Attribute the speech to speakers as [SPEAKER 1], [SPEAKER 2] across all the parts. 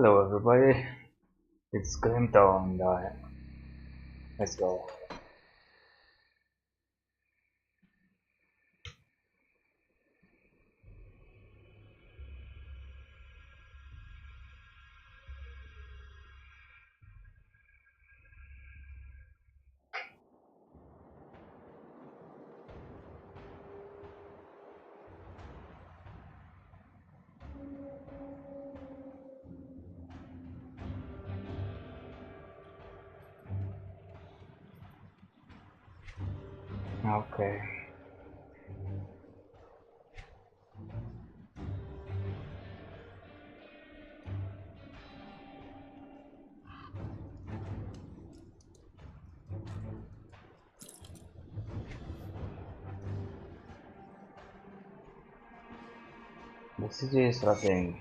[SPEAKER 1] Hello everybody, it's Grimtown. Let's go. Okay. The city is rotting.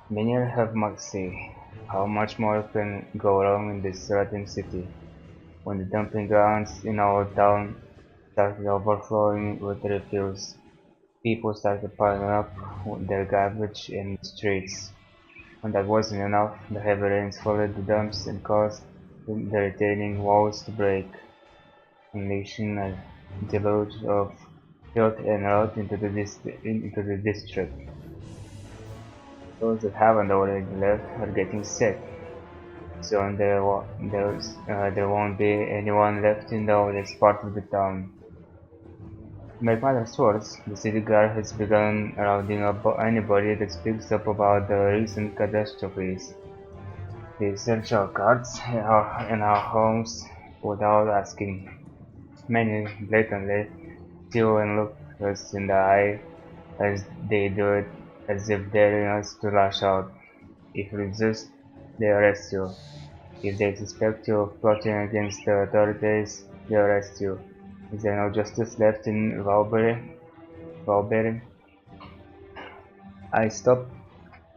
[SPEAKER 1] Many have mercy. How much more can go wrong in this rotting city? When the dumping grounds in our town started overflowing with refuse, people started piling up their garbage in the streets. When that wasn't enough, the heavy rains flooded the dumps and caused the retaining walls to break, unleashing a deluge of filth and rot into the district. Those that haven't already left are getting sick, soon there won't be anyone left in the oldest part of the town. To make matters worse, the city guard has begun rounding up anybody that speaks up about the recent catastrophes. They search our cars and our homes without asking. Many blatantly steal and look us in the eye as they do it, as if daring us to lash out. If you resist, they arrest you. If they suspect you of plotting against the authorities, they arrest you. Is there no justice left in Valbury? I stopped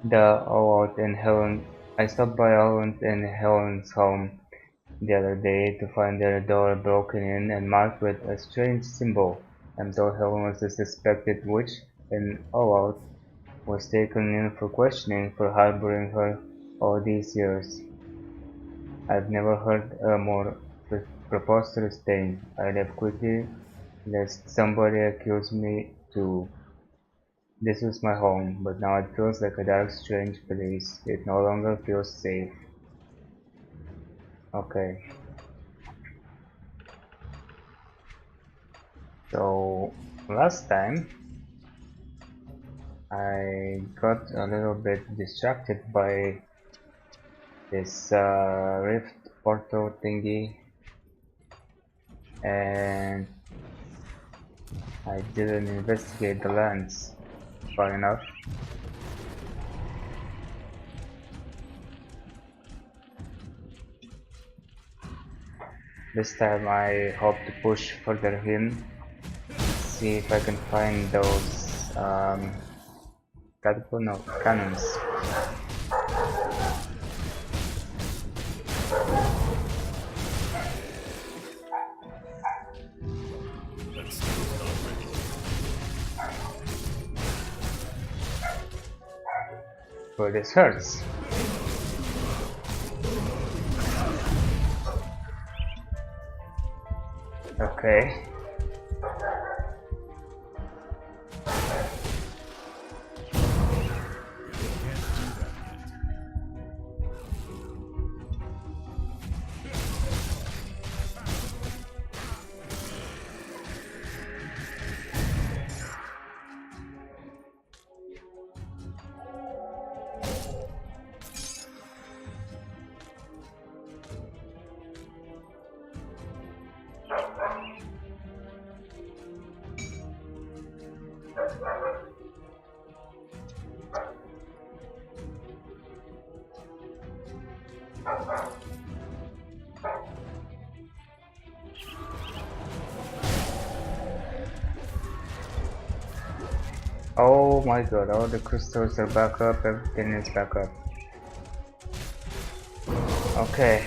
[SPEAKER 1] the Owlet and Helen. I stopped by Owlet and Helen's home the other day to find their door broken in and marked with a strange symbol. I'm told Helen was a suspected witch, and Owlet was taken in for questioning for harboring her all these years. I've never heard a more preposterous thing. I left quickly, lest somebody accuse me too. This was my home, but now it feels like a dark, strange place. It no longer feels safe. Okay, so last time I got a little bit distracted by this rift portal thingy, and I didn't investigate the lands far enough. This time I hope to push further in, see if I can find those catapult, no, cannons. But this hurts. Okay. Oh my god, all the crystals are back up, everything is back up. Okay.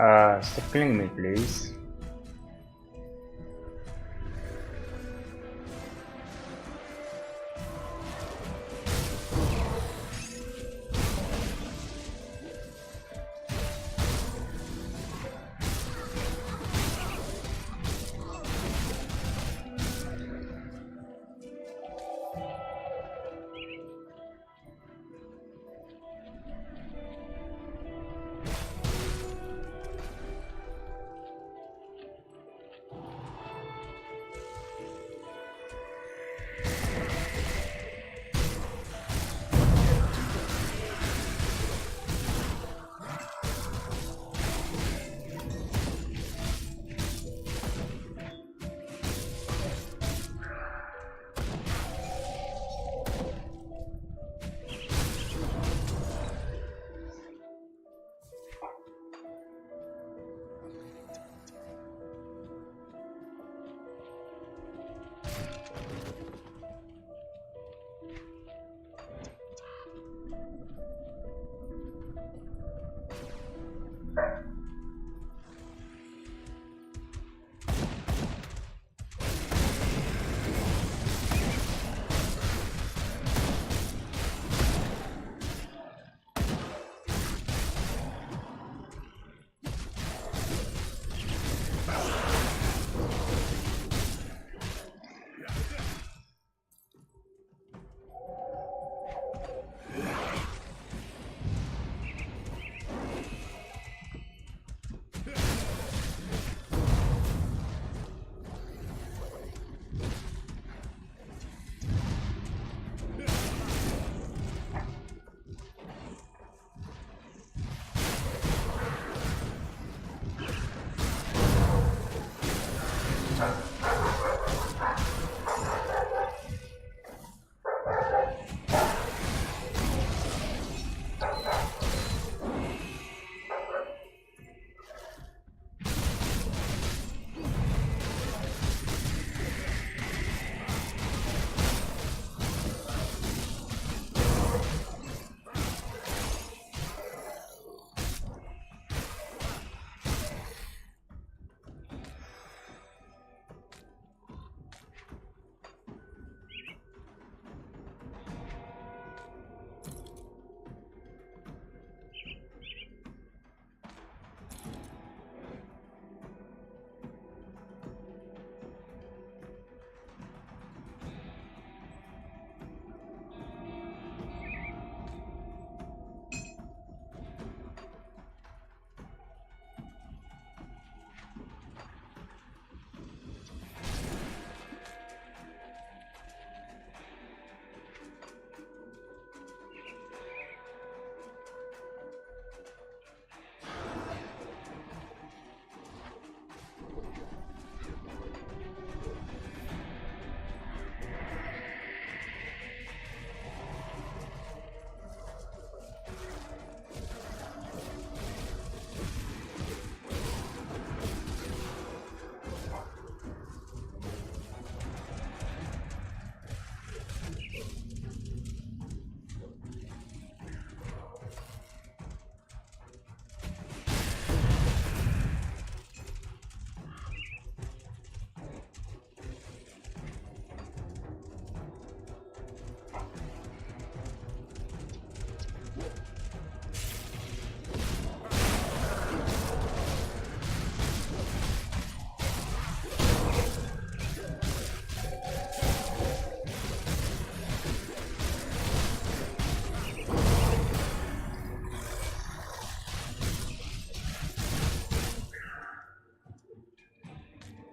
[SPEAKER 1] Stop killing me, please.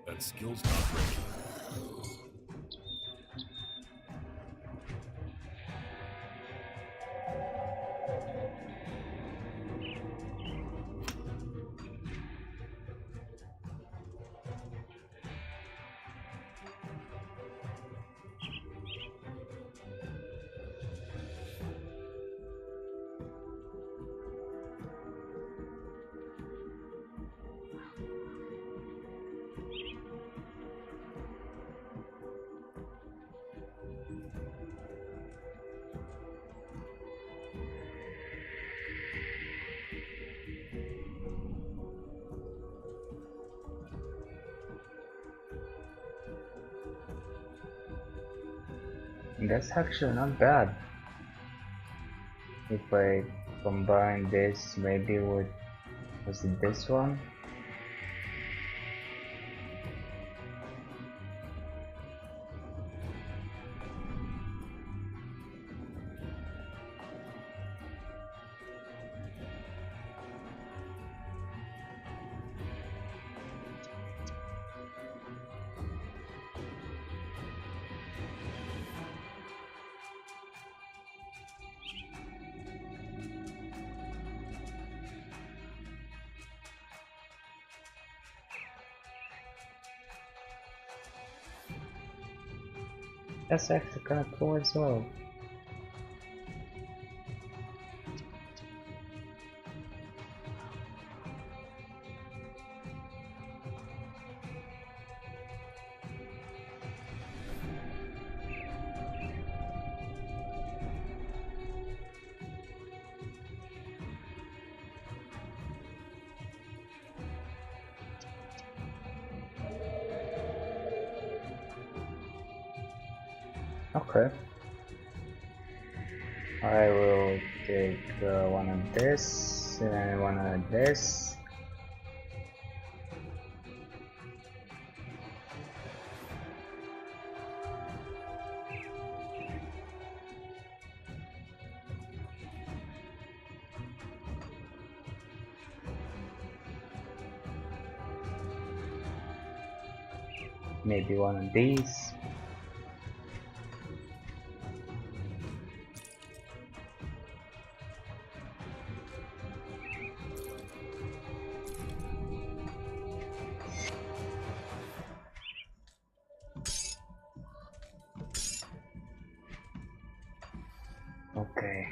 [SPEAKER 2] That skill's not ready.
[SPEAKER 1] That's actually not bad. If I combine this maybe with, was it this one? That's actually kind of cool as well. Okay. I will take one of this and one of this. Maybe one of these. Okay.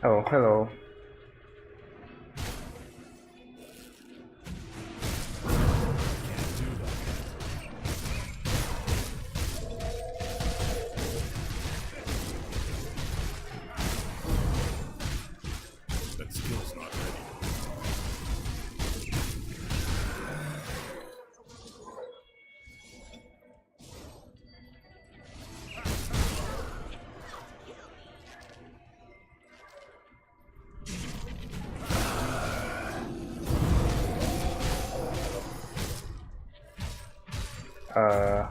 [SPEAKER 1] Oh, hello.
[SPEAKER 2] That skill's not ready.
[SPEAKER 1] Uh,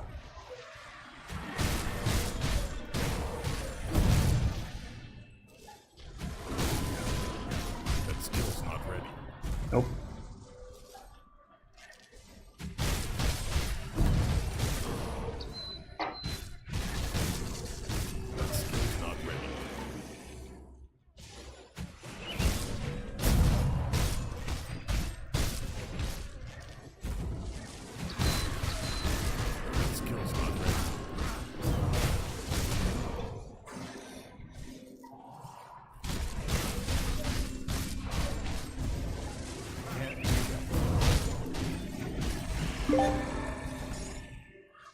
[SPEAKER 2] That skill's not ready.
[SPEAKER 1] nope.
[SPEAKER 2] That skill's not ready. That skill's not ready.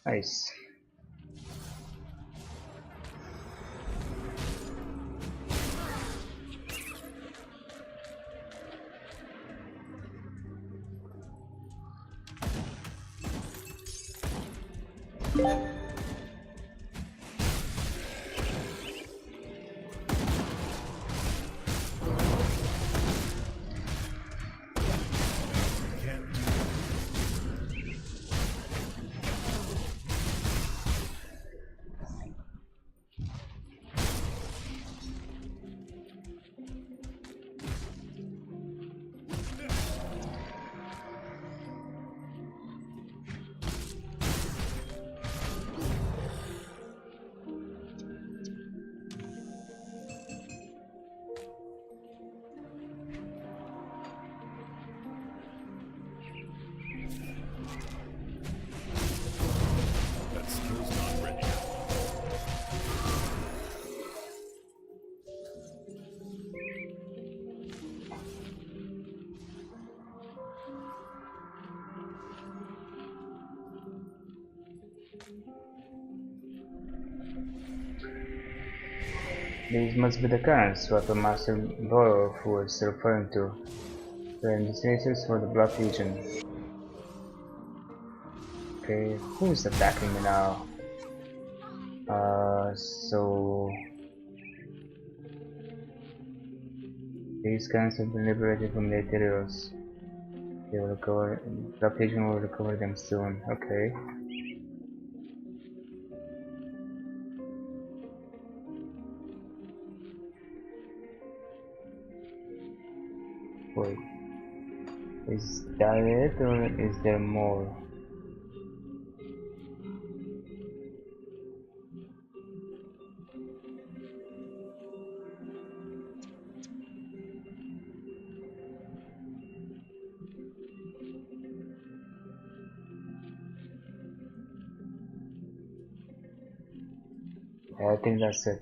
[SPEAKER 1] Nice.
[SPEAKER 2] Can't That skill's not ready yet.
[SPEAKER 1] These must be the currents what the Master Borov was referring to. The initiators for the Blood Legion. Okay, who's attacking me now? So these guns have been liberated from the Ethereals. They will recover. Blood Legion will recover them soon. Okay. Wait. Is that it or is there more? I think that's it.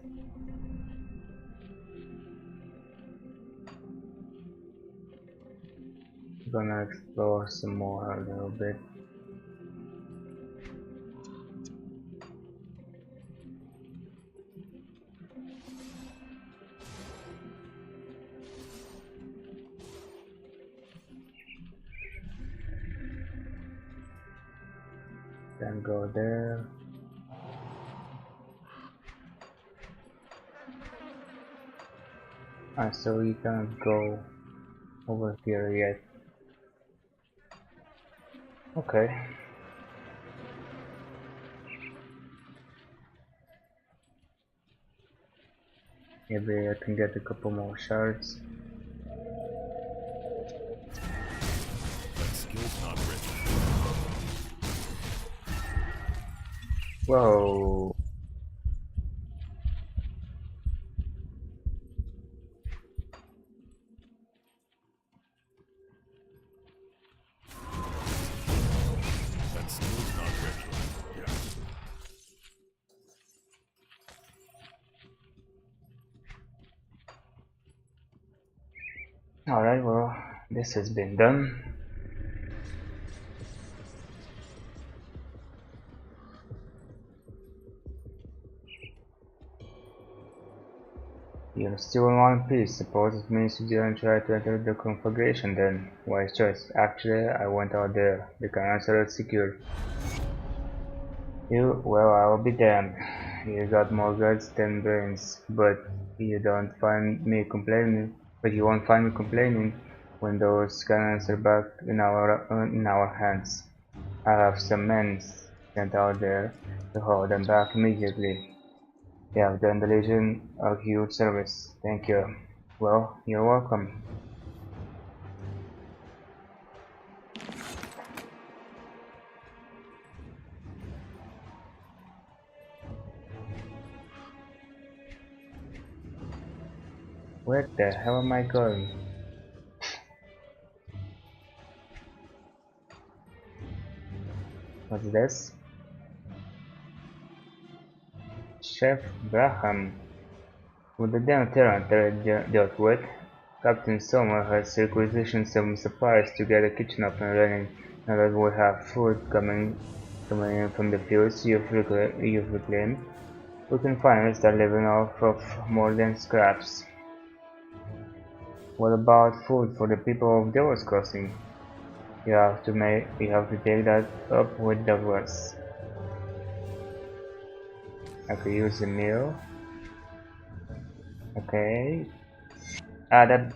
[SPEAKER 1] Gonna explore some more a little bit. Then go there. So you can't go over here yet. Okay. Maybe I can get a couple more shards.
[SPEAKER 2] That skill's not ready.
[SPEAKER 1] Whoa.
[SPEAKER 2] That skill's not ready. Yeah.
[SPEAKER 1] Alright, well, this has been done. You're still in one piece. Suppose it means you didn't try to enter the conflagration then. Wise choice. Actually, I went out there. The canals are secured. Well, I'll be damned. You got more guts than brains, but you won't find me complaining when those cannons are back in our hands. I have some men sent out there to hold them back immediately. You have done the Legion a huge service. Thank you. Well, you're welcome. Where the hell am I going? What's this? Chef Braham. With the damn Terran dealt with, Captain Sommer has requisitioned some supplies to get the kitchen up and running. Now that we have food coming in from the fields you've reclaimed, we can finally start living off of more than scraps. What about food for the people of Devil's Crossing? You have to take that up with Douglas. I could use the meal. Okay. That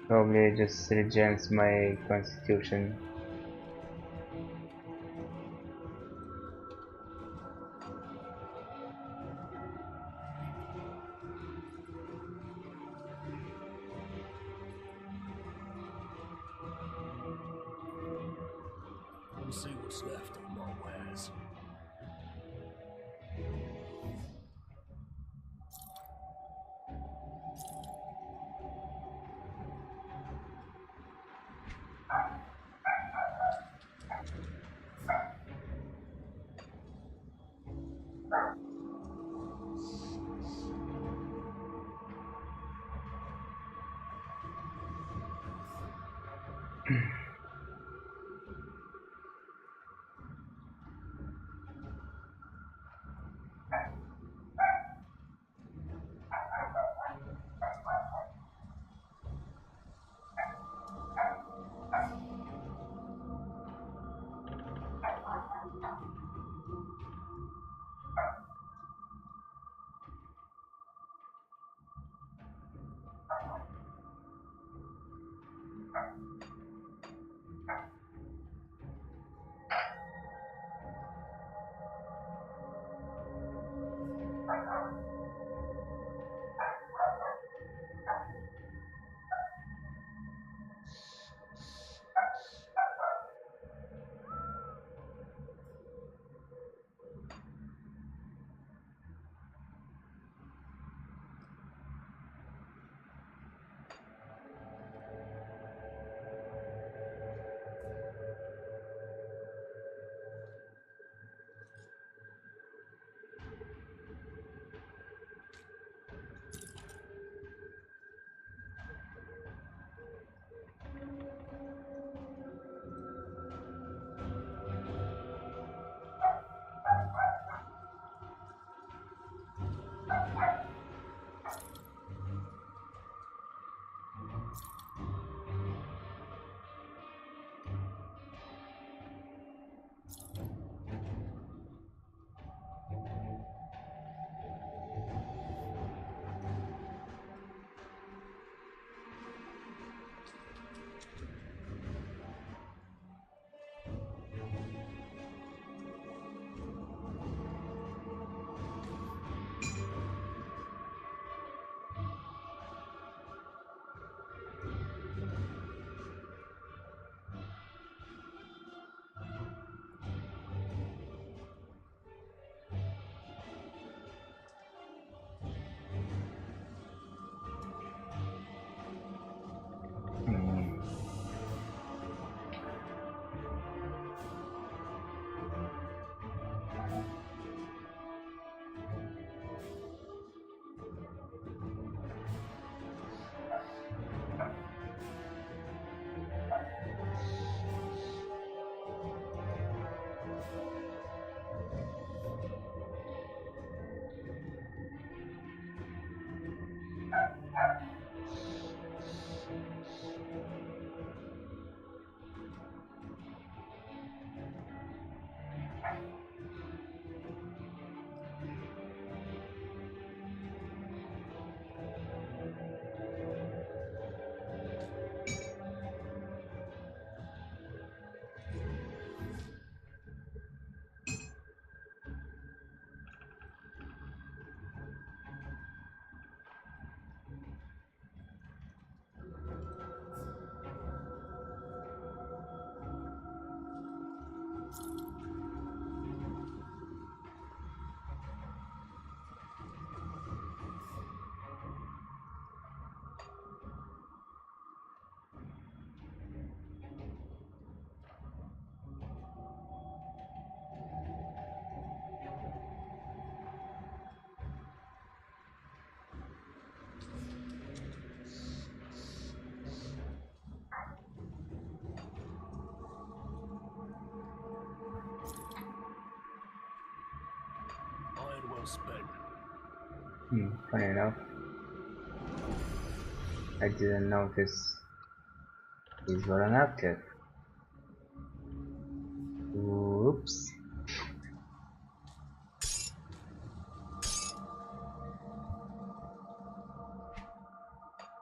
[SPEAKER 1] probably just regens my constitution.
[SPEAKER 3] We'll see what's left of my wares.
[SPEAKER 1] Funny enough, I didn't notice these were inactive. Oops.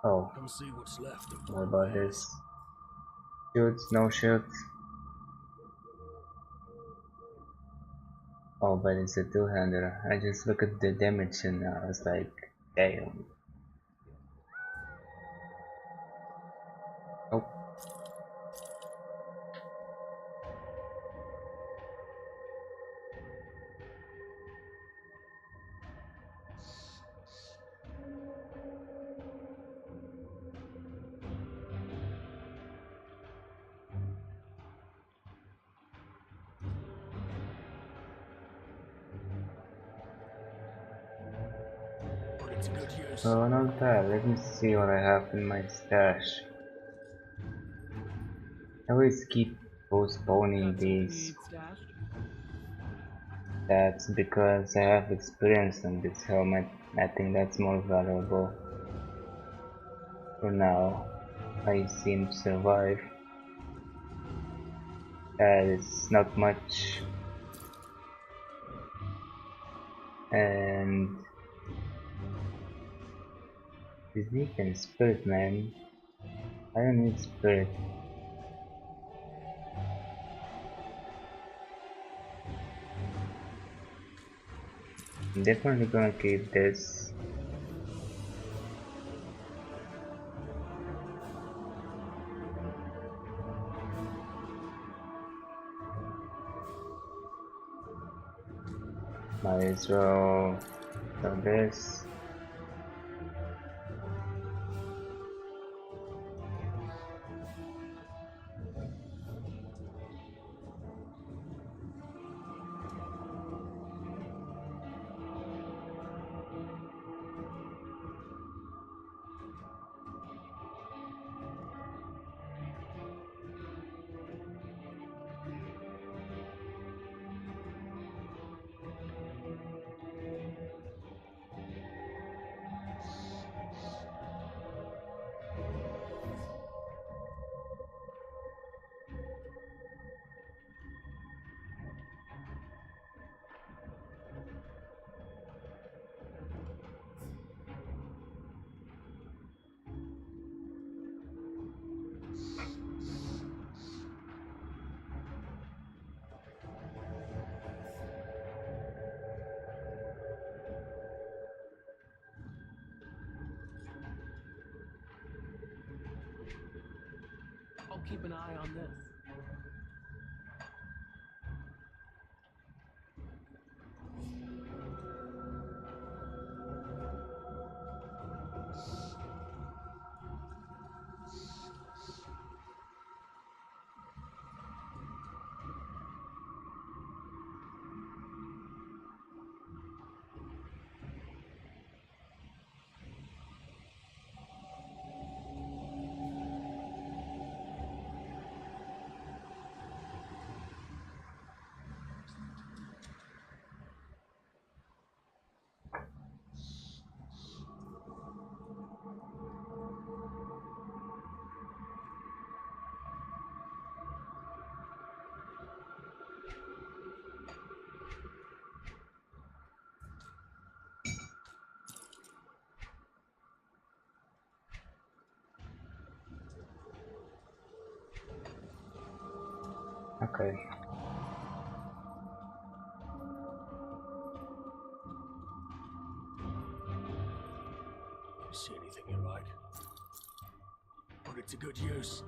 [SPEAKER 1] Oh,
[SPEAKER 3] Come see what's left of
[SPEAKER 1] what
[SPEAKER 3] Mole
[SPEAKER 1] about
[SPEAKER 3] Wares.
[SPEAKER 1] this? Shoots, no shoots. Oh, but it's a two-hander. I just look at the damage and I was like, damn. Oh,
[SPEAKER 3] Put it to good use.
[SPEAKER 1] oh, not bad. Let me see what I have in my stash. I always keep postponing
[SPEAKER 4] Got something you
[SPEAKER 1] these.
[SPEAKER 4] need stashed?
[SPEAKER 1] That's because I have experience on this helmet. I think that's more valuable. For now, I seem to survive. It's not much. And physique and spirit, man. I don't need spirit. I'm definitely gonna keep this. Might as well do this.
[SPEAKER 4] I'll keep an eye on this.
[SPEAKER 1] Okay.
[SPEAKER 3] You see anything you like? Put it to good use.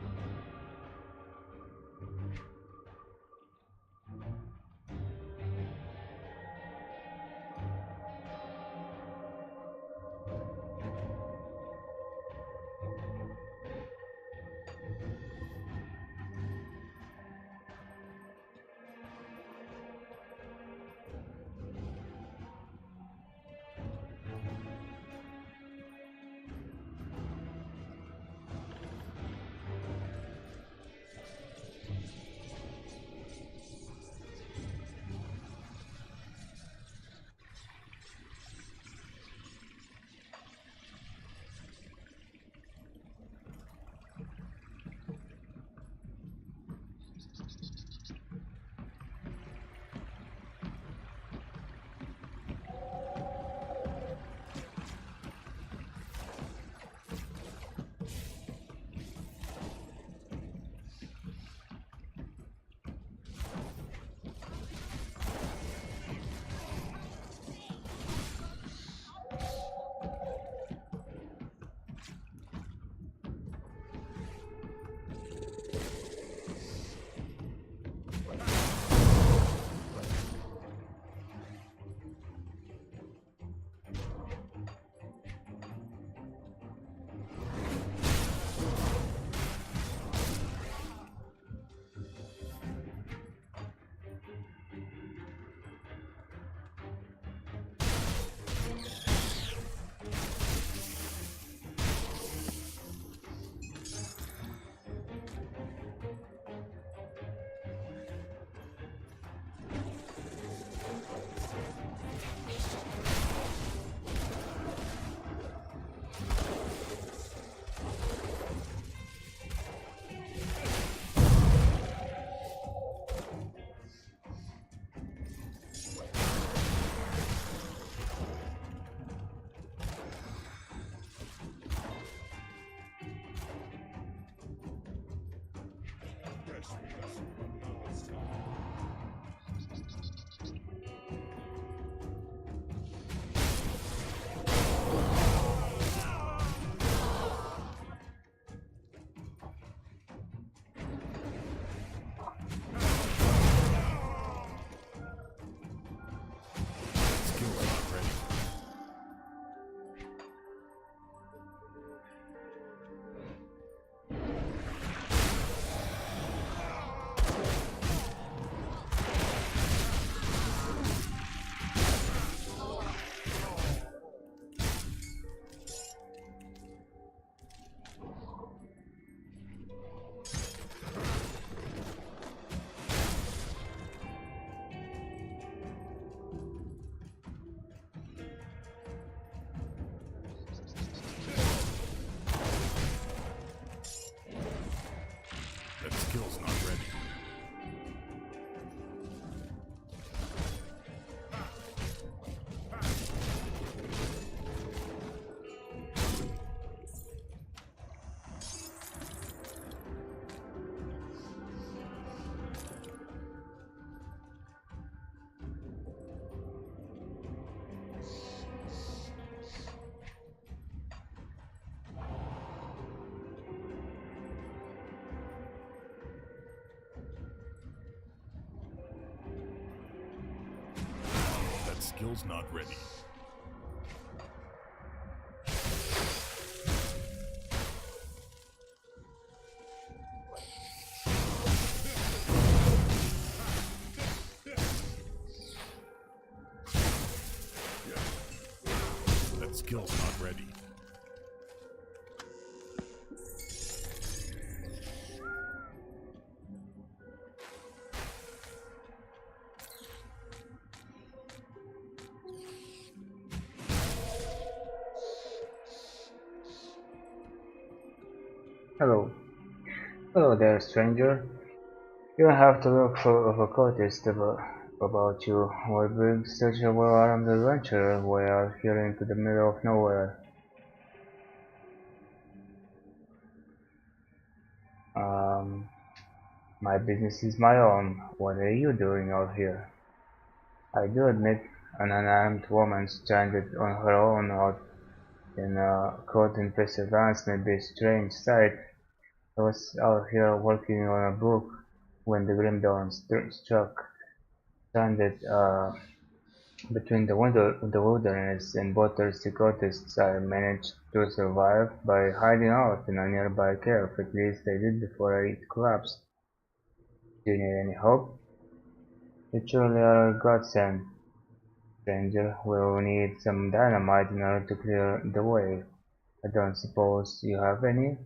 [SPEAKER 2] skill's not ready. That skill's not ready.
[SPEAKER 1] Hello. Hello there, stranger. You don't have to look for cultist about you. What brings such a well-armed adventurer way out here into the middle of nowhere? Um, my business is my own. What are you doing out here? I do admit an unarmed woman stranded on her own out in a cold impressive lands may be a strange sight. I was out here working on a book when the grim dawn struck, stranded between the wilderness and both thirsty cultists. I managed to survive by hiding out in a nearby cave. At least I did before it collapsed. Do you need any help? You truly are a godsend, stranger. We'll need some dynamite in order to clear the way. I don't suppose you have any?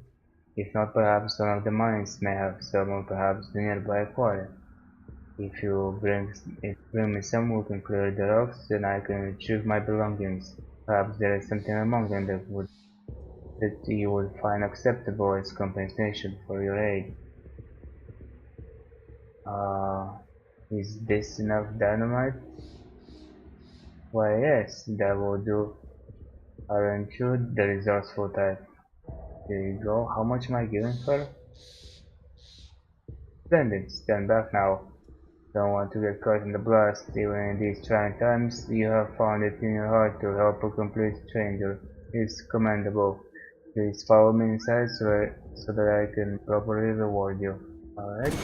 [SPEAKER 1] If not, perhaps one of the mines may have some, or perhaps the nearby quarry. If you bring me some, we can clear the rocks, then I can retrieve my belongings. Perhaps there is something among them that you would find acceptable as compensation for your aid. Is this enough dynamite? Why yes, that will do. Aren't you the resourceful type? Here you go. How much am I giving her? Splendid. Stand back now. Don't want to get caught in the blast. Even in these trying times, you have found it in your heart to help a complete stranger. It's commendable. Please follow me inside so that I can properly reward you. Alright?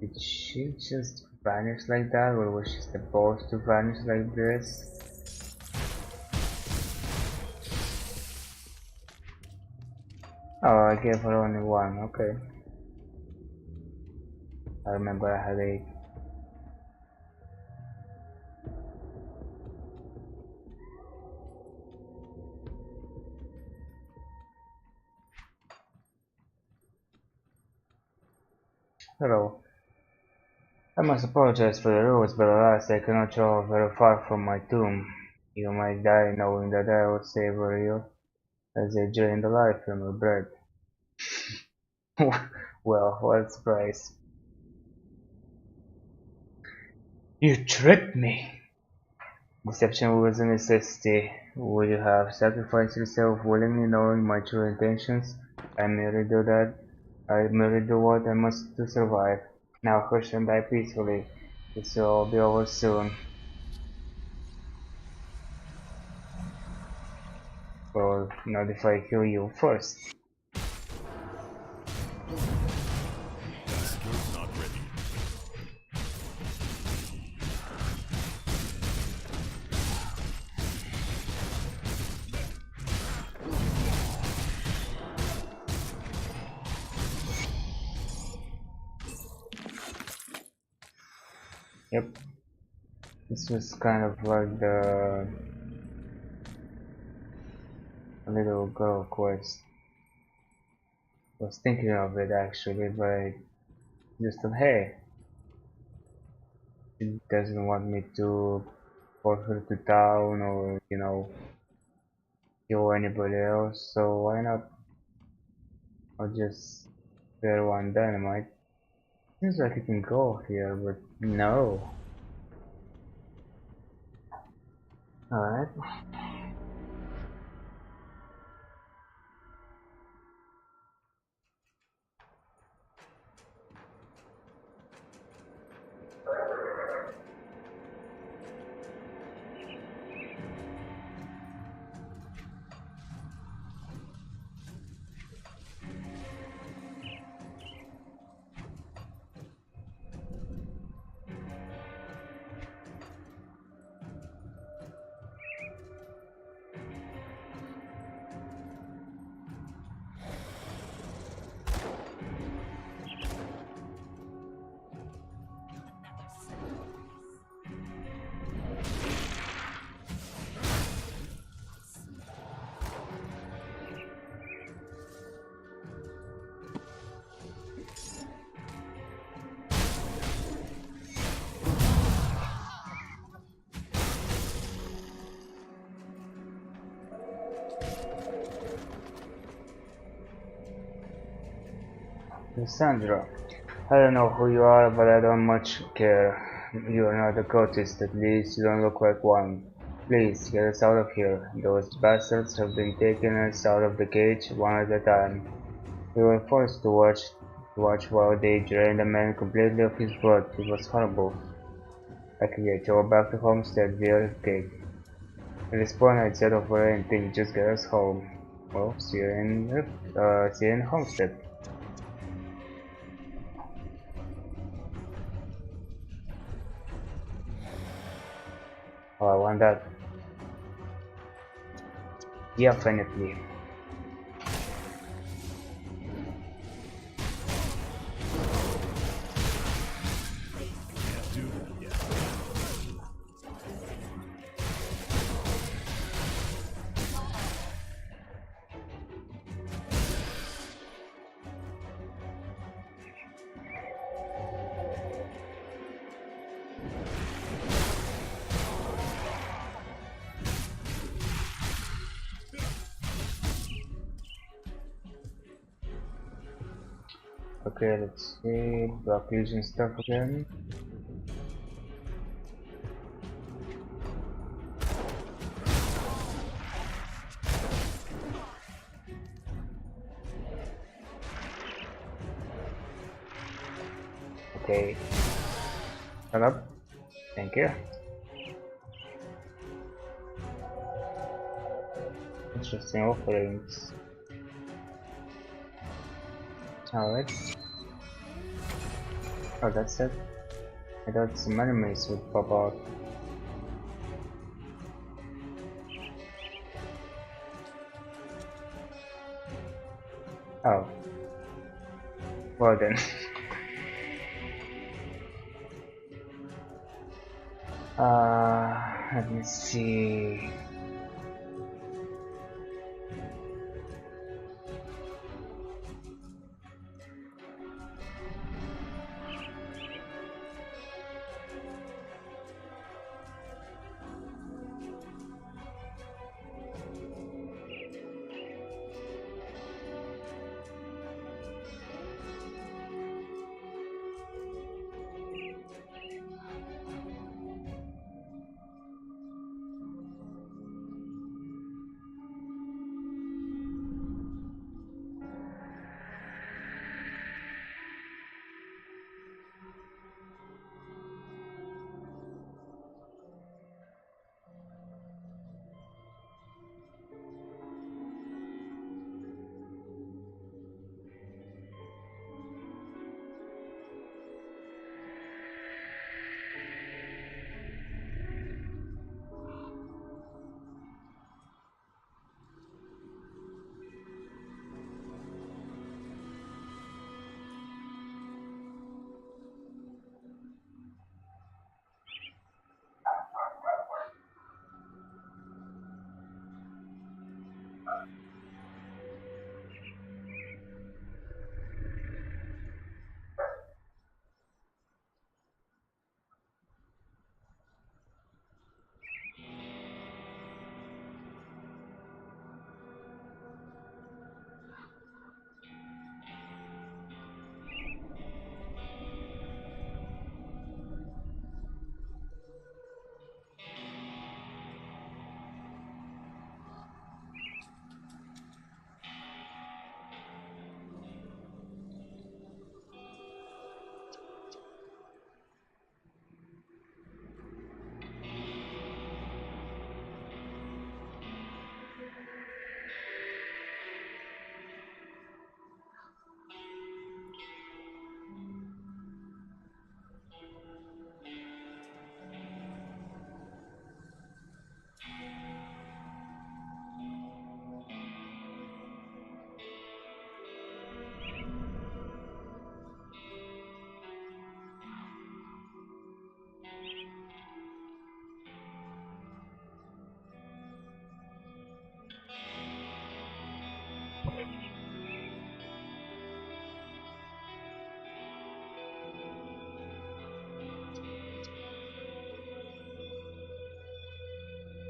[SPEAKER 1] Did she just vanish like that, or was she supposed to vanish like this? Oh, I gave her only one, okay. I remember I had 8. Hello. I must apologize for the rules, but alas, I cannot travel very far from my tomb. You might die knowing that I will savor you as I drain the life from your breath. Well, what a surprise. You tricked me! Deception was a necessity. Would you have sacrificed yourself willingly knowing my true intentions? I merely do what I must to survive. Now hush and die peacefully. This will all be over soon. Or not if I kill you first.
[SPEAKER 2] That skill's not ready.
[SPEAKER 1] Yep. This was kind of like the little girl quest. I was thinking of it actually, but I just thought, hey, she doesn't want me to put her to town or, kill anybody else, so why not? I'll just spare one dynamite. Seems like you can go here, but no. Alright. Lysandra, I don't know who you are, but I don't much care. You are not a cultist, at least you don't look like one. Please, get us out of here. Those bastards have been taking us out of the cage one at a time. We were forced to watch while they drained a man completely of his blood. It was horrible. I can get you back to Homestead via the cake. At this point, I'd settle for anything, just get us home. Well, see you in Homestead. Oh, I want that. Definitely.
[SPEAKER 2] Can't do that yet.
[SPEAKER 1] Okay, let's see. Block using stuff again. Okay. Shut up. Thank you. Interesting offerings. Alright. Oh, that's it. I thought some enemies would pop out. Oh. Well then. Let me see.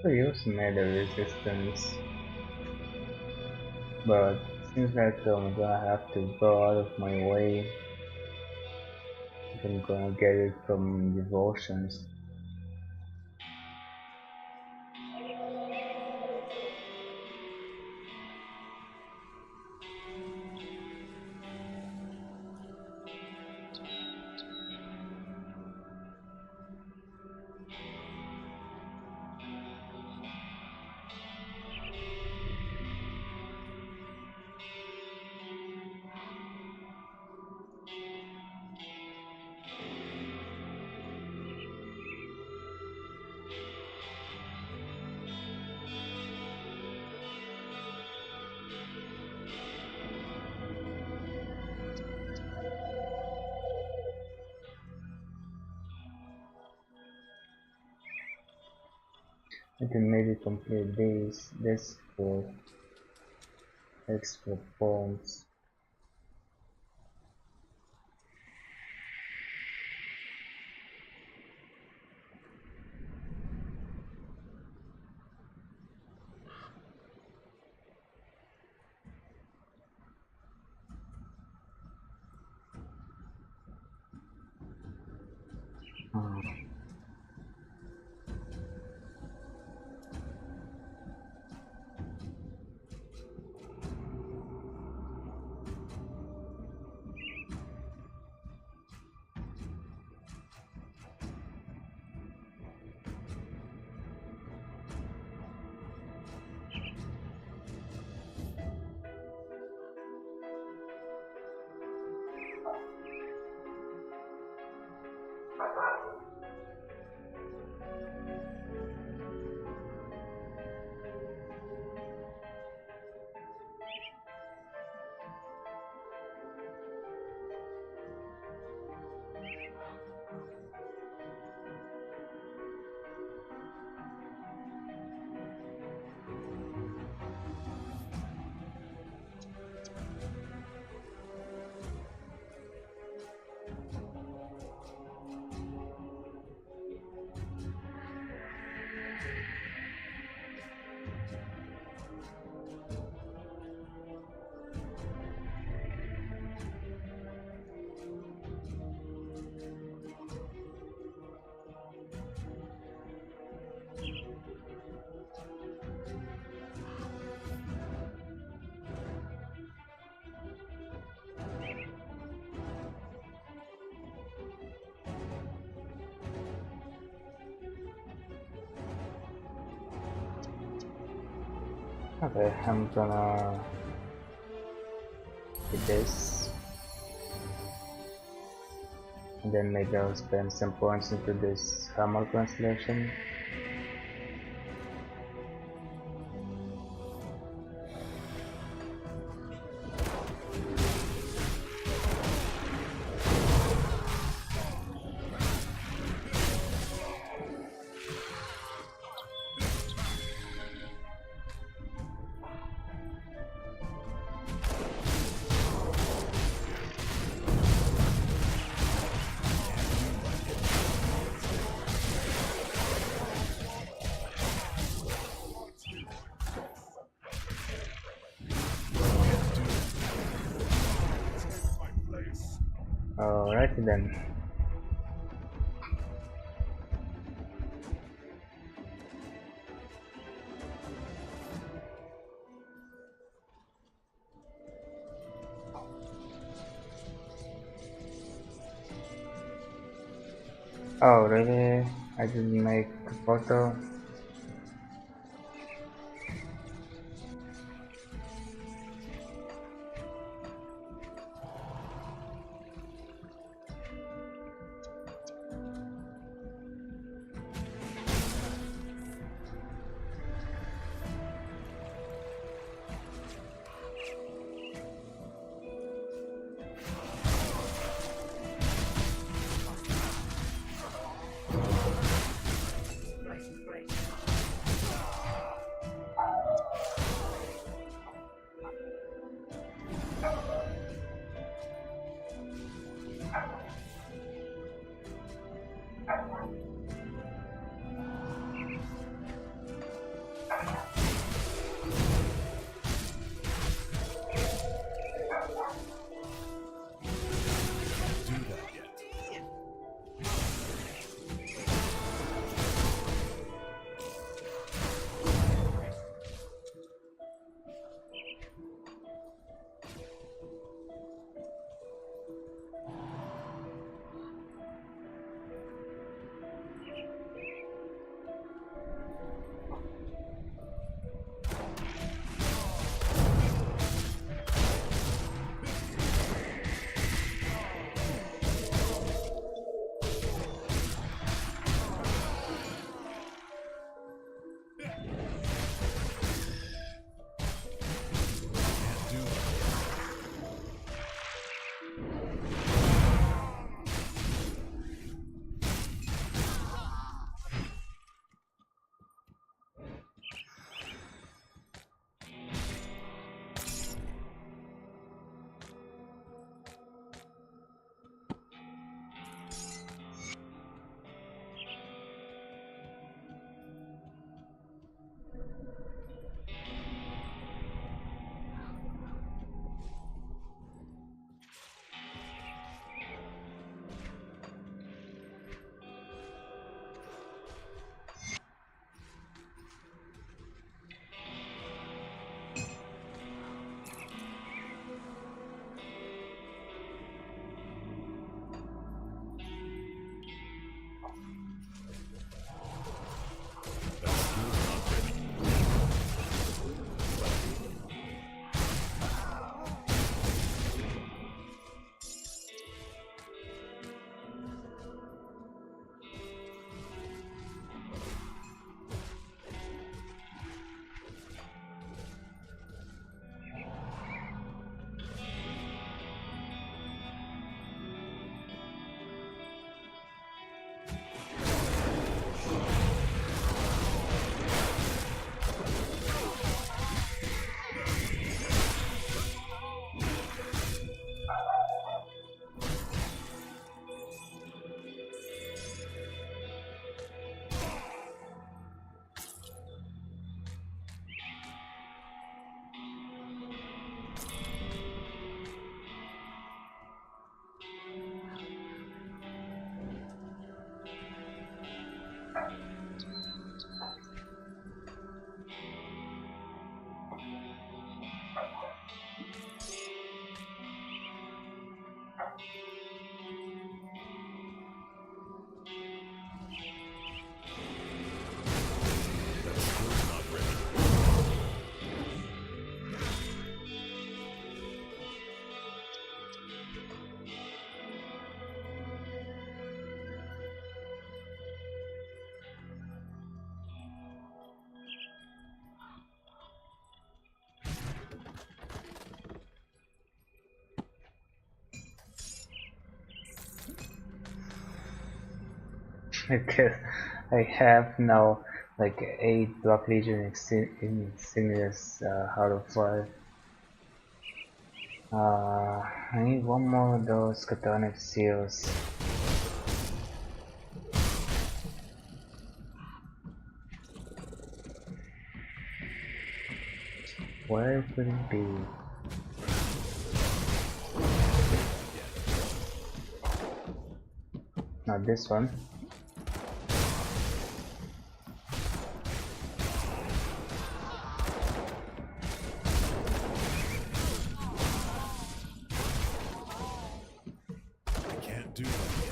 [SPEAKER 1] I use melee resistance, but Seems like I'm gonna have to go out of my way if I'm gonna get it from devotions. I can maybe complete this for extra points. Hmm. Okay, I'm gonna do this, and then maybe I'll spend some points into this hammer translation. Alrighty then. Oh really? I didn't make a photo. Because I have now like 8 Black Legion insignias out of 5. I need one more of those Catonic seals. Where could it be? Not this one.
[SPEAKER 2] I can't do that yet.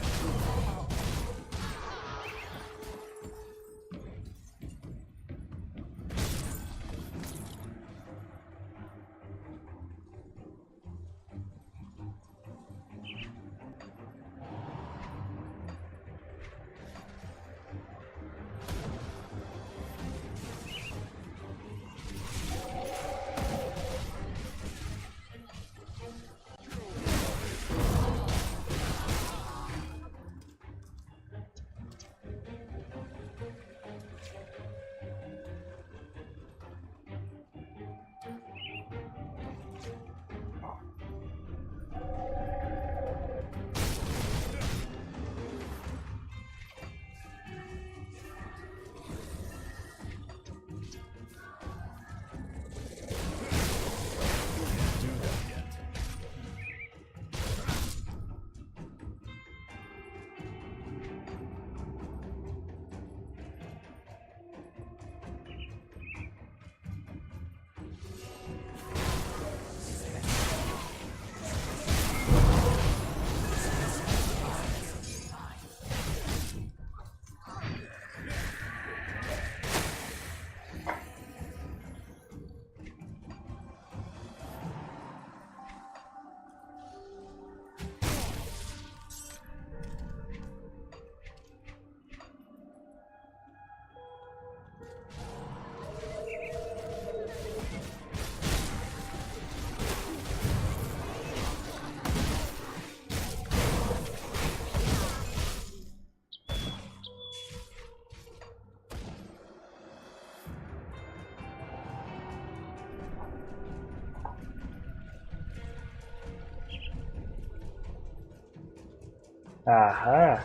[SPEAKER 1] Aha!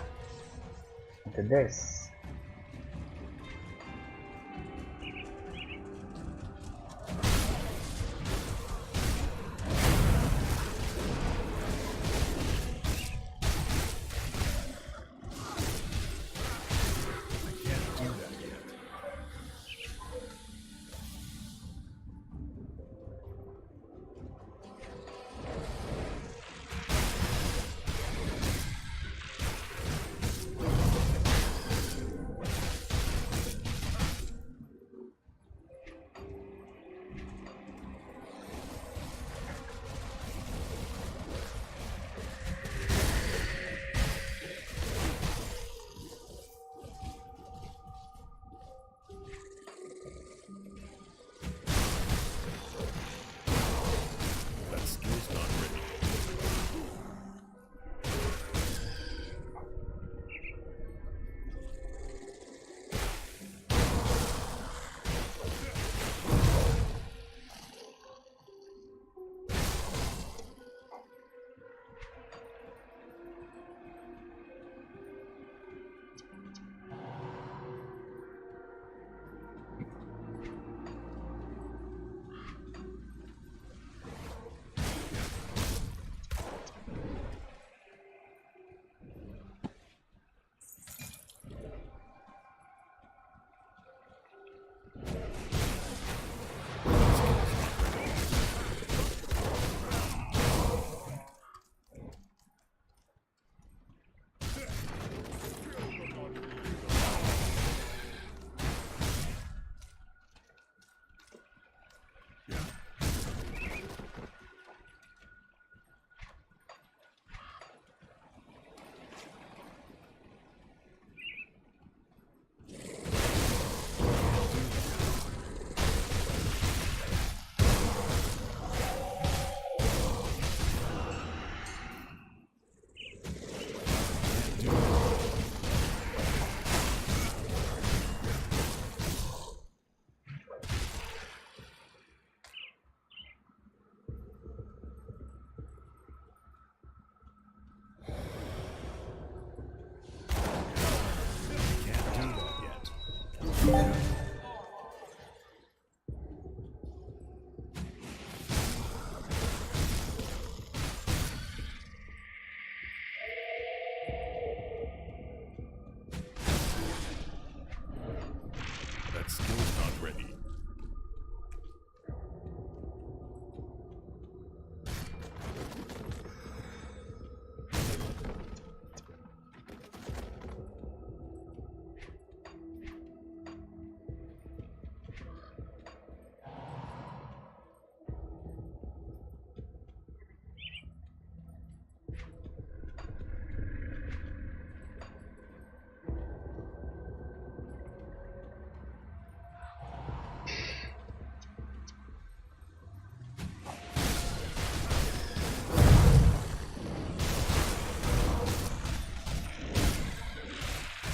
[SPEAKER 1] Look at this.
[SPEAKER 2] Can't do that yet. not ready.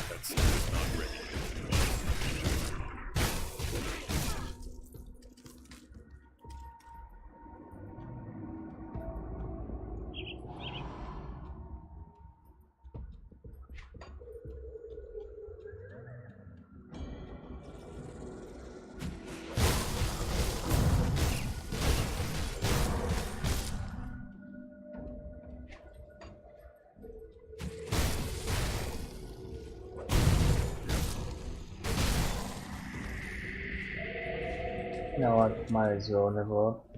[SPEAKER 2] That stone is not ready.
[SPEAKER 1] You know what? Might as well level up.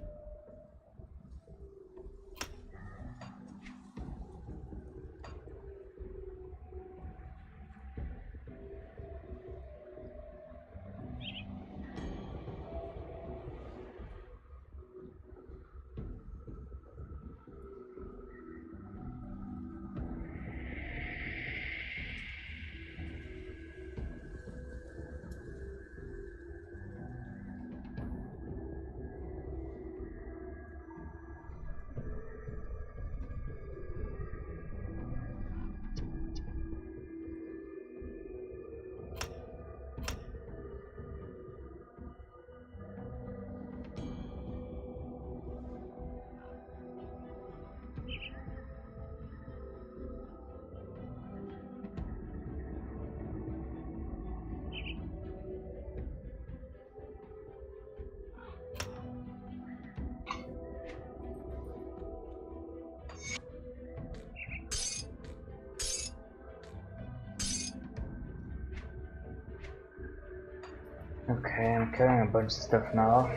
[SPEAKER 1] Okay, I'm carrying a bunch of stuff now.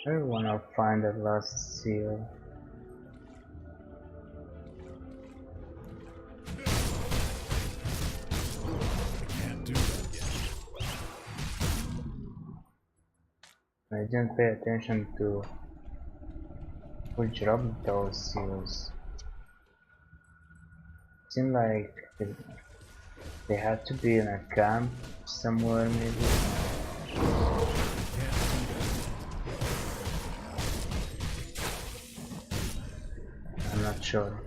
[SPEAKER 1] I wanna find the last seal.
[SPEAKER 2] Can't do that yet.
[SPEAKER 1] I didn't pay attention to who dropped those seals. Seemed like they had to be in a camp somewhere, maybe. I'm not sure.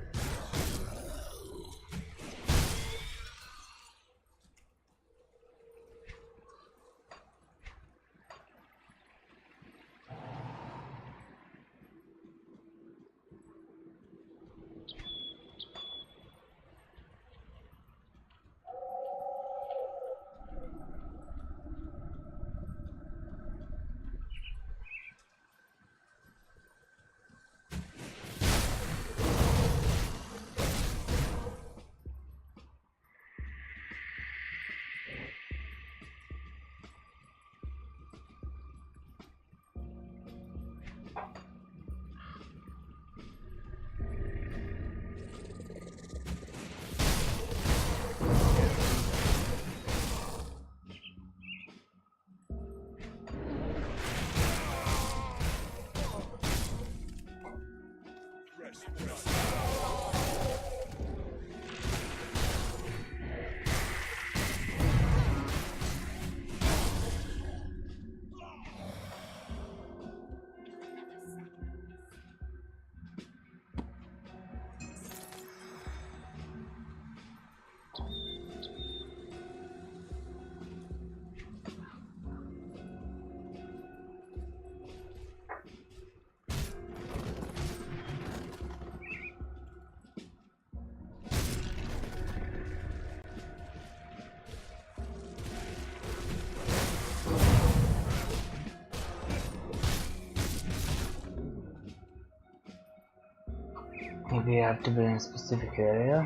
[SPEAKER 1] Maybe I have to be in a specific area.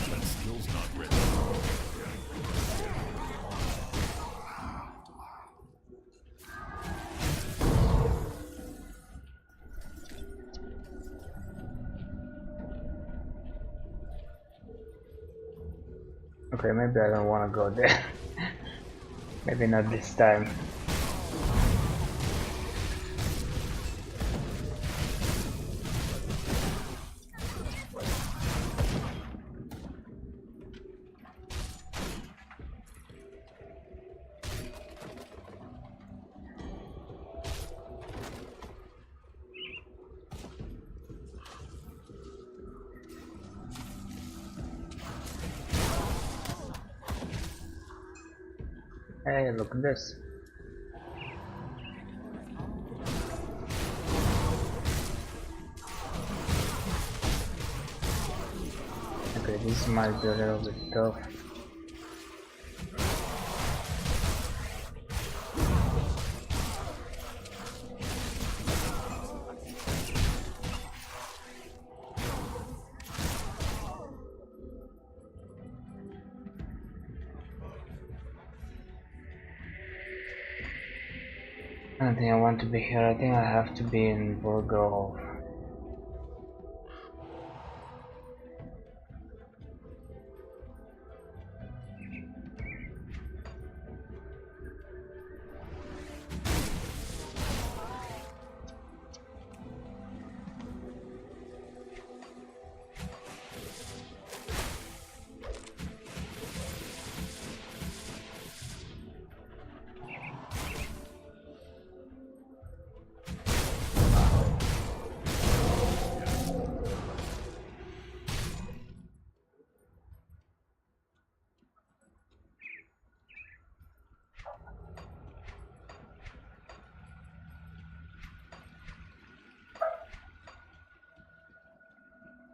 [SPEAKER 2] That skill's not ready.
[SPEAKER 1] Okay, maybe I don't want to go there. Maybe not this time. Hey, look at this. Okay, this might be a little bit tough. I don't think I want to be here. I think I have to be in Burgrove.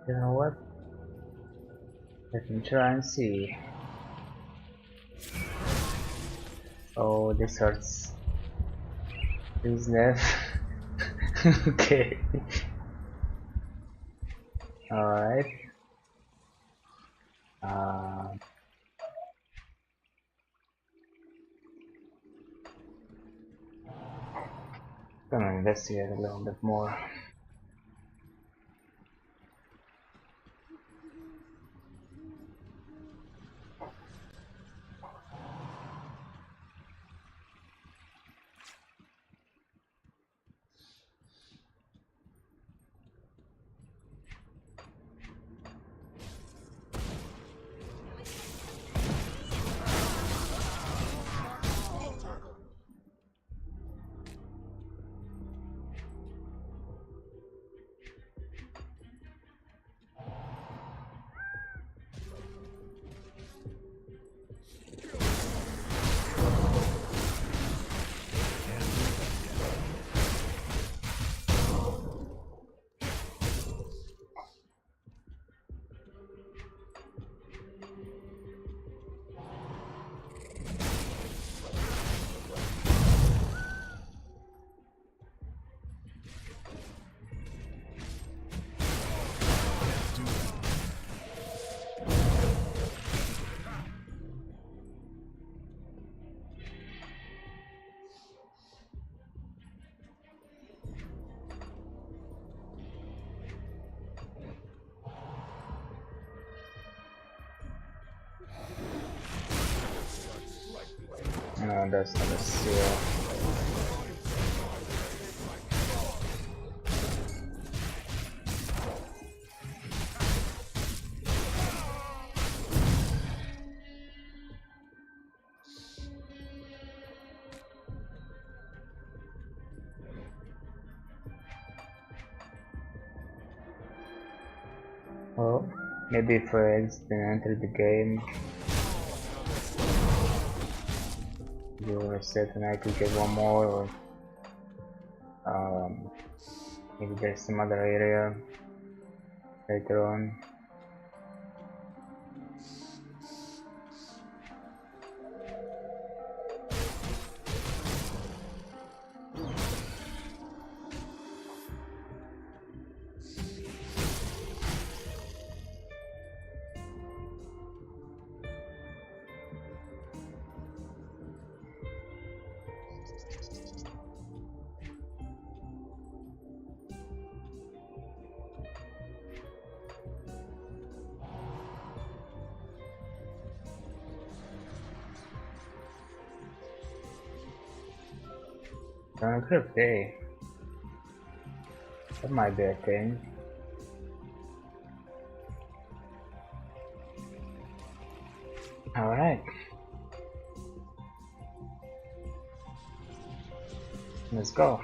[SPEAKER 1] You know what? Let me try and see. Oh, this hurts. Please left. Okay. Alright. Gonna investigate a little bit more. No, that's not a seal. Well, maybe if I accidentally enter the game, you reset and I could get one more, or maybe there's some other area later on. Crypt, hey. That might be a thing. Alright. Let's go.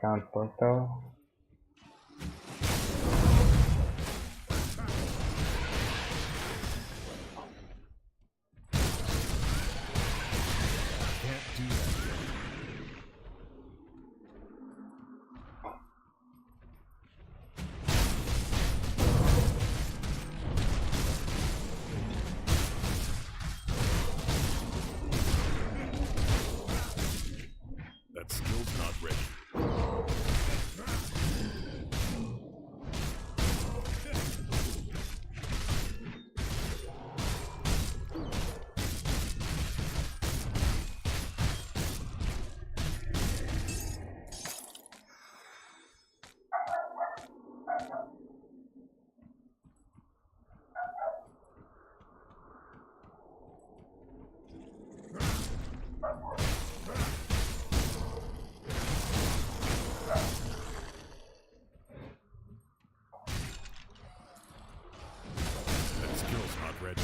[SPEAKER 1] Count portal.
[SPEAKER 2] That skill's not ready. That skill's not ready.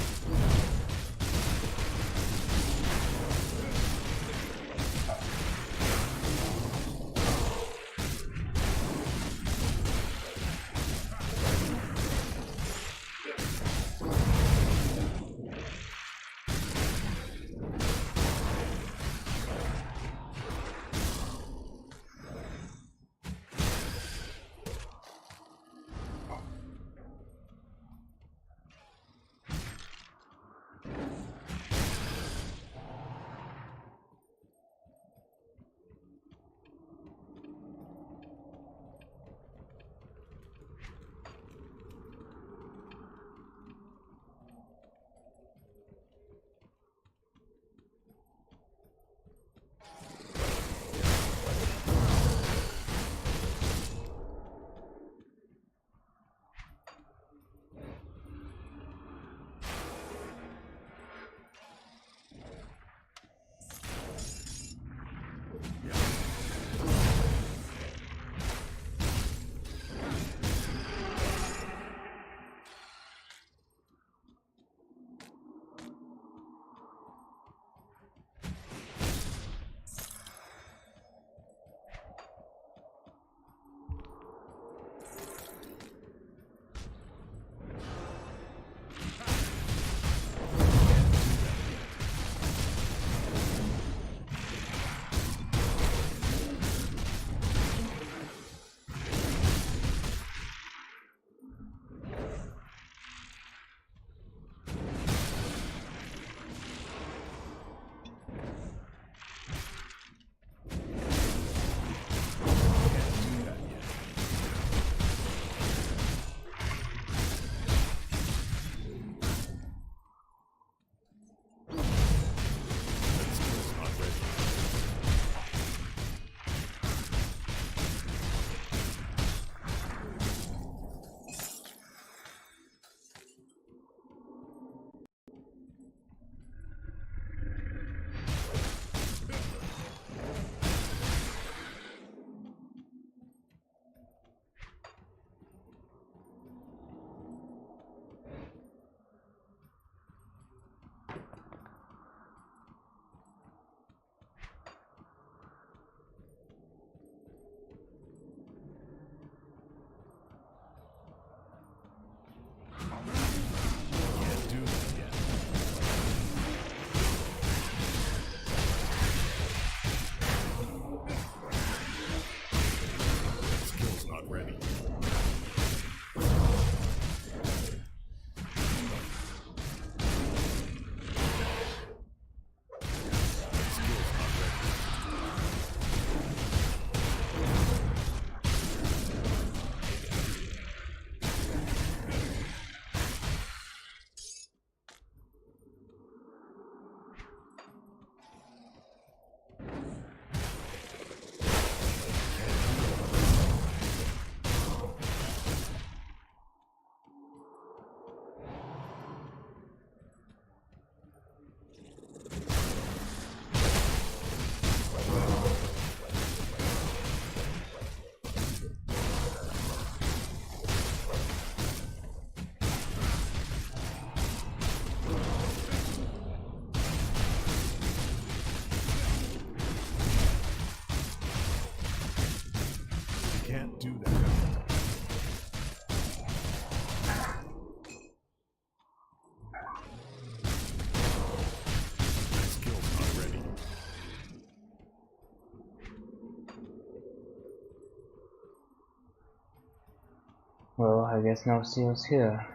[SPEAKER 1] Well, I guess no seals here.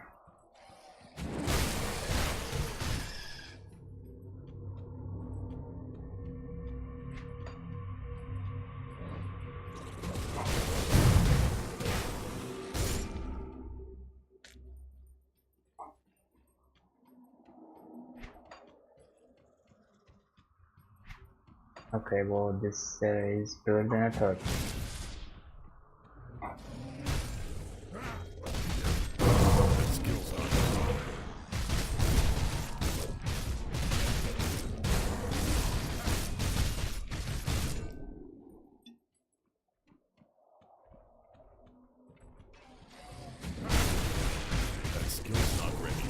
[SPEAKER 1] Okay, well, this is better than I thought.
[SPEAKER 2] Skills on. That skill's not ready.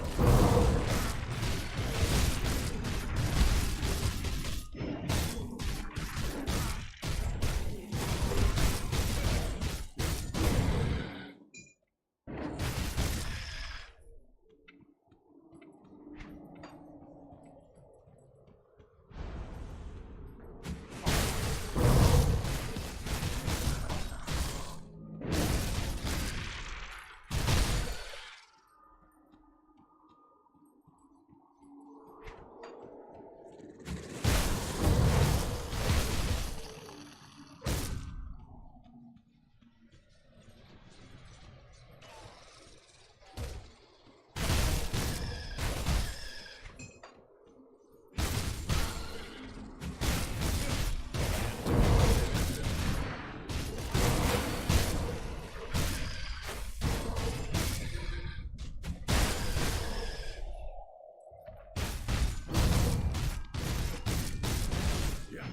[SPEAKER 2] Yeah.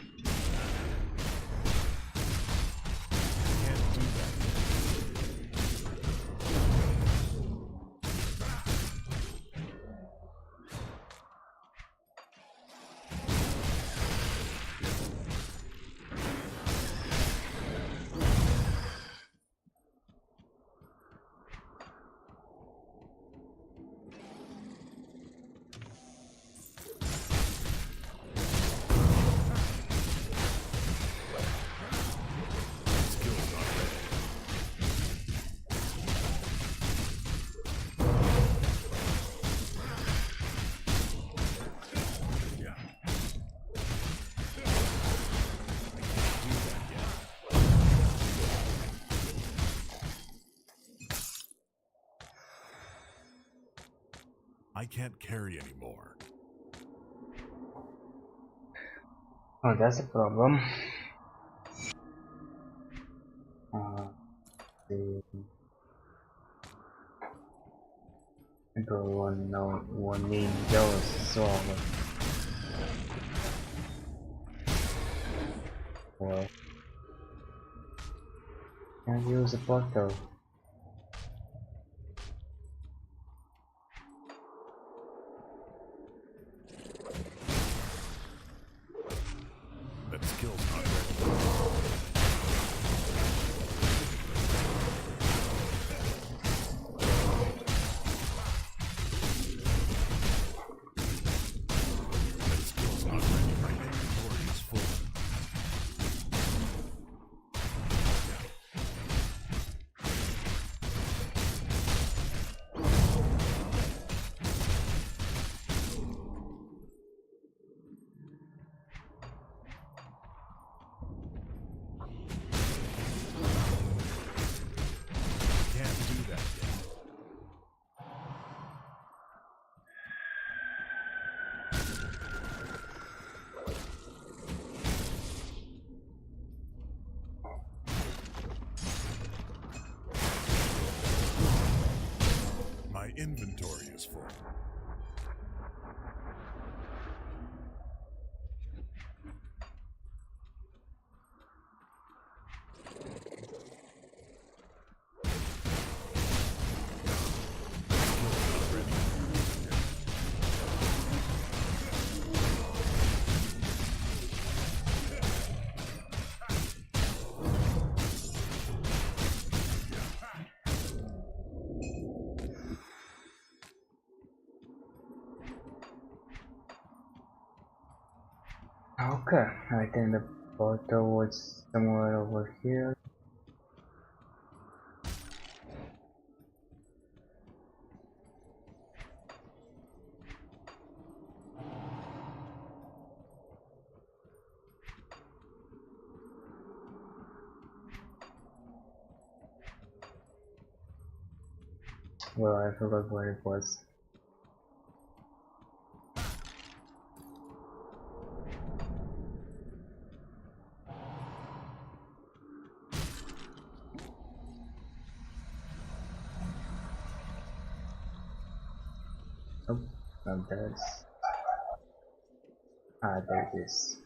[SPEAKER 2] Can't do that. Skills not ready. Yeah. Do that yet. I can't carry anymore.
[SPEAKER 1] Oh, that's a problem. The one need those so well. Can use a portal.
[SPEAKER 2] That skill's not ready. That skill's not ready. My inventory is full. Can't do that yet. My inventory is full. Skill's not ready.
[SPEAKER 1] Okay, I think the portal was somewhere over here. Well, I forgot where it was. Oh, not this. Ah, there it is.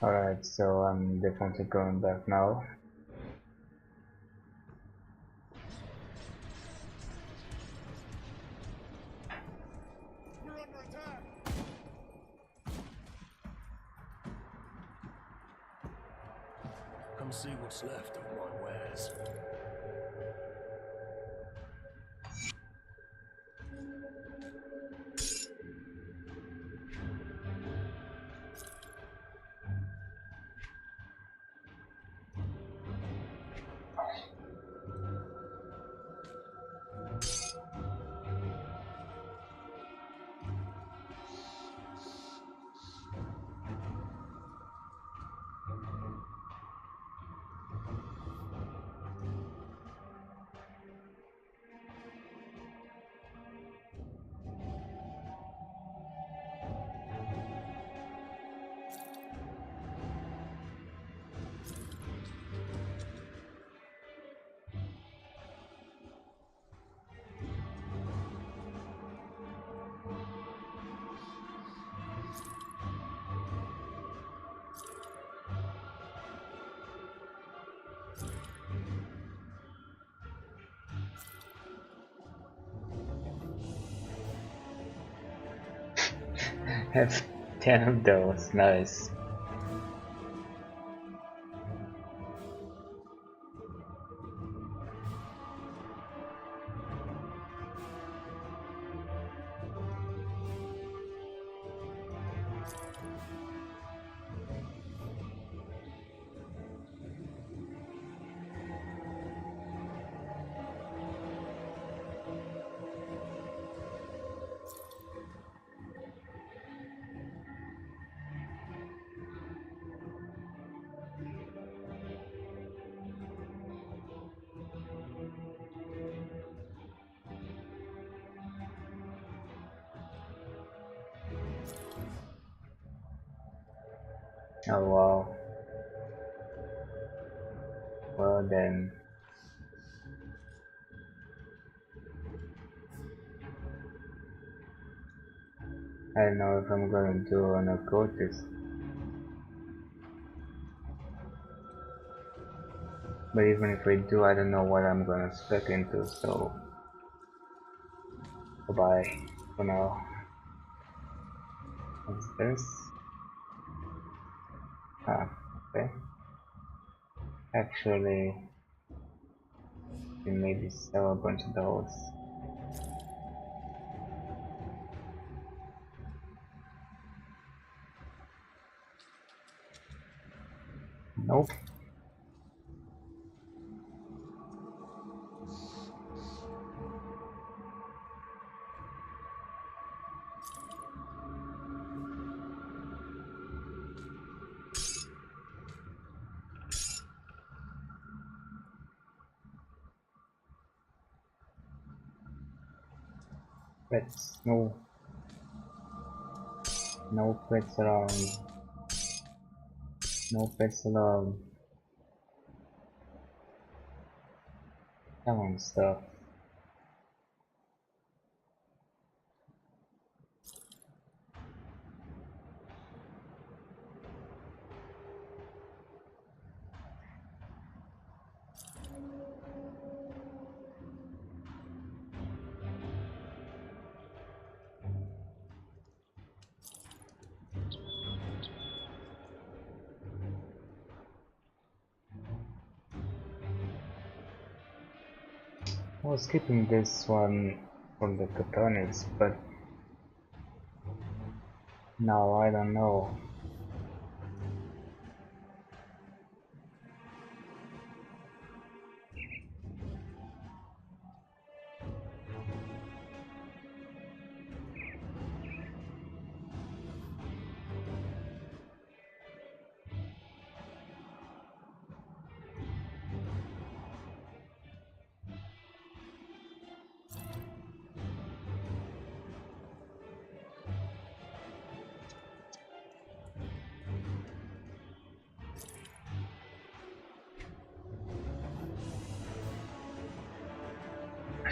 [SPEAKER 1] Alright, so I'm definitely going back now.
[SPEAKER 3] We're under attack! Come see what's left of my wares.
[SPEAKER 1] Have 10 of those, nice. Oh wow. Well then. I don't know if I'm gonna do an occultist. But even if I do, I don't know what I'm gonna spec into, so bye for now. What's this? Ah, okay. Actually, we maybe sell a bunch of those. Nope. Pets, no. No pets around. No pets allowed. Come on, stuff. I was skipping this one from the Catonics, but now I don't know.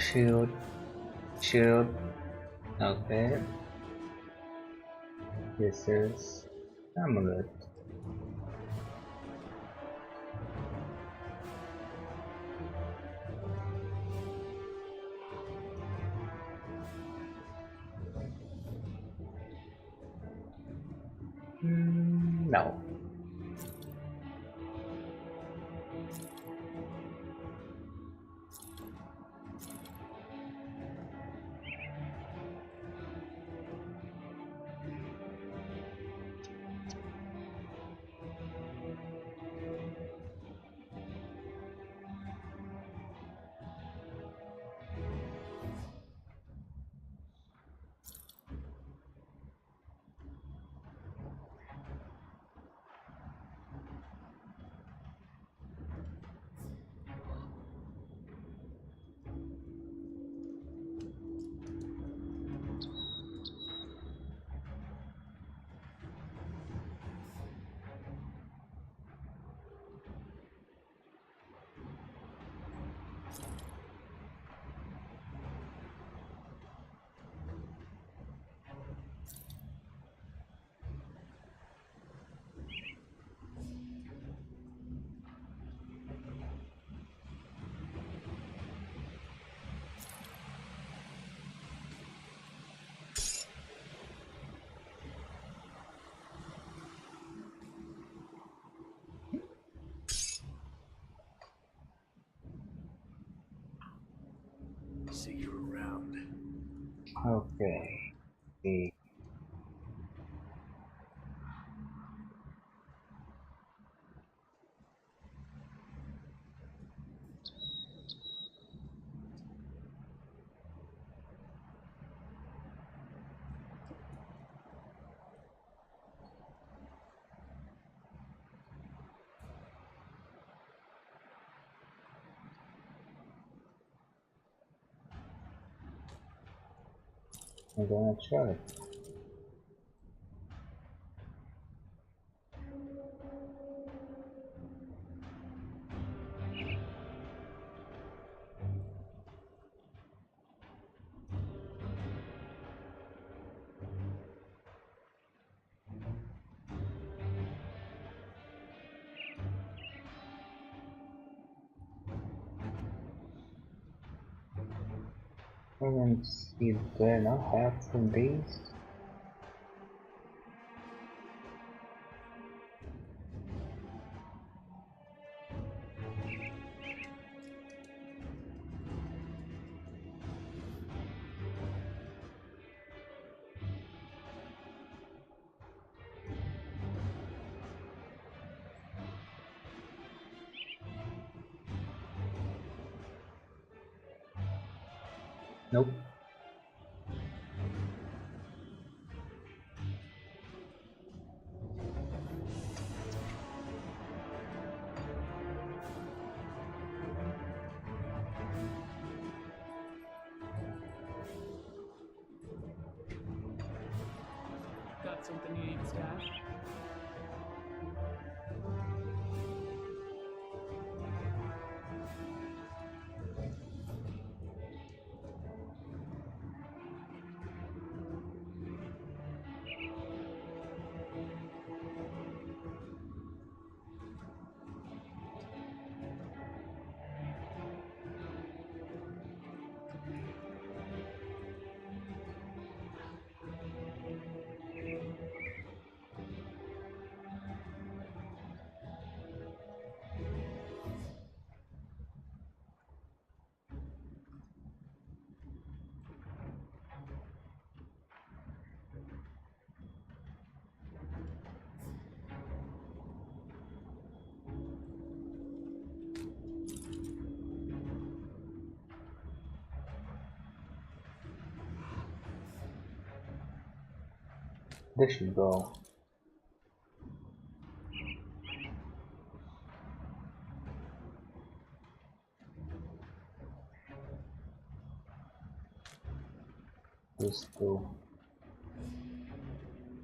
[SPEAKER 1] shield. Shield. Okay. This is amulet. No.
[SPEAKER 3] See you around.
[SPEAKER 1] Okay. See. I'm gonna try. I can see there no have from these. Nope.
[SPEAKER 4] Got something you need stashed?
[SPEAKER 1] This should go. This too.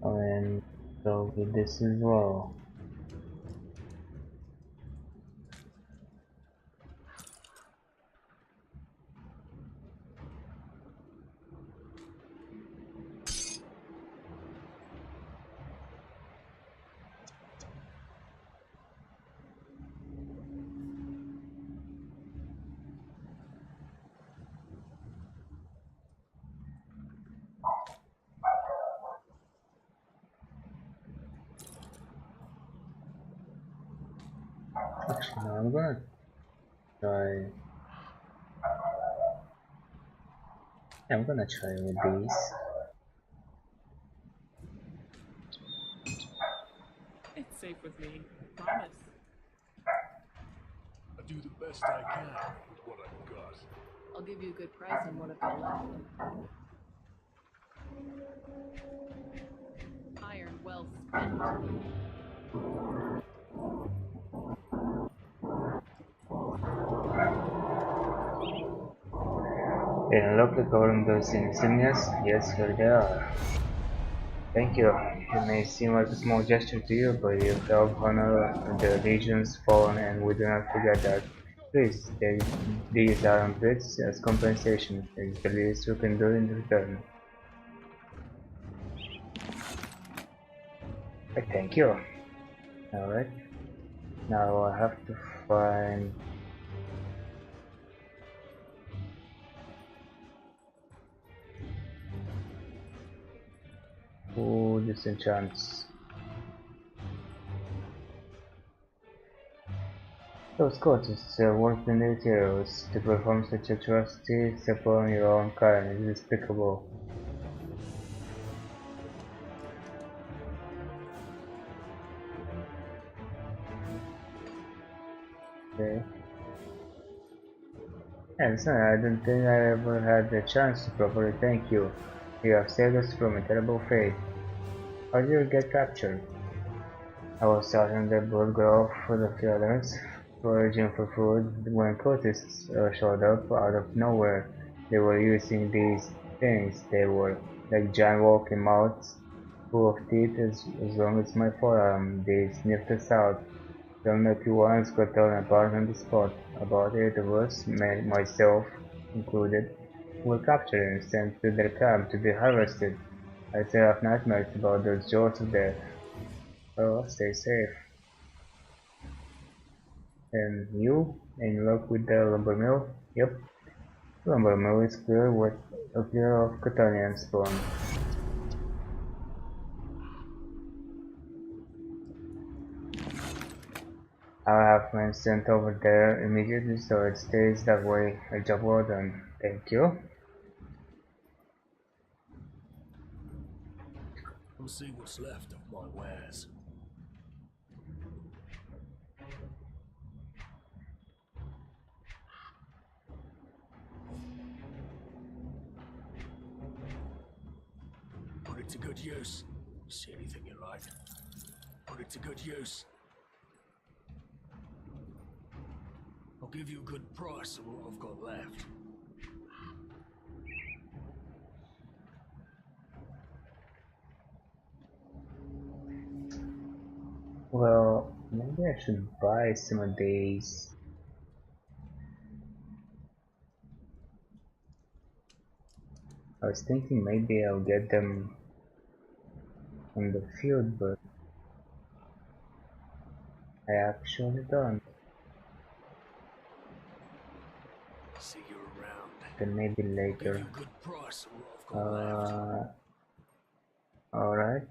[SPEAKER 1] And so with this as well. Actually, no, I'm gonna try. Yeah, I'm gonna try with these.
[SPEAKER 4] It's safe with me. Promise.
[SPEAKER 3] I do the best I can with what I've got.
[SPEAKER 4] I'll give you a good price on what I've got left. Iron well spent.
[SPEAKER 1] In unlock recovering those insignias? Yes, here they are. Thank you. It may seem like a small gesture to you, but you help honor the legion's fallen, and we do not forget that. Please, take these iron plates as compensation. It's the least we can do in return. Thank you. Alright. Now I have to find... who disenchants. Those coaches worked in the heroes to perform such atrocities upon your own kind is despicable. Okay. And son, I don't think I ever had the chance to properly thank you. You have saved us from a terrible fate. How did you get captured? I was out in the Blood Grove with a few others, foraging for food, when cultists showed up out of nowhere. They were using these things. They were like giant walking mouths, full of teeth as long as my forearm. They sniffed us out. The unlucky ones got torn apart on the spot. About 8 of us, myself included, were captured and sent to their camp to be harvested. I still have nightmares about those jaws of death. Well, stay safe. And you? In luck with the lumber mill? Yep. Lumber mill is clear of Catanian spawn. I'll have men sent over there immediately so it stays that way. A job well done. Thank you.
[SPEAKER 3] We'll see what's left of my wares. Put it to good use. See anything you like? Put it to good use. I'll give you a good price of what I've got left.
[SPEAKER 1] Well, maybe I should buy some of these. I was thinking maybe I'll get them on the field, but I actually don't.
[SPEAKER 3] See you around.
[SPEAKER 1] Then maybe
[SPEAKER 3] Give
[SPEAKER 1] later.
[SPEAKER 3] you a good price of what I've got left.
[SPEAKER 1] Alright.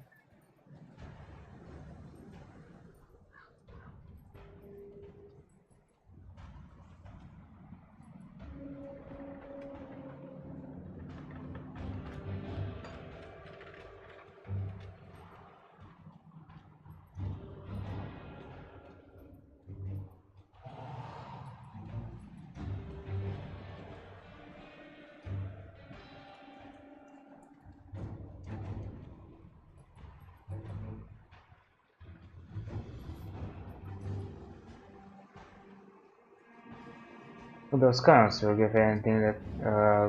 [SPEAKER 1] Those cannons will give anything that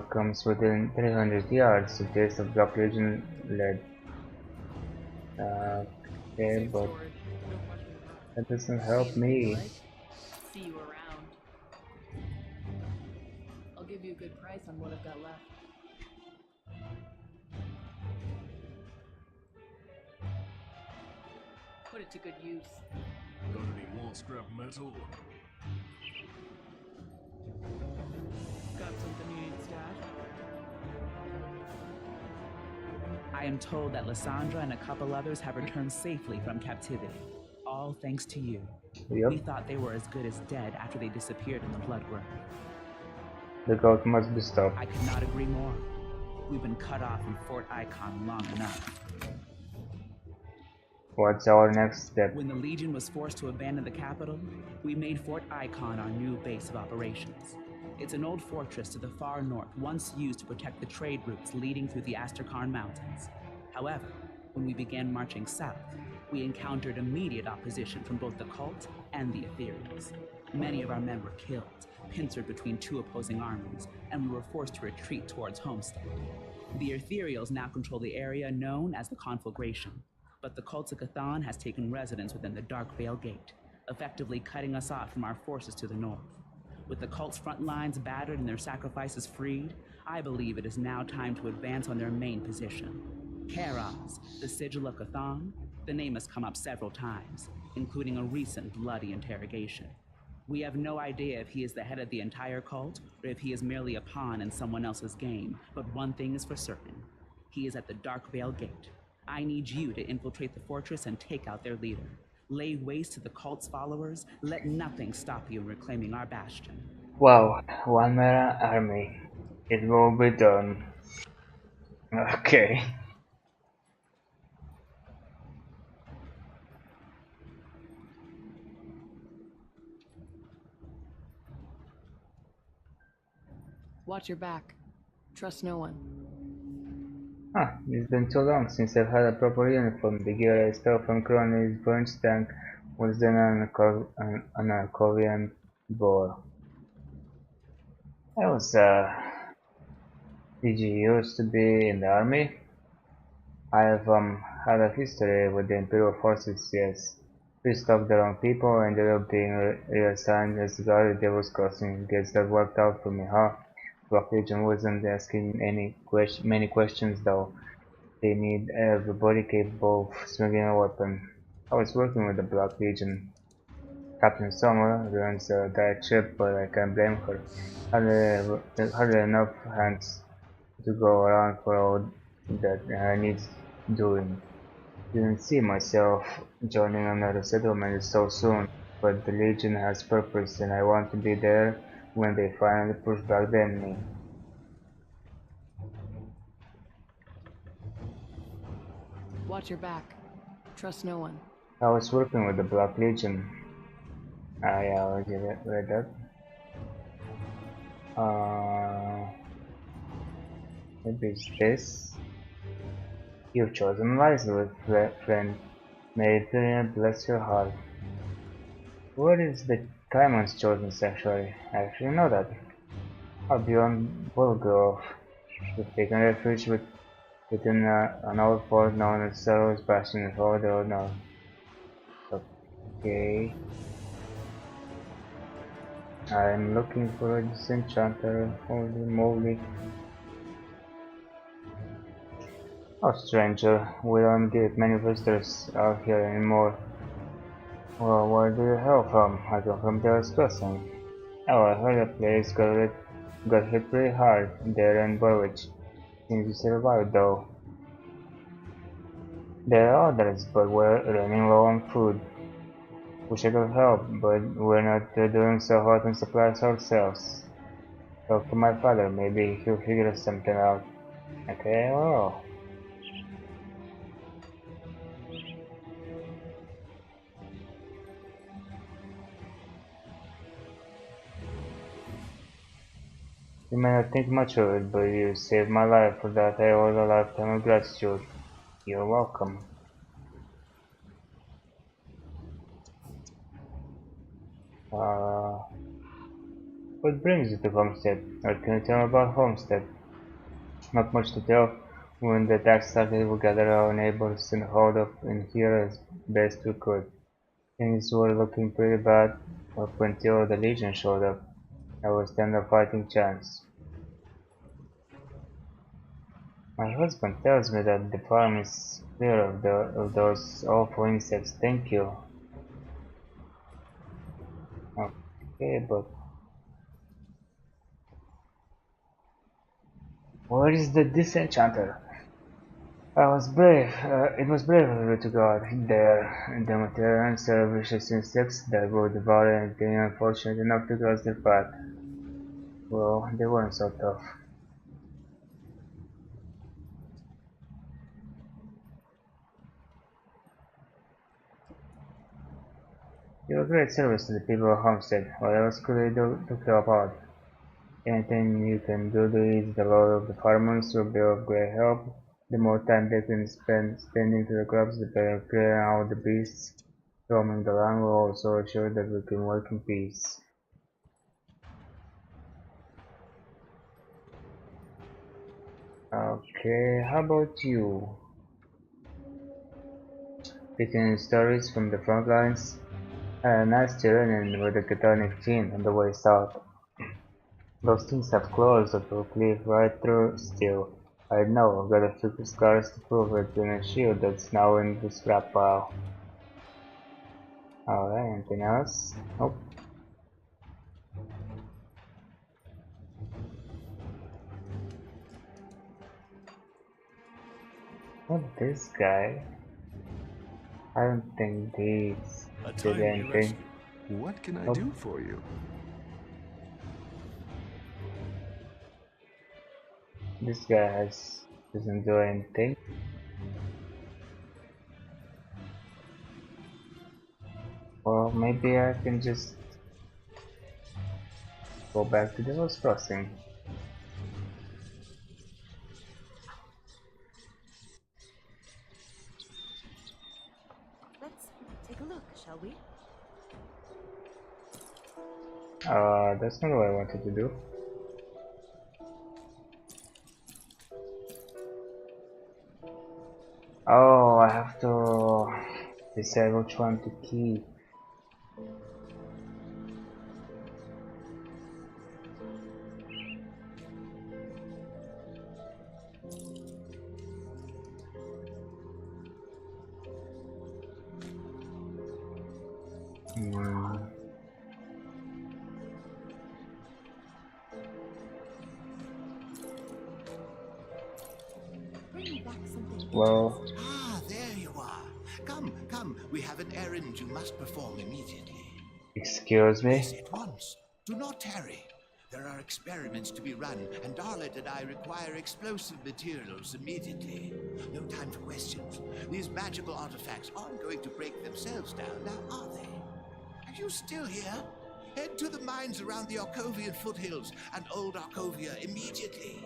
[SPEAKER 1] comes within 300 yards of taste of Black Legion lead. Okay,
[SPEAKER 4] Safe
[SPEAKER 1] but
[SPEAKER 4] storage. No questions asked.
[SPEAKER 1] that doesn't
[SPEAKER 4] See
[SPEAKER 1] help
[SPEAKER 4] anything you
[SPEAKER 1] me.
[SPEAKER 4] like? See you around. I'll give you a good price on what I've got left. Put it to good use.
[SPEAKER 2] Got any more scrap metal?
[SPEAKER 4] Got something you need stashed?
[SPEAKER 5] I am told that Lysandra and a couple others have returned safely from captivity. All all thanks to you.
[SPEAKER 1] Yep.
[SPEAKER 5] We thought they were as good as dead after they disappeared in the blood grove.
[SPEAKER 1] The goat must be stopped.
[SPEAKER 5] I could not agree more. We've been cut off from Fort Icon long enough.
[SPEAKER 1] What's our next step?
[SPEAKER 5] When the Legion was forced to abandon the capital, we made Fort Icon our new base of operations. It's an old fortress to the far north, once used to protect the trade routes leading through the Asterkarn Mountains. However, when we began marching south, we encountered immediate opposition from both the cult and the Ethereals. Many of our men were killed, pincered between two opposing armies, and we were forced to retreat towards Homestead. The Ethereals now control the area known as the Conflagration, but the cult of Cthon has taken residence within the Darkvale Gate, effectively cutting us off from our forces to the north. With the cult's front lines battered and their sacrifices freed, I believe it is now time to advance on their main position. Karaz, the Sigil of Cthon, the name has come up several times, including a recent bloody interrogation. We have no idea if he is the head of the entire cult or if he is merely a pawn in someone else's game, but one thing is for certain. He is at the Darkvale Gate. I need you to infiltrate the fortress and take out their leader. Lay waste to the cult's followers. Let nothing stop you in reclaiming our bastion.
[SPEAKER 1] Wow, one man army. It will be done. Okay.
[SPEAKER 6] Watch your back. Trust no one.
[SPEAKER 1] It's been too long since I've had a proper uniform. The gear I stole from Crony's Bunch tank was then an Alcovian bore. I was, did you used to be in the army? I have, had a history with the Imperial forces, yes. Pissed off the wrong people, ended up being reassigned as guard at Devil's Crossing. Guess that worked out for me, huh? Black Legion wasn't asking many questions though. They need everybody capable of swinging a weapon. I was working with the Black Legion. Captain Summer runs a diet ship, but I can't blame her. Hardly enough hands to go around for all that needs doing. Didn't see myself joining another settlement so soon, but the Legion has purpose and I want to be there when they finally push back the enemy.
[SPEAKER 6] Watch your back. Trust no one.
[SPEAKER 1] I was working with the Black Legion. I already read that. Maybe it's this. You've chosen wisely, friend. May Ethereum bless your heart. What is the Caimon's chosen sanctuary? I actually know that. Or beyond Bullgrove. We've taken refuge within an old fort known as Sorrow's Bastion and followed the road north. Okay. I'm looking for a disenchanter. Holy moly. Oh, stranger, we don't get many visitors out here anymore. Well, where do you hail from? I come from Devil's Crossing. Oh, I heard the place got hit pretty hard there in Burwich. Seems you survived though. There are others, but we're running low on food. Wish I could help, but we're not doing so hot on supplies ourselves. Talk to my father, maybe he'll figure something out. Okay, well. You may not think much of it, but you saved my life. For that I owe a lifetime of gratitude. You're welcome. What brings you to Homestead? What can you tell me about Homestead? Not much to tell. When the attack started, we gathered our neighbors and hauled up in here as best we could. Things were looking pretty bad up until the Legion showed up. I was stand a fighting chance. My husband tells me that the farm is clear of those awful insects. Thank you. Okay, but where is the disenchanter? It was brave of you to go out there. The Materians are vicious insects that would devour anything unfortunate enough to cross their path. Well, they weren't so tough. You were a great service to the people of Homestead. What else could I do to help out? Anything you can do to ease the load of the farmers will be of great help. The more time they can spend tending to the crops, the better clearing out the beasts roaming the land will also ensure that we can work in peace. Okay, how about you? Picking stories from the front lines? A nice journey with a Chthonic Chin on the way south. Those things have claws that will cleave right through steel. I know, I've got a few scars to prove it in a shield that's now in the scrap pile. Alright, anything else? Nope. What this guy? I don't think these
[SPEAKER 2] A
[SPEAKER 1] did
[SPEAKER 2] timely
[SPEAKER 1] anything.
[SPEAKER 2] rescue.
[SPEAKER 7] What can I
[SPEAKER 1] Nope.
[SPEAKER 7] do for you?
[SPEAKER 1] This guy doesn't do anything. Well, maybe I can just go back to the Lost Crossing.
[SPEAKER 8] Let's take a look, shall we?
[SPEAKER 1] That's not what I wanted to do. Oh, I have to decide which one to keep. Hmm.
[SPEAKER 8] Bring me back something
[SPEAKER 1] Well,
[SPEAKER 3] Ah, there you are. Come, come. We have an errand you must perform immediately.
[SPEAKER 1] excuse
[SPEAKER 3] Yes,
[SPEAKER 1] me.
[SPEAKER 3] at once. Do not tarry. There are experiments to be run, and Darlet and I require explosive materials immediately. No time for questions. These magical artifacts aren't going to break themselves down, now are they? Are you still here? Head to the mines around the Arcovian foothills and Old Arcovia immediately.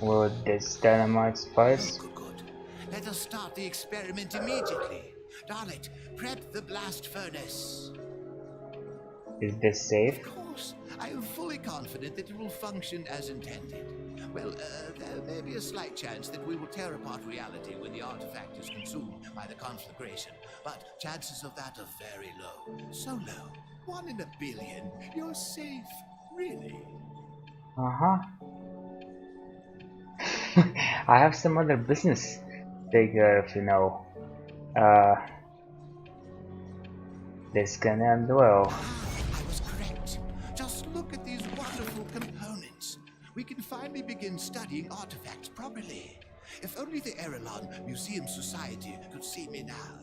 [SPEAKER 1] Will this dynamite spice?
[SPEAKER 3] Good, good. Let us start the experiment immediately. Darlet, prep the blast furnace.
[SPEAKER 1] Is this safe?
[SPEAKER 3] Of course, I am fully confident that it will function as intended. Well, there may be a slight chance that we will tear apart reality when the artifact is consumed by the conflagration, but chances of that are very low. So low. 1 in a billion. You're safe. Really.
[SPEAKER 1] Uh-huh. I have some other business to take care of, you know. This can end well.
[SPEAKER 3] I was correct. Just look at these wonderful components. We can finally begin studying artifacts properly. If only the Erelon Museum Society could see me now,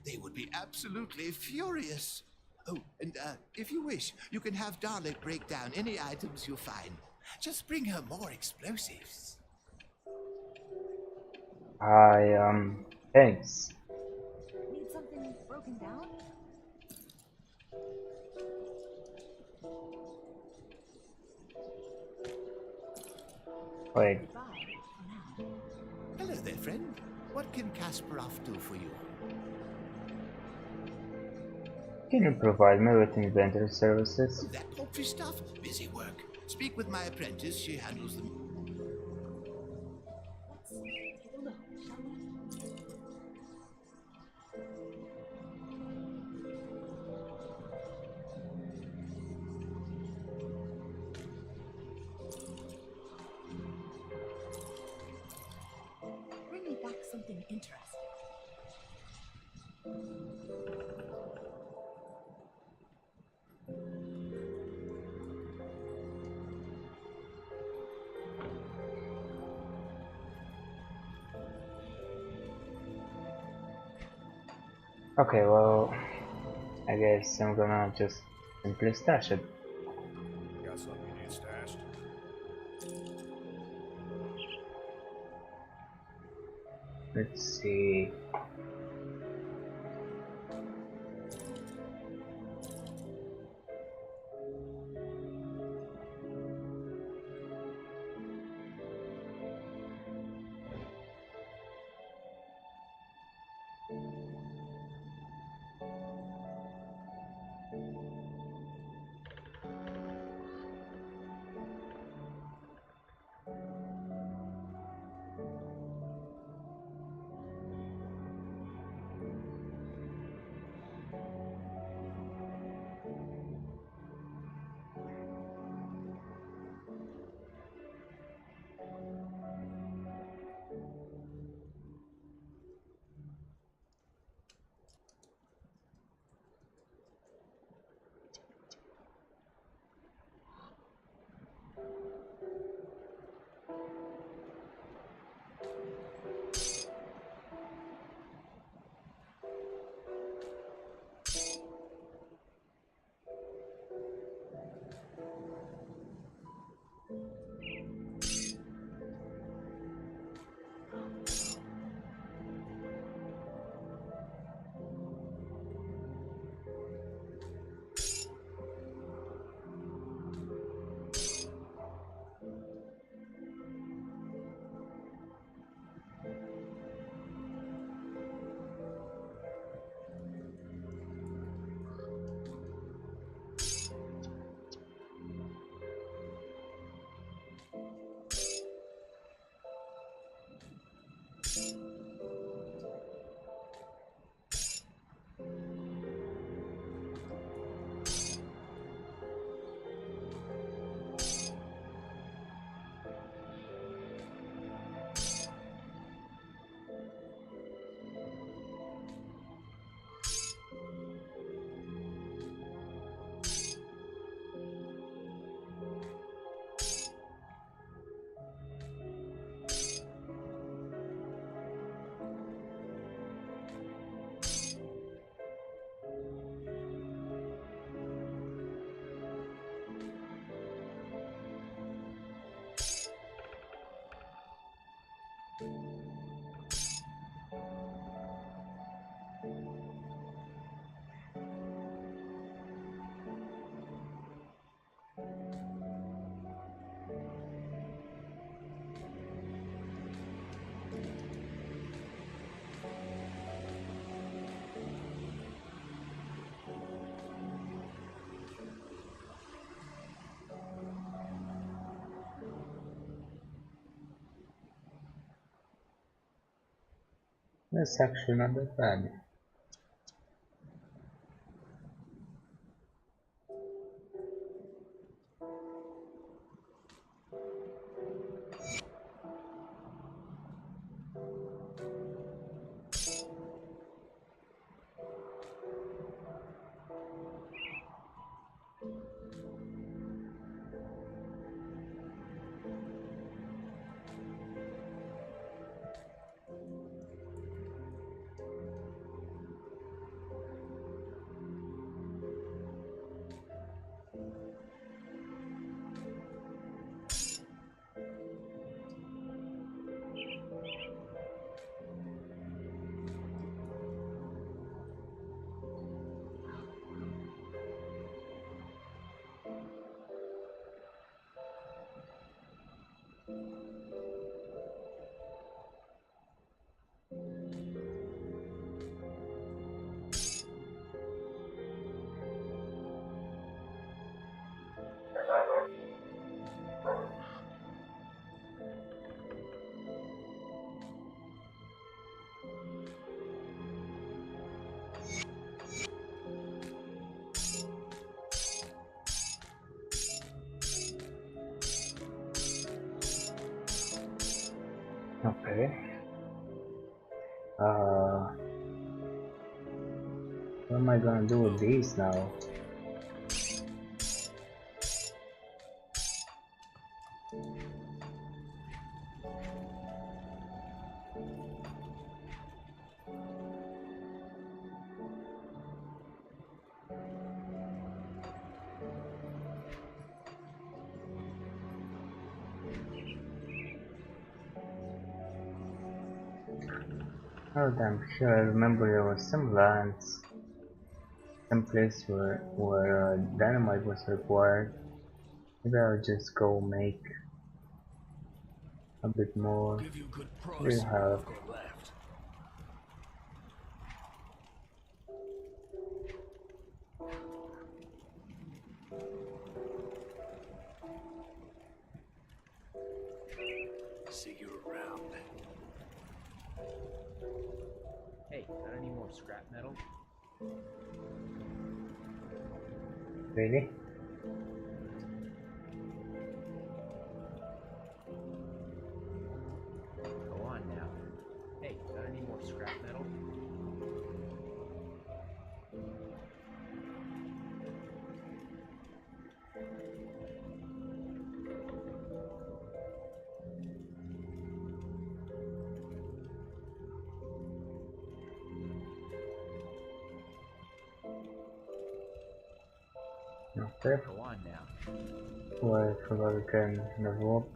[SPEAKER 3] they would be absolutely furious. Oh, and if you wish, you can have Darlet break down any items you find. Just bring her more explosives.
[SPEAKER 1] Thanks.
[SPEAKER 8] Need something broken down?
[SPEAKER 1] Wait,
[SPEAKER 8] Goodbye for now.
[SPEAKER 3] Hello there, friend. What can Kasparov do for you?
[SPEAKER 1] can you provide me with inventory services?
[SPEAKER 3] That paltry stuff? Busy work. Speak with my apprentice. She handles them.
[SPEAKER 8] Let's take a look, shall we? Bring me back something interesting.
[SPEAKER 1] Okay, well, I guess I'm gonna just simply stash it.
[SPEAKER 2] Got something you need stashed?
[SPEAKER 1] Let's see. That's actually not that bad. Okay. What am I gonna do with these now? Oh, damn sure. I remember there was some lands, some place where dynamite was required. Maybe I'll just go make a bit more.
[SPEAKER 2] Give you a good price
[SPEAKER 1] We'll
[SPEAKER 2] for what
[SPEAKER 1] have
[SPEAKER 2] I've got left. See you around.
[SPEAKER 7] Hey, got any more scrap metal?
[SPEAKER 1] really.
[SPEAKER 7] Go on now. Hey, got any more scrap metal?
[SPEAKER 1] Okay.
[SPEAKER 7] Go on now.
[SPEAKER 1] Oh, I forgot we can level up.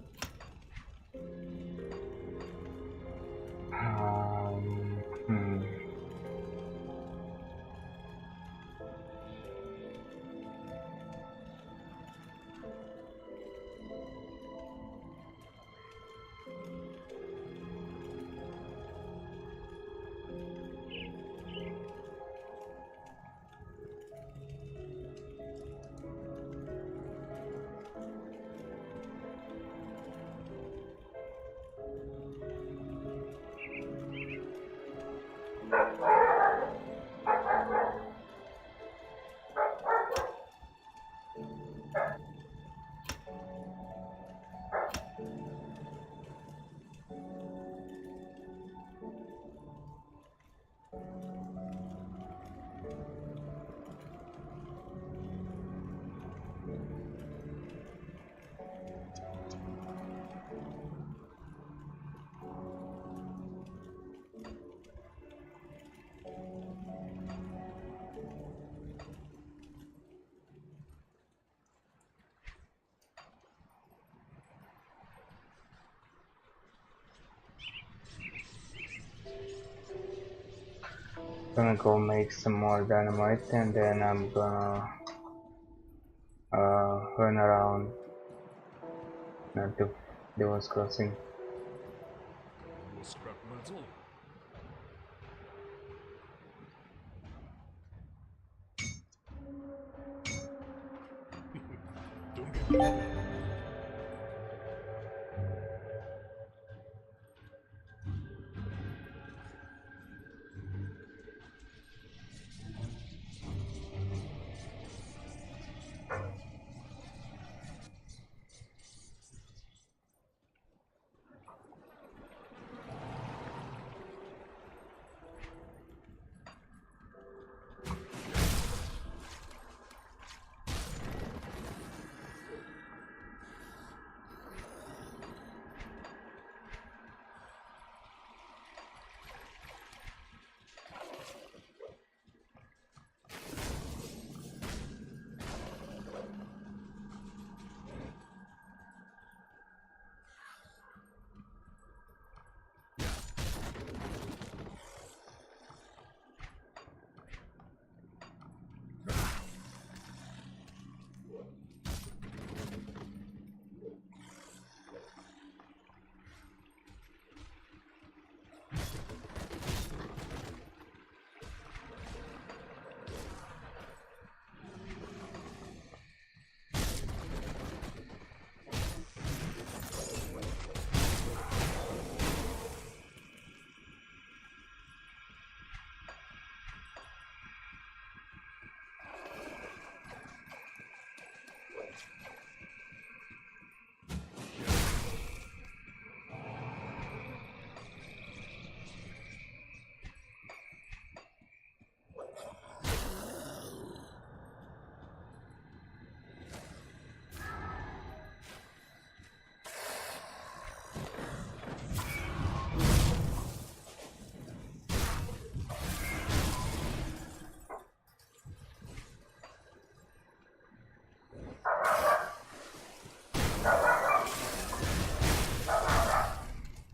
[SPEAKER 1] Hmm. Gonna go make some more dynamite and then I'm gonna run around to Devil's Crossing.
[SPEAKER 2] More scrap metal. Don't get me.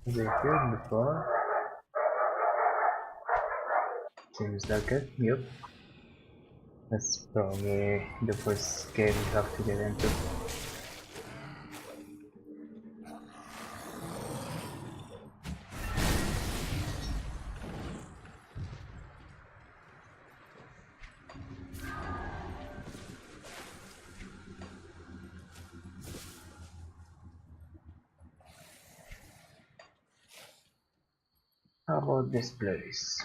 [SPEAKER 1] They killed before. Seems like it, yep. That's probably the first cave we have to get into. How about this place?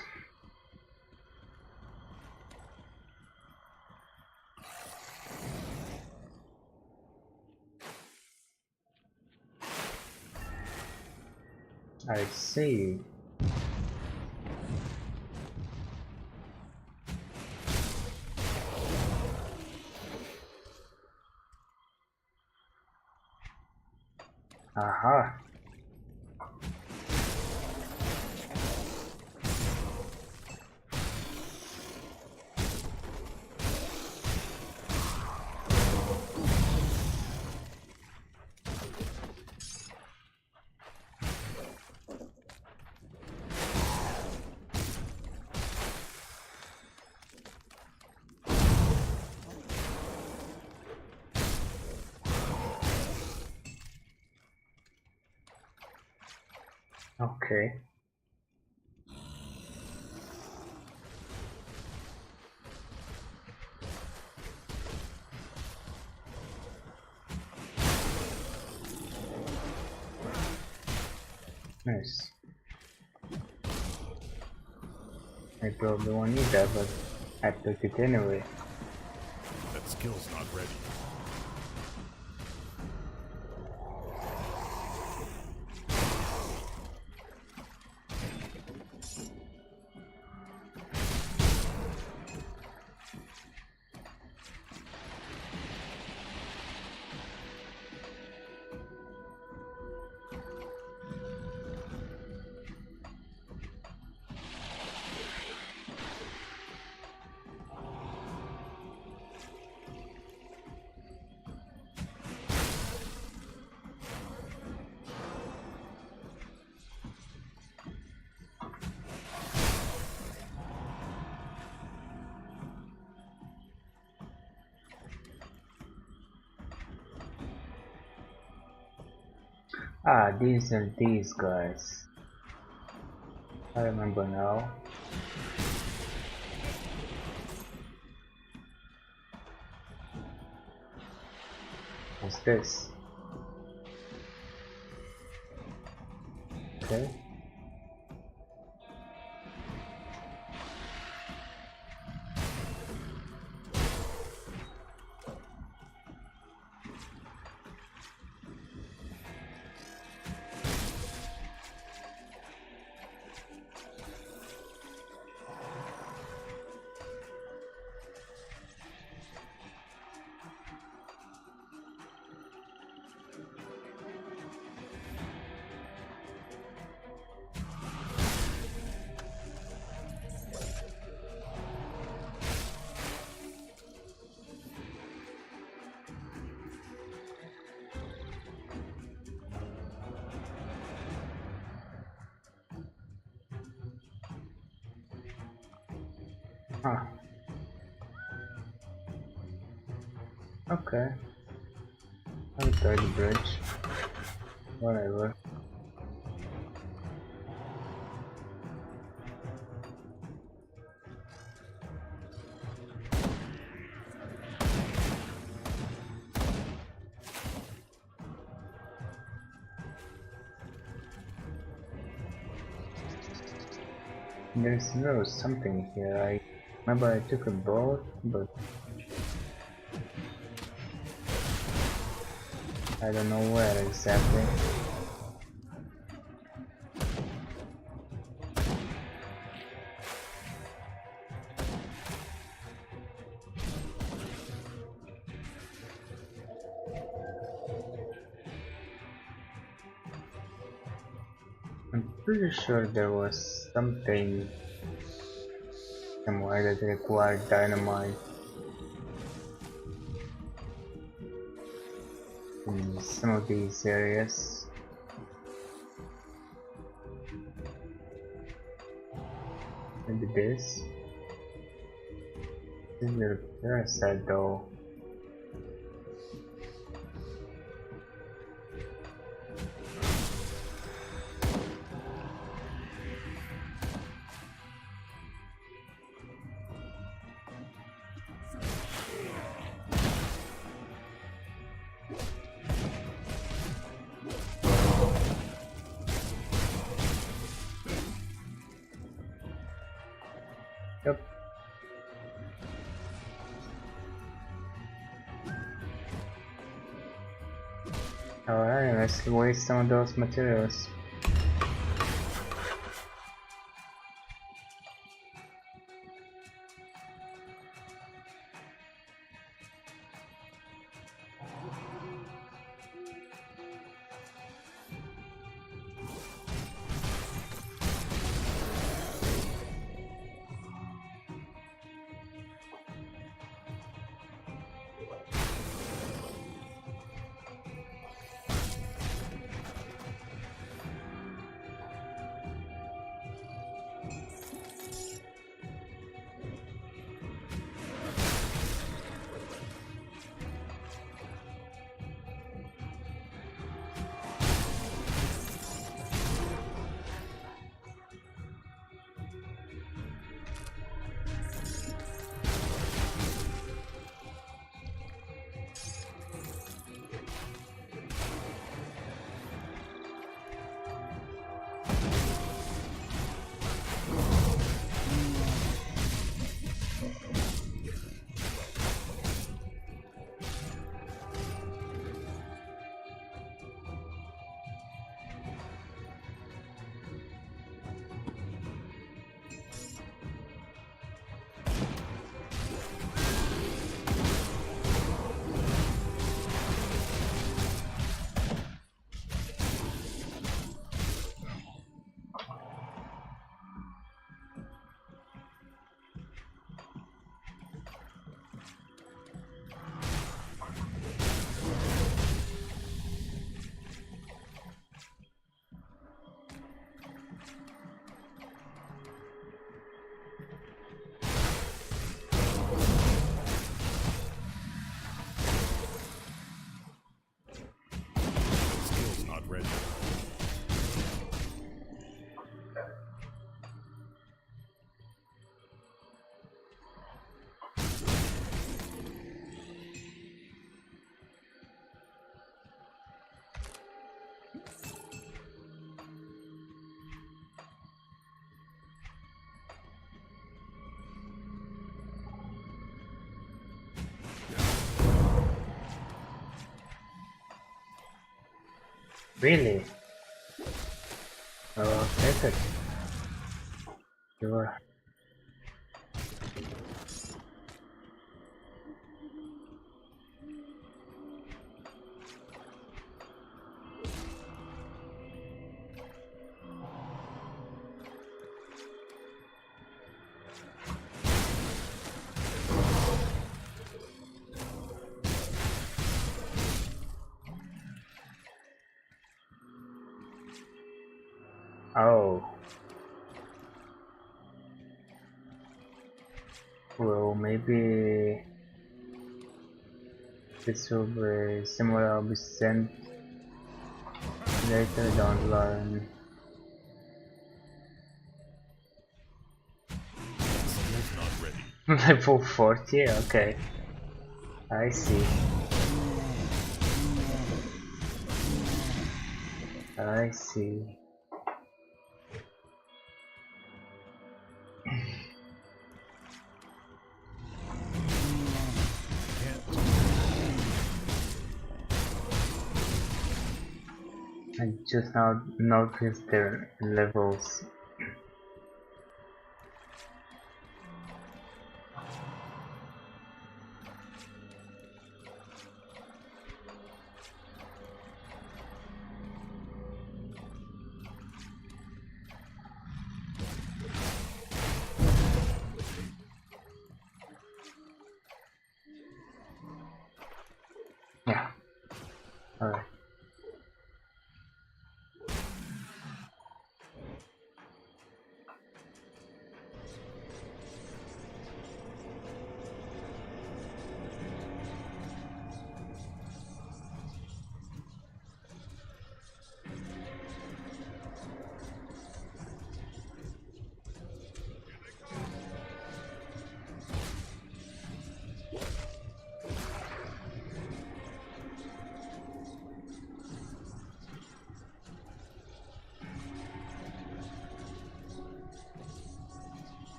[SPEAKER 1] I see. Aha. Okay. Nice. I probably won't need that, but I took it anyway.
[SPEAKER 2] That skill's not ready.
[SPEAKER 1] Ah, these are these guys. I remember now. What's this? Okay. Huh. Okay. I'll try the bridge. Whatever. There's something here. I remember I took a boat, but I don't know where exactly. I'm pretty sure there was something somewhere that required dynamite in some of these areas. Maybe this. is the parasite though? Yep. Alright, let's waste some of those materials.
[SPEAKER 2] Skills not ready.
[SPEAKER 1] Really? Oh, take it. Sure. Oh. Well, maybe this will be similar. Will be sent later down the line.
[SPEAKER 2] Skills not ready.
[SPEAKER 1] Level 40? Okay. I see. I see. I just now noticed their levels. Yeah. Alright.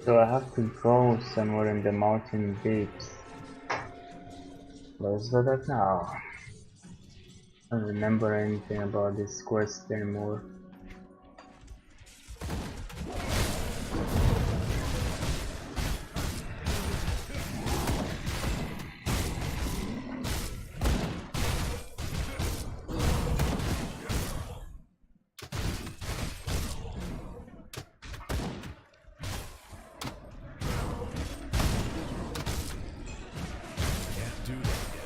[SPEAKER 1] So I have to go somewhere in the mountain deeps. Let's do that now. I don't remember anything about this quest anymore.
[SPEAKER 2] Can't do that yet.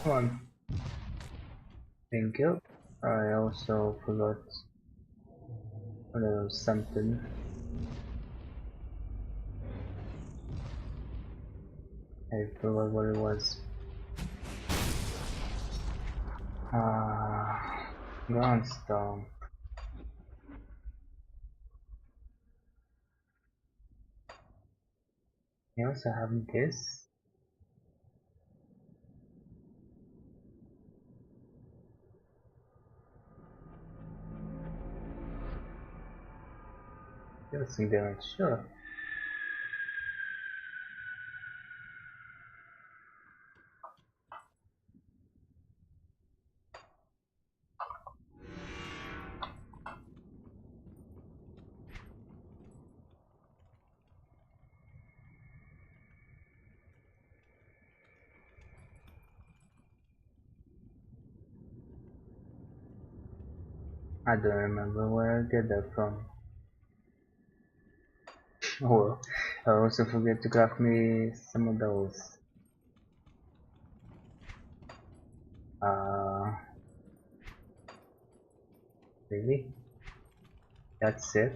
[SPEAKER 1] Come on. Thank you. I also forgot a little something. I forgot what it was. Ground stomp. I also have this. Piercing damage, sure. I don't remember where I get that from. Oh well, I also forget to craft me some of those. Really? That's it?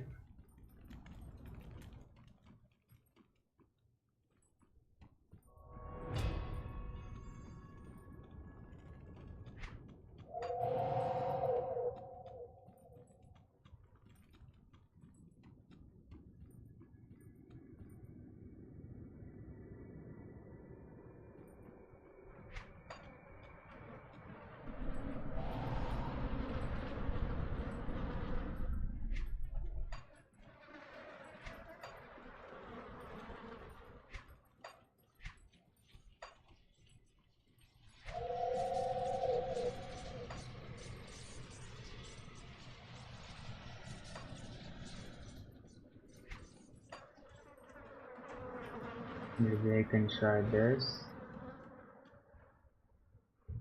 [SPEAKER 1] Maybe I can try this.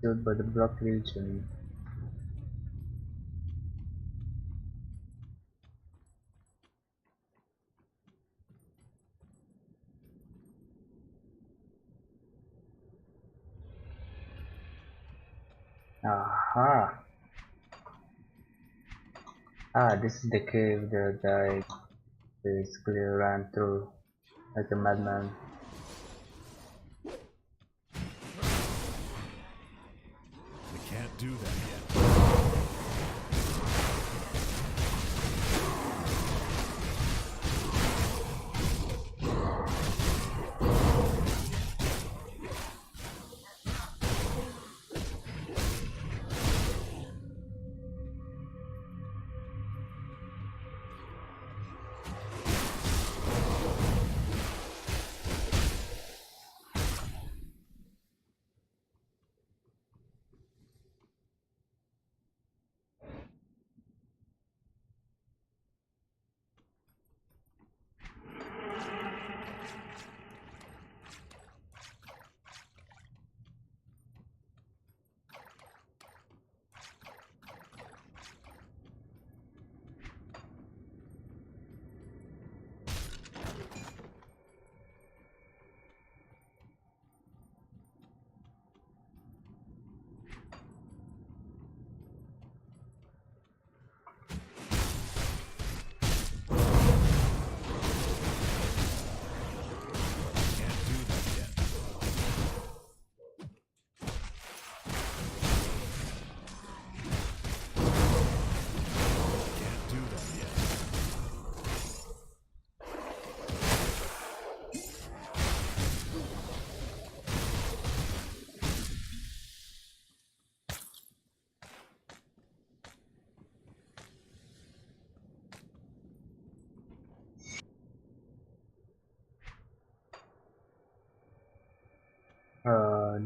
[SPEAKER 1] Built by the block region. Aha! This is the cave that I basically ran through like a madman.
[SPEAKER 2] We can't do that yet.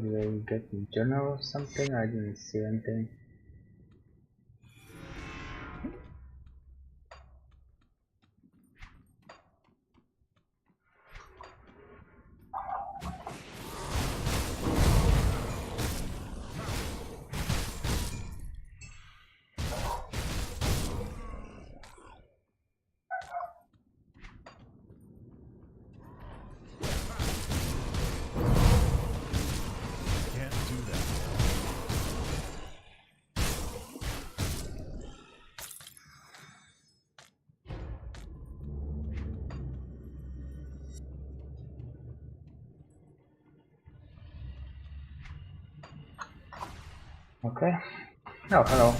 [SPEAKER 1] Did I get in journal or something? I didn't see anything.
[SPEAKER 2] Can't do that.
[SPEAKER 1] Okay. Oh, hello.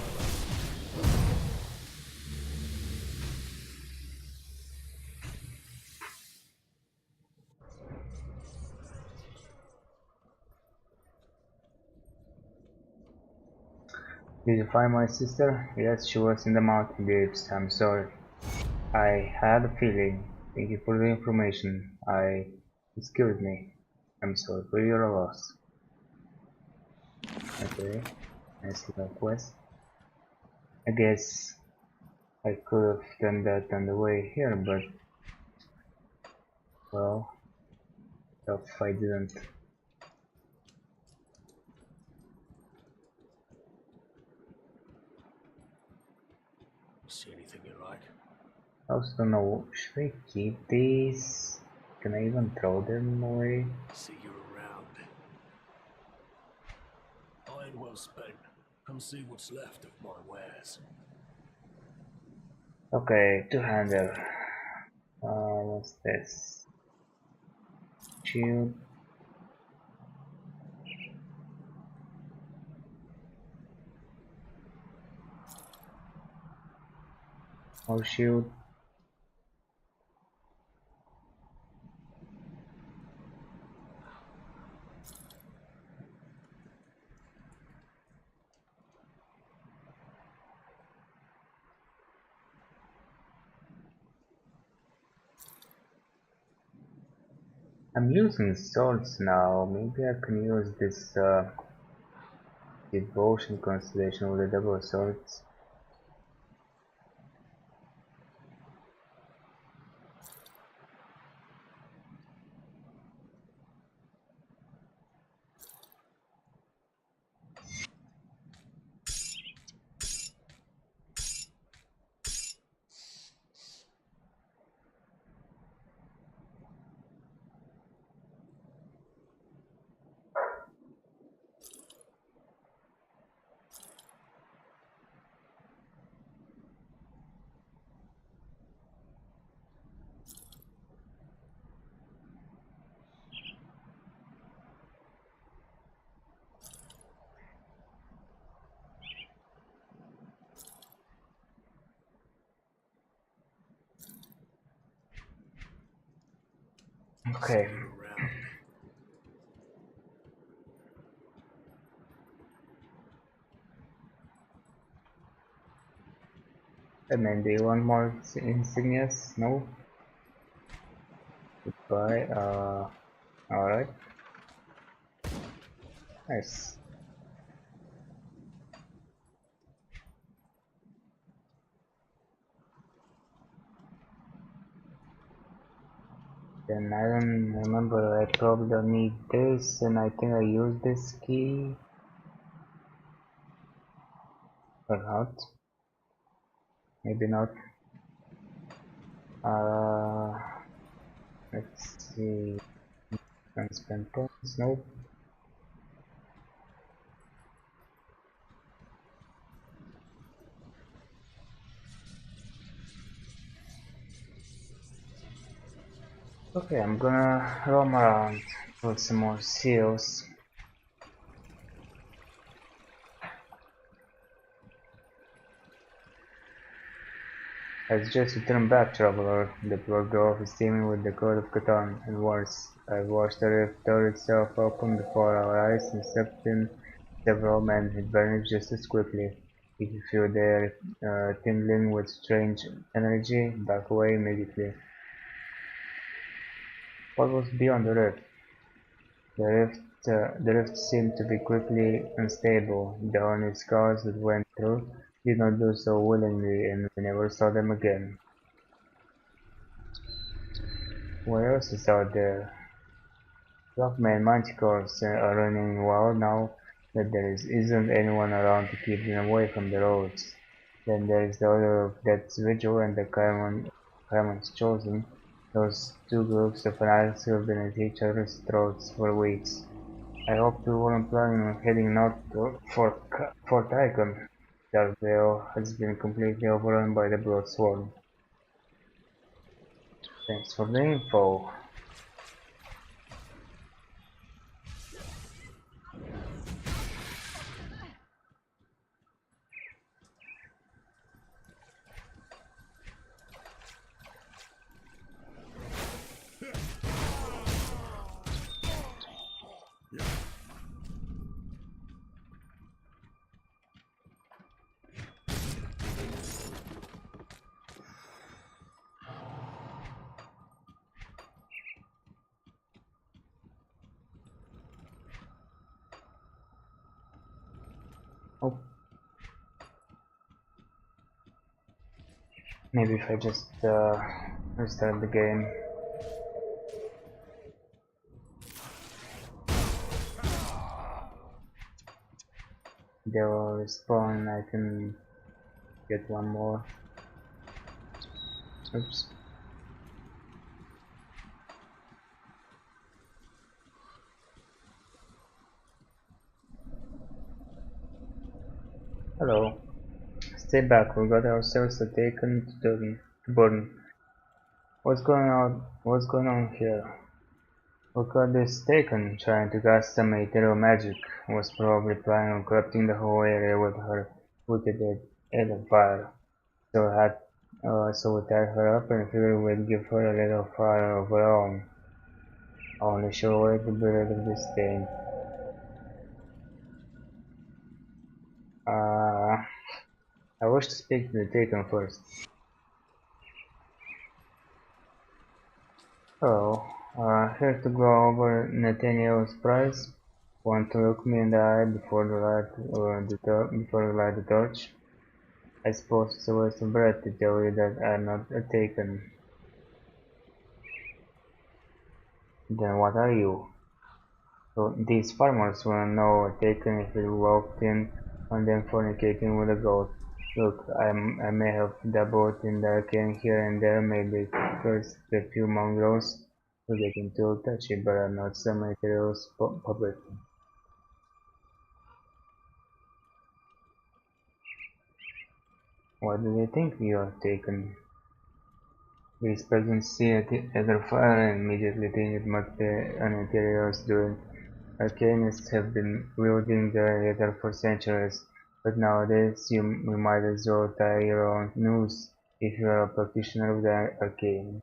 [SPEAKER 1] Did you find my sister? Yes, she was in the mountain deeps. I'm sorry. I had a feeling. Thank you for the information. It scared me. I'm sorry for your loss. Okay. Nice little quest. I guess I could have done that on the way here, but well, tough I didn't.
[SPEAKER 2] See anything you like?
[SPEAKER 1] I also don't know, should I keep these? Can I even throw them away?
[SPEAKER 2] See you around. Iron well spent. Come see what's left of my wares.
[SPEAKER 1] Okay, two-hander. What's this? Shield. More shield. I'm using swords now. Maybe I can use this devotion constellation with the double swords. Okay.
[SPEAKER 2] See you around.
[SPEAKER 1] And then do you want more insignias? No? Goodbye. Alright. Nice. Then I don't remember, I probably don't need this, and I think I used this key. Or not. Maybe not. Let's see. Can't spend points, nope. Okay, I'm gonna roam around for some more seals. I suggest you turn back, traveler. The Blood Grove is teeming with the Code of Catan and worse. I've watched the rift tear itself open before our eyes and stepped in several men. It vanished just as quickly. If you feel the air tingling with strange energy, back away immediately. What was beyond the rift? The rift The rift seemed to be quickly unstable. The only scars that went through did not do so willingly, and we never saw them again. What else is out there? Rockman manticores are running wild now that isn't anyone around to keep them away from the roads. Then there is the Order of Death's Vigil and the Caimon's Chosen. Those two groups of fanatics who have been at each other's throats for weeks. I hope you weren't planning on heading north to Fort Icon. That Vale has been completely overrun by the Bloodsworn. Thanks for the info. Oh. Maybe if I just restart the game. They will respawn, I can get one more. Oops. Hello. Stay back, we got ourselves taken to burn. What's going on here? We got this taken, trying to cast some ethereal magic. Was probably planning on corrupting the whole area with her wicked ether fire. So we tied her up and figured we'd give her a little fire of her own. Only sure way to be rid of this thing. I wish to speak to the Taken first. Hello, here to go over Nathaniel's prize. Want to look me in the eye before you light the torch? I suppose it's a waste of breath to tell you that I'm not a Taken. Then what are you? So these farmers wanna know a Taken if we walked in on them fornicating with a goat. Look, I may have dabbled in the arcane here and there, maybe cursed a few mongrels for getting too touchy, but I'm not some material's puppet. Why do they think we are Taken? These peasants see ether fire and immediately think it must be an Interior's doing. Arcanists have been wielding the ether for centuries. But nowadays, we might as well tie your own noose if you are a practitioner of the arcane.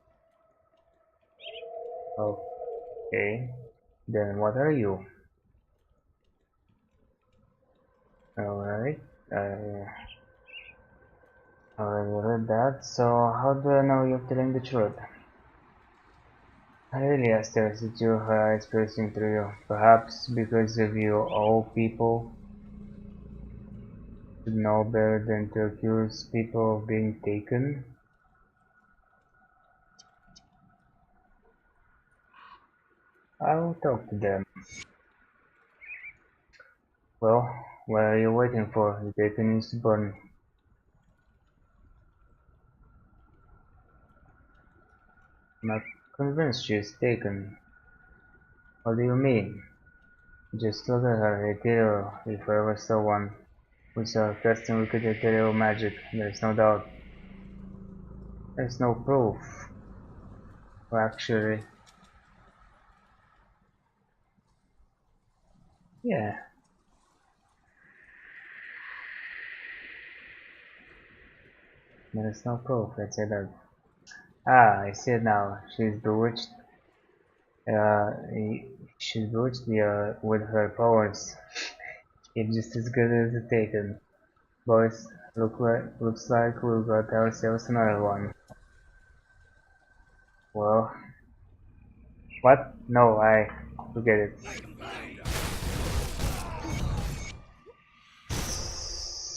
[SPEAKER 1] Okay, then what are you? Alright, I already read that, so how do I know you're telling the truth? I really astonished at you, her eyes piercing through you. Perhaps because of you all people should know better than to accuse people of being taken? I will talk to them. Well, what are you waiting for? The Taken needs to burn. I'm not convinced she is Taken. What do you mean? Just look at her ethereal, if I ever saw one. We saw casting wicked ethereal magic, there's no doubt. There's no proof. Well, actually, yeah. There's no proof, let's say that. Ah, I see it now. She's bewitched. She's bewitched with her powers. It's just as good as the Taken. Boys, looks like we've got ourselves another one. Well, what? No, I forget it.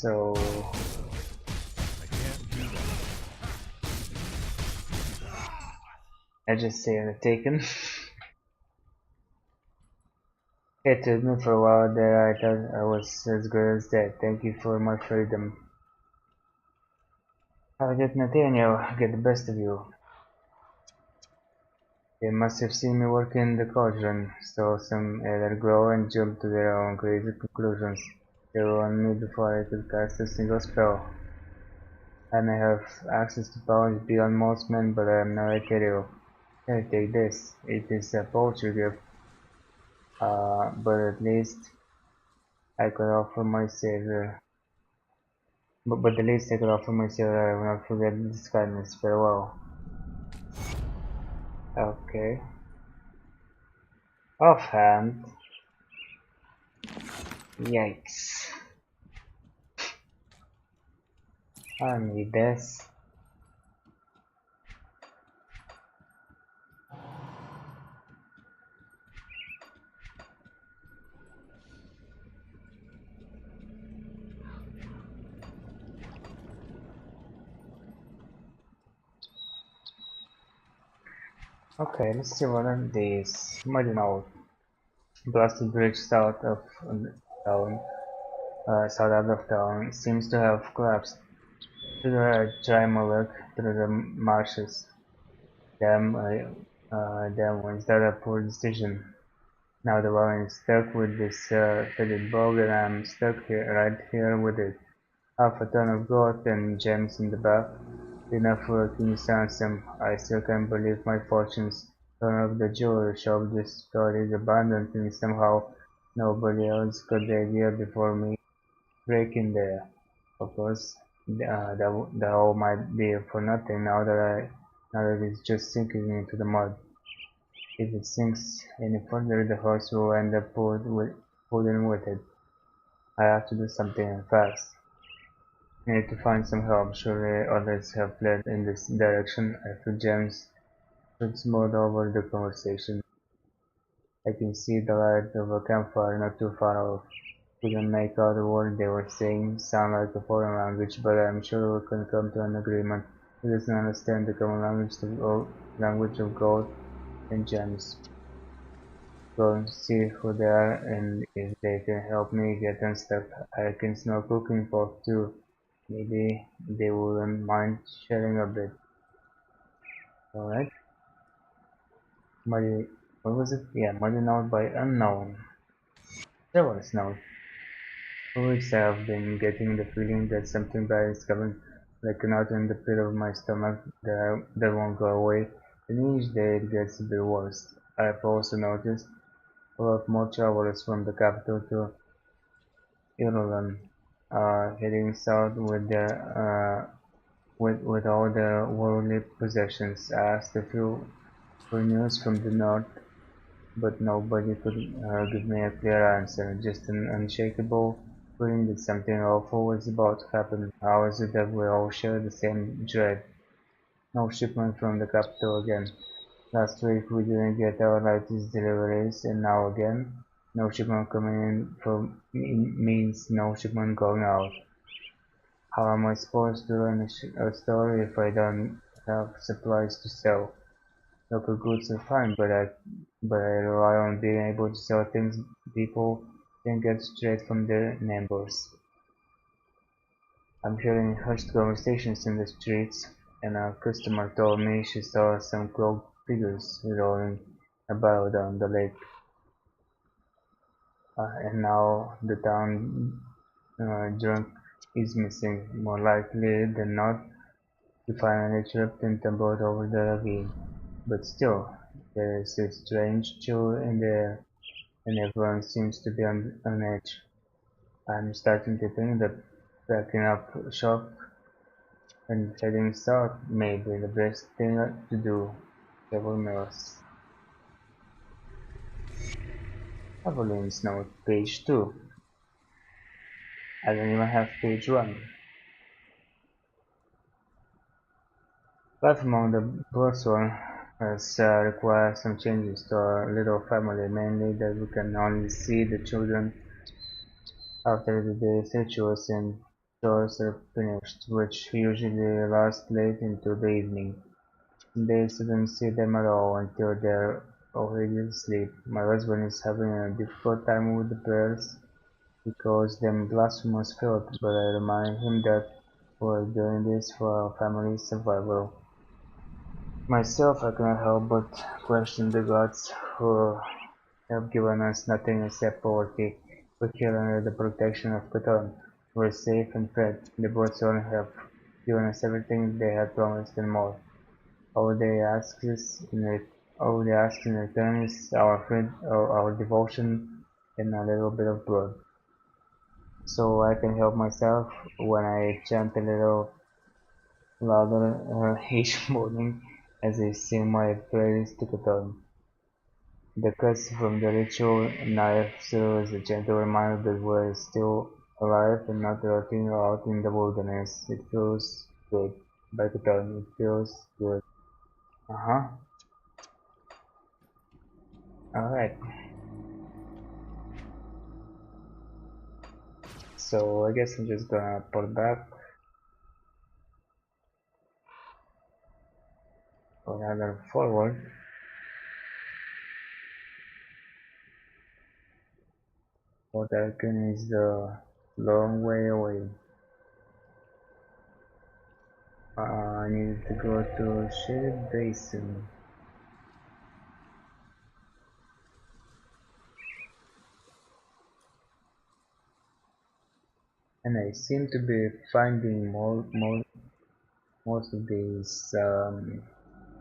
[SPEAKER 1] so
[SPEAKER 2] I can't do that.
[SPEAKER 1] I just say undertaken. It took me for a while there. I thought I was as good as that. Thank you for my freedom. How did Nathaniel get the best of you? They must have seen me working in the cauldron, saw some air grow, and jumped to their own crazy conclusions. They were on me before I could cast a single spell. I may have access to powers beyond most men, but I am no ethereal. Here, take this. It is a poetry gift. But at least I could offer my savior. But the least I could offer my savior, I will not forget this kindness. Farewell. Okay. Offhand. Yikes. I need this. Okay, let's see what are these. Muddy Knoll. Blasted bridge south of town. South out of town seems to have collapsed. To the right, try my luck through the marshes. Damn, was that a poor decision? Now the line is stuck with this faded bog, and I'm stuck here, right here with it. Half a ton of gold and gems in the back. Enough for a king's ransom. I still can't believe my fortunes. Owner of the jewelry shop just got it abandoned, and somehow nobody else got the idea before me. Break in there. Of course, the hole might be for nothing now that it's just sinking into the mud. If it sinks any further, the horse will end up pulled in with it. I have to do something fast. I need to find some help. Surely others have fled in this direction. I feel James should smooth over the conversation. I can see the light of a campfire not too far off. Couldn't make out a word they were saying. Sound like a foreign language, but I'm sure we can come to an agreement. He doesn't understand the common language of gold and gems. Go and see who they are, and if they can help me get unstuck. I can smell cooking pot too. Maybe they wouldn't mind sharing a bit. Alright. Muddy, what was it? Yeah, Muddy Note by Unknown. There was no. For weeks I have been getting the feeling that something bad is coming, like a knot in the pit of my stomach that won't go away, and each day it gets a bit worse. I've also noticed a lot more travelers from the capital to Irulan, heading south with all their worldly possessions. I asked a few for news from the north, but nobody could give me a clear answer, just an unshakable feeling that something awful was about to happen. How is it that we all share the same dread? No shipment from the capital again. Last week we didn't get our latest deliveries, and now again, no shipment coming in means no shipment going out. How am I supposed to run a store if I don't have supplies to sell? Local goods are fine, but I rely on being able to sell things people can get straight from their neighbors. I'm hearing hushed conversations in the streets, and a customer told me she saw some cloaked figures rolling about down the lake. And now the town drunk is missing. More likely than not, he finally tripped and tumbled over the ravine. But still, there is a strange chill in the air, and everyone seems to be on edge. I'm starting to think that packing up shop and heading south may be the best thing to do. Several Mills. Evelyn's note, page 2. I don't even have page 1. Life among the Blossom has required some changes to our little family, mainly that we can only see the children after the day's rituals and chores are finished, which usually last late into the evening. They shouldn't see them at all until they're already asleep. My husband is having a difficult time with the prayers. He calls them blasphemous filth, but I remind him that we're doing this for our family's survival. Myself, I cannot help but question the gods who have given us nothing except poverty. We're here under the protection of Catan. We're safe and fed. The Botswana have given us everything they had promised and more. All they ask in return is our devotion and a little bit of blood. So I can help myself when I chant a little louder each morning as I sing my prayers to Catan. The cuts from the ritual knife serve as a gentle reminder that we're still alive and not rotting out in the wilderness. It feels good. By Catan, it feels good. Alright. So I guess I'm just gonna put back for another forward. What I can is the long way away. I need to go to Shaded Basin. And I seem to be finding most of these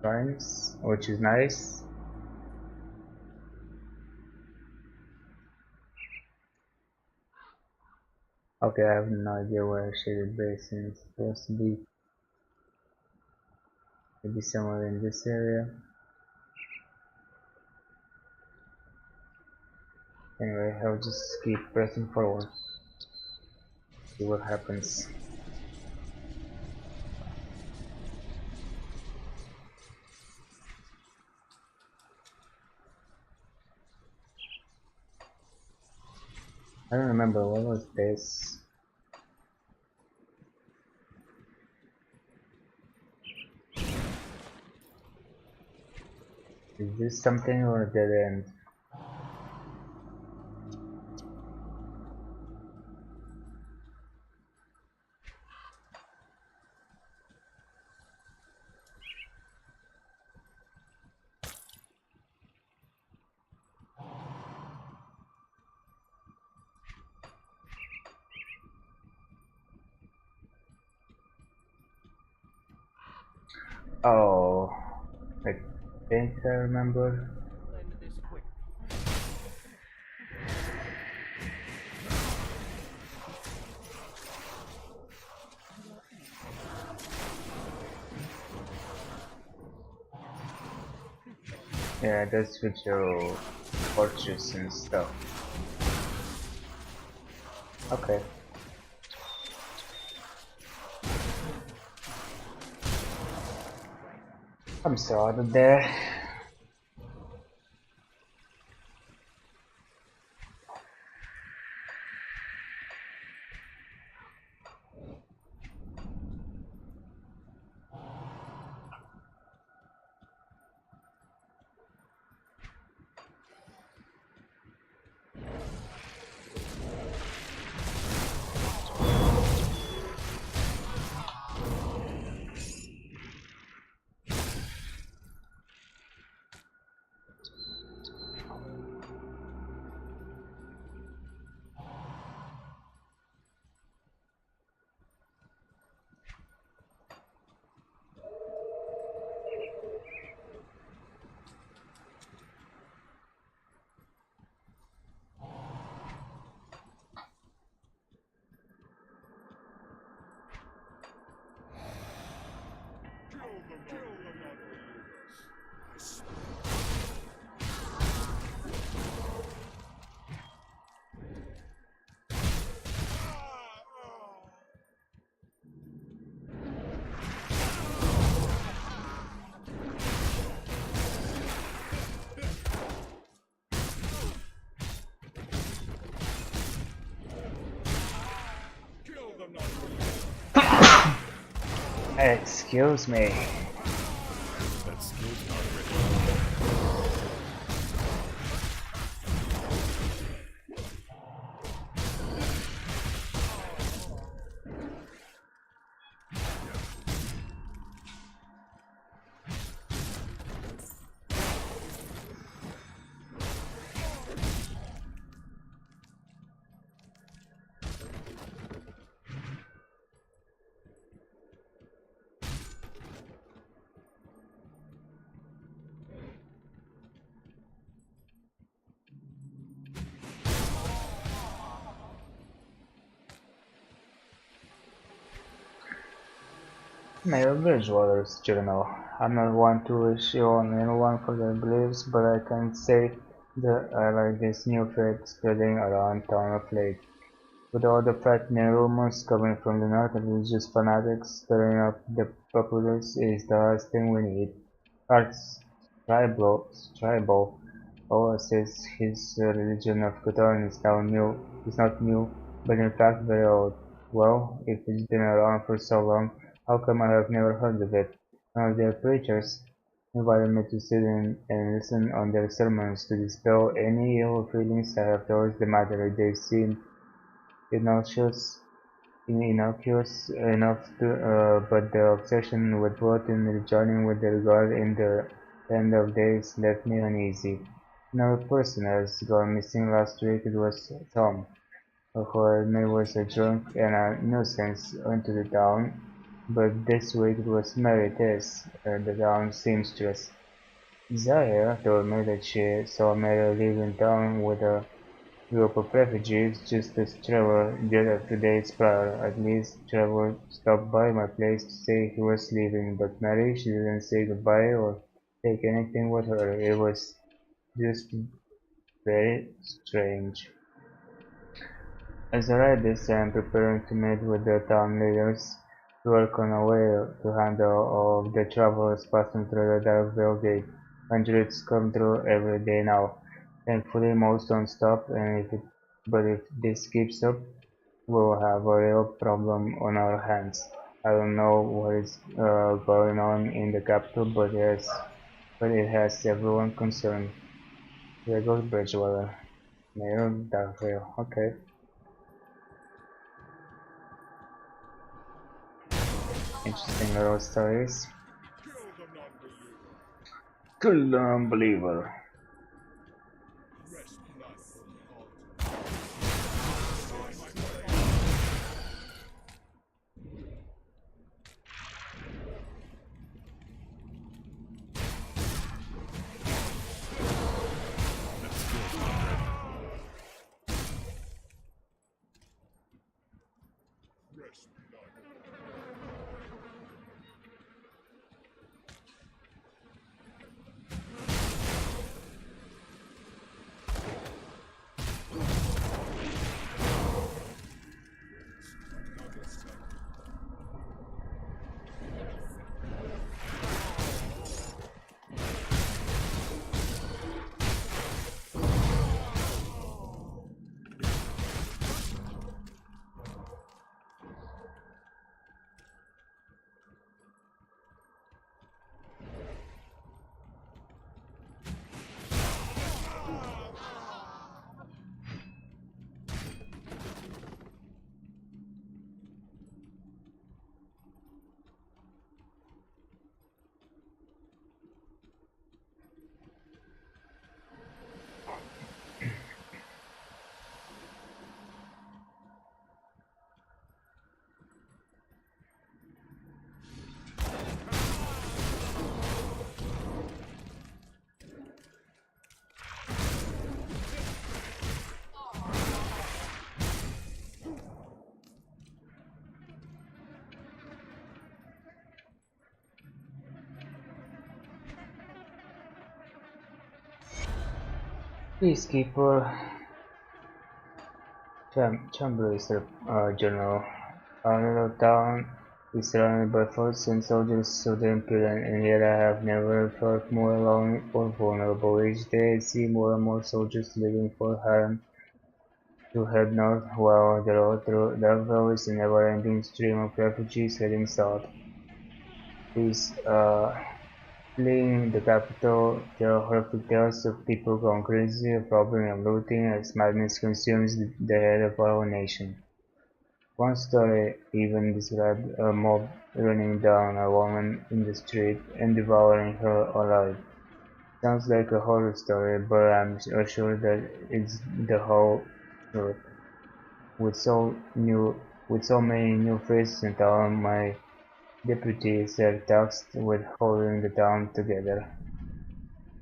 [SPEAKER 1] shrines, which is nice. Okay, I have no idea where Shaded Basin is supposed to be. Maybe somewhere in this area. Anyway, I'll just keep pressing forward. See what happens. I don't remember what was this. Is this something or a dead end? Oh, I think I remember.
[SPEAKER 7] Landed this quick.
[SPEAKER 1] Yeah, that's with your fortress and stuff. Okay. I'm so out of there. Excuse me.
[SPEAKER 2] That skill's not ritual.
[SPEAKER 1] Mayor Bridgewater's journal. I'm not one to wish ill on anyone for their beliefs, but I can say that I like this new faith spreading around town of late. With all the frightening rumors coming from the north and religious fanatics stirring up the populace, it is the last thing we need. Arts tribal Paul says his religion of Catan is not new, but in fact very old. Well, if it's been around for so long, how come I have never heard of it? One of their preachers invited me to sit in and listen on their sermons to dispel any ill feelings I have towards the matter. They seem innocuous, innocuous enough but the obsession with Ruth and rejoining with their God in the end of days left me uneasy. Another person has gone missing last week. It was Tom, who I admit was a drunk and a nuisance into the town, but this week it was Mary Tess, the town seamstress. Zaya told me that she saw Mary leave in town with a group of refugees just as Trevor did a few days prior. At least Trevor stopped by my place to say he was leaving, but Mary, she didn't say goodbye or take anything with her. It was just very strange. As I write this, I am preparing to meet with the town leaders to work on a way to handle all of the travelers passing through the Darkville gate. Hundreds come through every day now. Thankfully, most don't stop, but if this keeps up, we'll have a real problem on our hands. I don't know what is going on in the capital, but it has everyone concerned. There goes Bridgewater, Mayor of Darkville. Okay. Interesting little stories. Kill the unbeliever. Peacekeeper Chambliss General. Our little town is surrounded by forts and soldiers of the Imperium, and yet I have never felt more alone or vulnerable. Each day I see more and more soldiers leaving Fort Harran to head north, while the road through Darkville is a never-ending stream of refugees heading south. He's fleeing the capital. There are horrific tales of people going crazy, robbing and looting as madness consumes the head of our nation. One story even described a mob running down a woman in the street and devouring her alive. Sounds like a horror story, but I'm sure that it's the whole truth. With so new, with so many new faces in town, my deputies are tasked with holding the town together.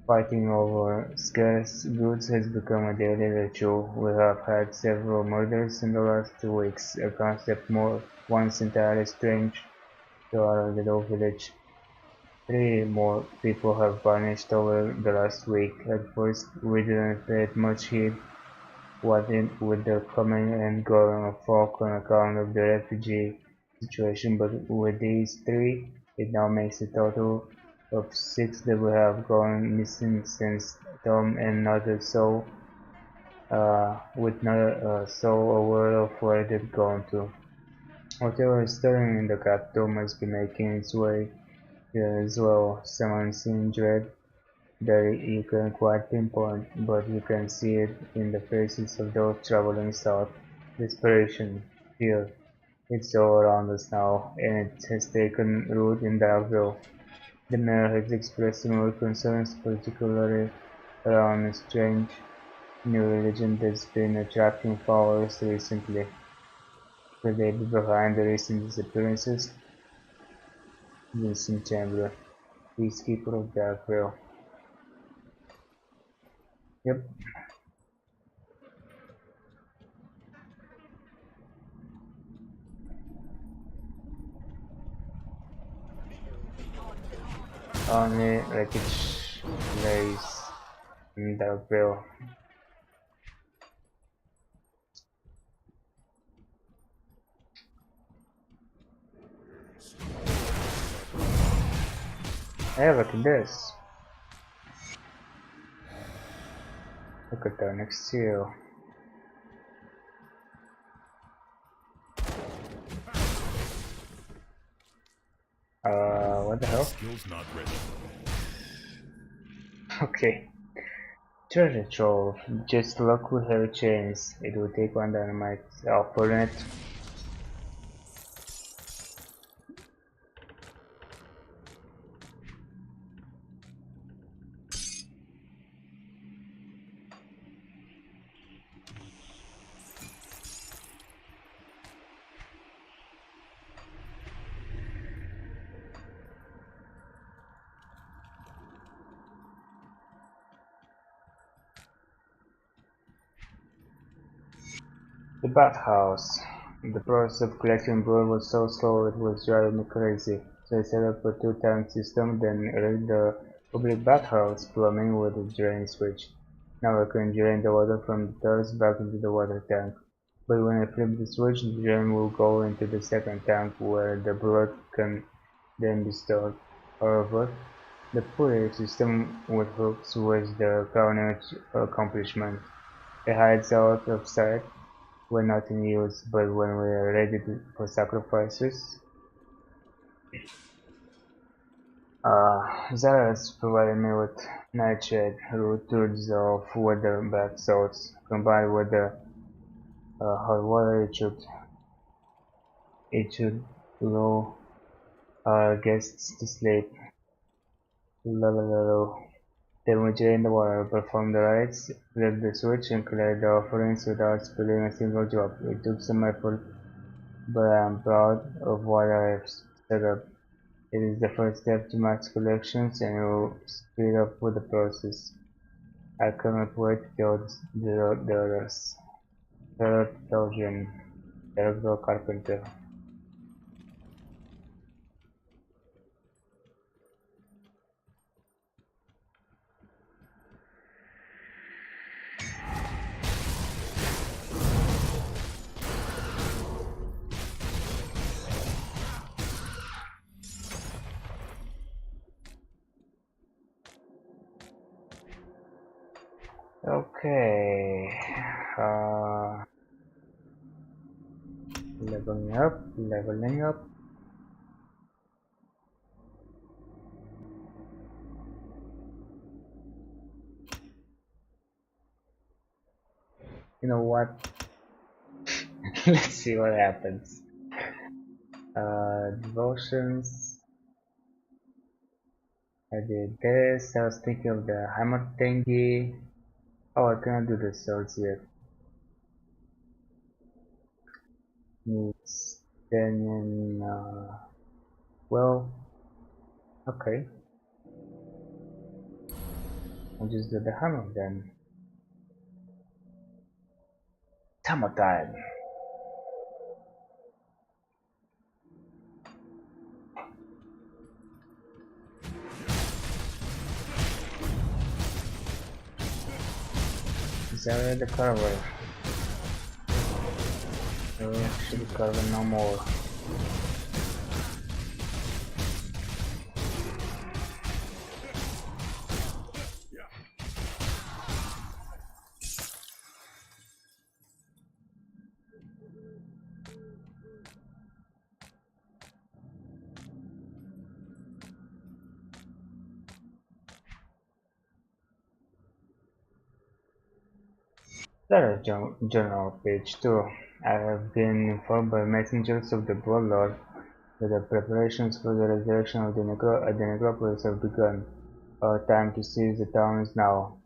[SPEAKER 1] Fighting over scarce goods has become a daily ritual. We have had several murders in the last 2 weeks, a concept once entirely strange to our little village. 3 more people have vanished over the last week. At first, we didn't pay it much heed, what with the coming and going of folk on account of the refugee situation, but with these 3, it now makes a total of 6 that we have gone missing since Tom and not a soul, with not a soul aware of where they've gone to. Whatever is stirring in the capital must be making its way here as well. Someone's in dread that you can't quite pinpoint, but you can see it in the faces of those traveling south. Desperation, fear. It's all around us now, and it has taken root in Darkville. The mayor has expressed similar concerns, particularly around a strange new religion that's been attracting followers recently. Could they be behind the recent disappearances? Vincent Chandler, peacekeeper of Darkville. Yep. Only wreckage lays in Darkville. Hey, look at this. Look at that next to you. What the hell?
[SPEAKER 2] Skills not ready.
[SPEAKER 1] Okay. Treasure trove. Just luck with her chains. It will take one dynamite. I'll put in it. The bathhouse. The process of collecting blood was so slow it was driving me crazy, so I set up a 2-tank system, then rigged the public bathhouse plumbing with a drain switch. Now I can drain the water from the tubs back into the water tank, but when I flip the switch, the drain will go into the second tank where the blood can then be stored. However, the pulley system with hooks was the crowning accomplishment. It hides out of sight when not in use, but when we are ready for sacrifices. Zara's provided me with nightshade root to dissolve with the bath salts. Combined with the hot water, it should lull our guests to sleep. Lalalalo. Then we drain the water, perform the rites, flip the switch, and collect the offerings without spilling a single drop. It took some effort, but I am proud of what I have set up. It is the first step to max collections and will speed up with the process. I cannot wait to tell the others. Third Belgian, Derek Carpenter. Okay, leveling up. know what? Let's see what happens. Devotions. I did this. I was thinking of the hammer thingy. Oh, I cannot do the swords yet. Needs then well, okay. I'll just do the hammer then. Hammer time. Is that the carver? No, actually carver no more. Letter Journal, page 2. I have been informed by messengers of the Bloodlord that the preparations for the resurrection of the necropolis have begun. Our time to seize the town is now.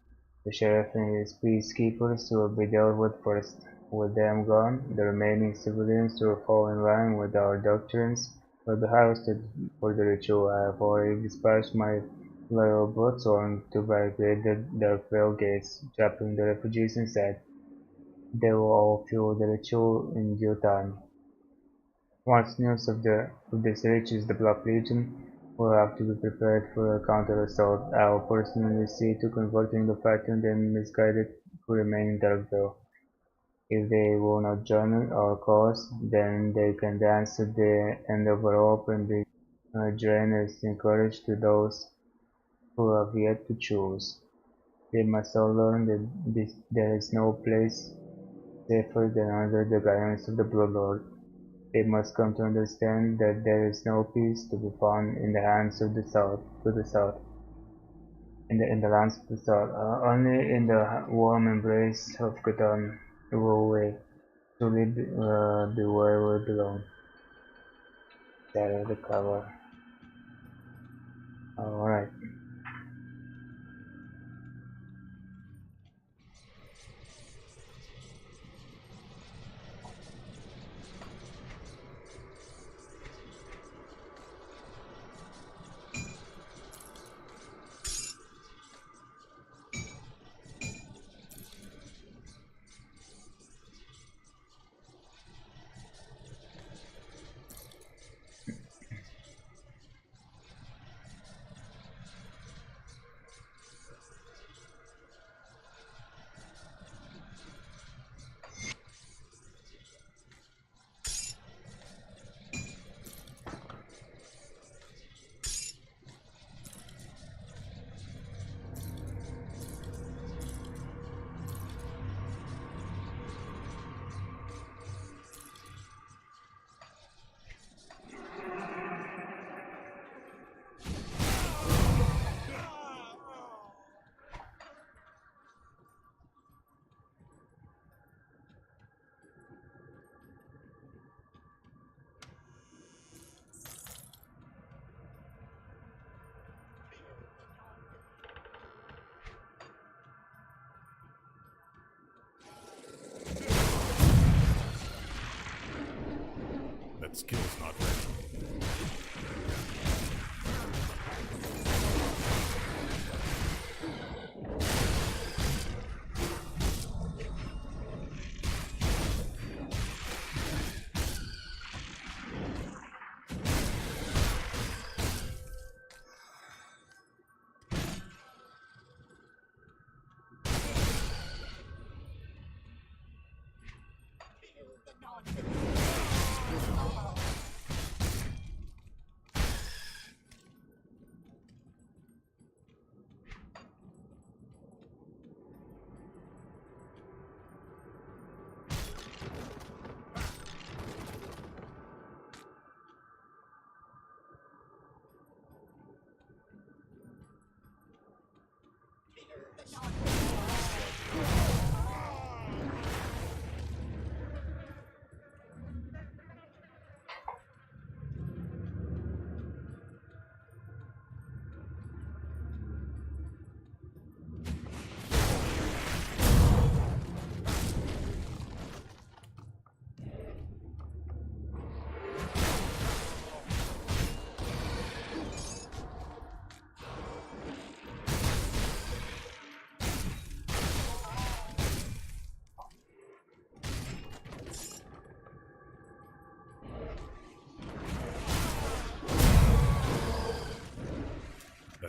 [SPEAKER 1] The sheriff and his peacekeepers will be dealt with first. With them gone, the remaining civilians will fall in line with our doctrines will be harvested for the ritual. I have already dispatched my loyal Bloodthorn to barricade the Darkvale gates, trapping the refugees inside. They will all fuel the ritual in due time. Once news of this reaches the Black Legion, we'll have to be prepared for a counter-assault. I will personally see to converting the frightened and misguided who remain in Darkvale. If they will not join our cause, then they can dance at the end of a rope and be drained as encouraged to those who have yet to choose. They must all learn that there is no place safer than under the guidance of the Bloodlord. They must come to understand that there is no peace to be found in the hands of the South, in the lands of the South. Only in the warm embrace of Catan will we truly be where we belong. That is the cover. Alright.
[SPEAKER 2] That skill's not ready.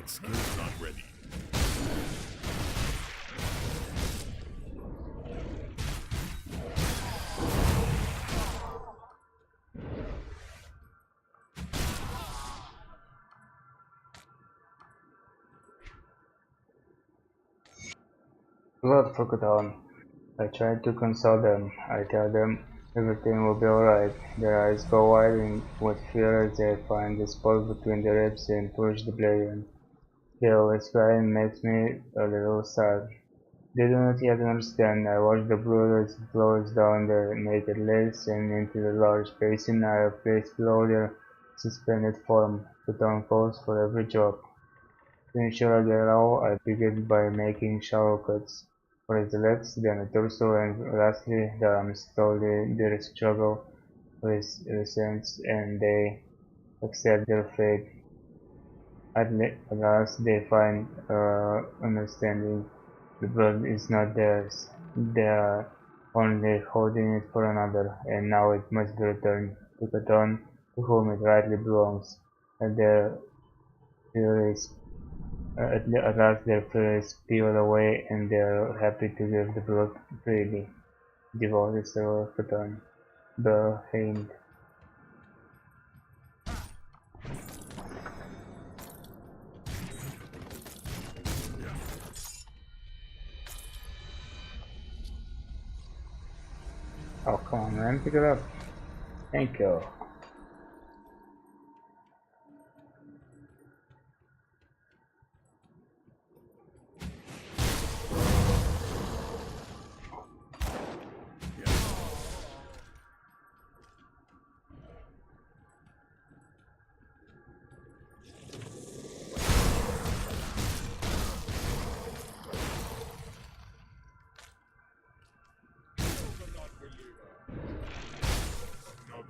[SPEAKER 2] That skill's not ready.
[SPEAKER 1] Lord Forgotten. I try to console them. I tell them everything will be alright. Their eyes go wide with fear as they find the spot between the ribs and push the blade in. They always cry and makes me a little sad. They do not yet understand. I watch the blood as it flows down their naked legs and into the large basin I have placed below their suspended form. Forgotten calls for every job. To ensure I get all, I begin by making shallow cuts. First the legs, then the torso, and lastly the arms. Slowly they struggle with resents and they accept their fate. At last they find understanding. The blood is not theirs. They are only holding it for another, and now it must be returned to Catan, to whom it rightly belongs. And their fear is at last their fear is peeled away, and they are happy to give the blood freely. Devoted server Catan, the Hanged. Oh, come on, man, pick it up. Thank you.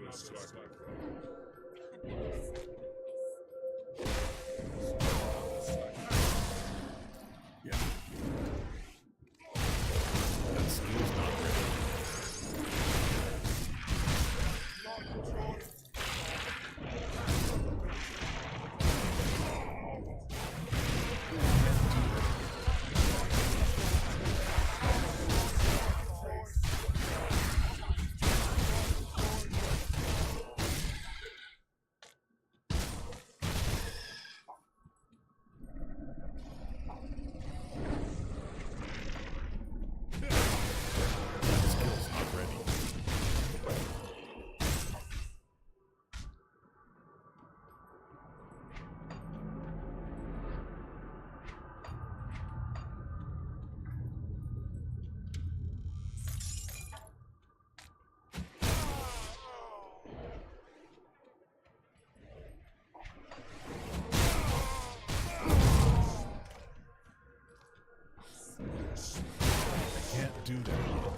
[SPEAKER 2] That skill's not ready. That skill's not ready. I can't do that yet.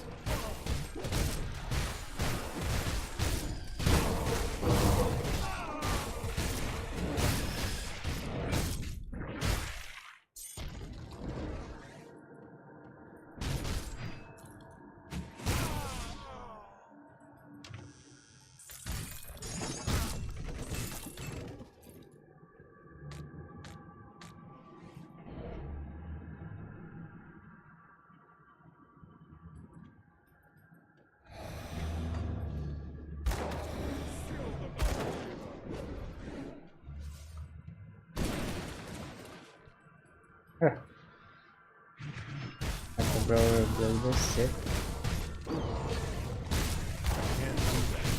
[SPEAKER 1] Huh. I can probably build this shit.
[SPEAKER 2] I can't do that yet.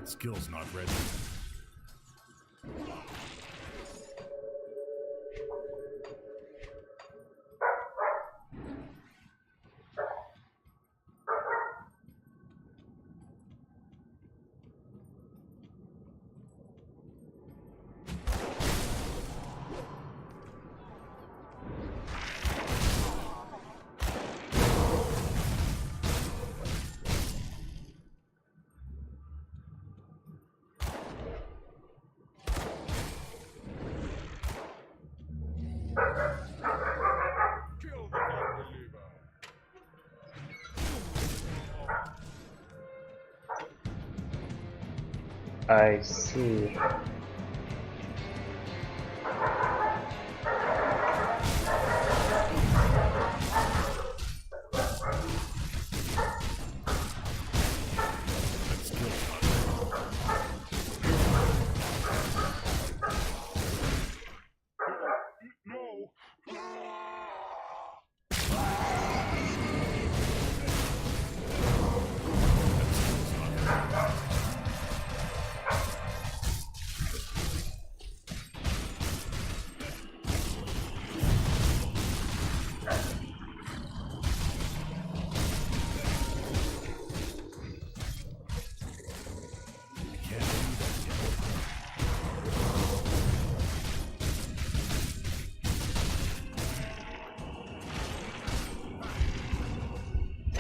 [SPEAKER 2] skill's not ready. Kill the non-believer.
[SPEAKER 1] I see.
[SPEAKER 2] That skill's not ready. No! Can't do that yet.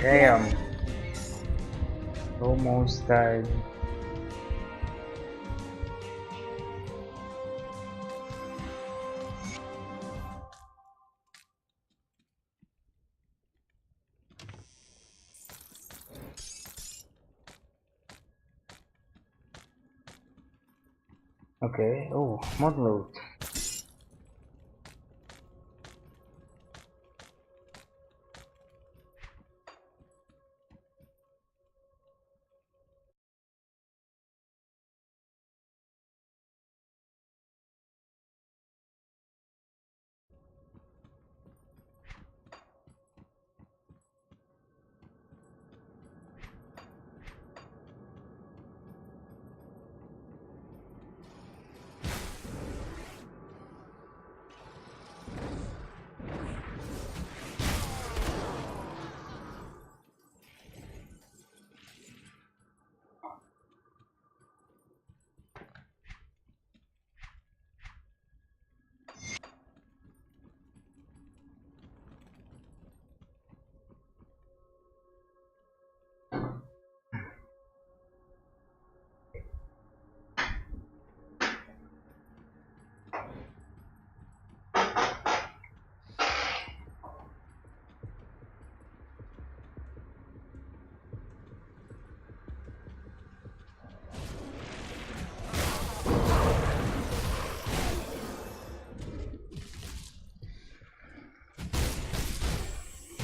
[SPEAKER 1] Damn. Almost died. Okay, oh, mod loot.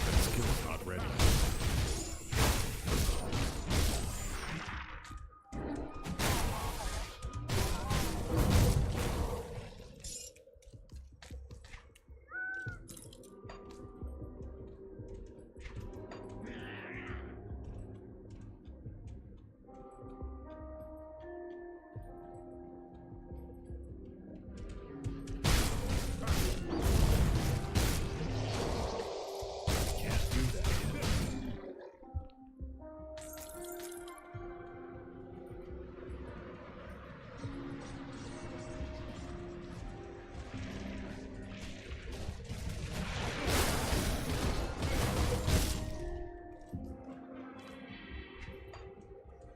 [SPEAKER 2] That skill's not ready. Can't do that yet.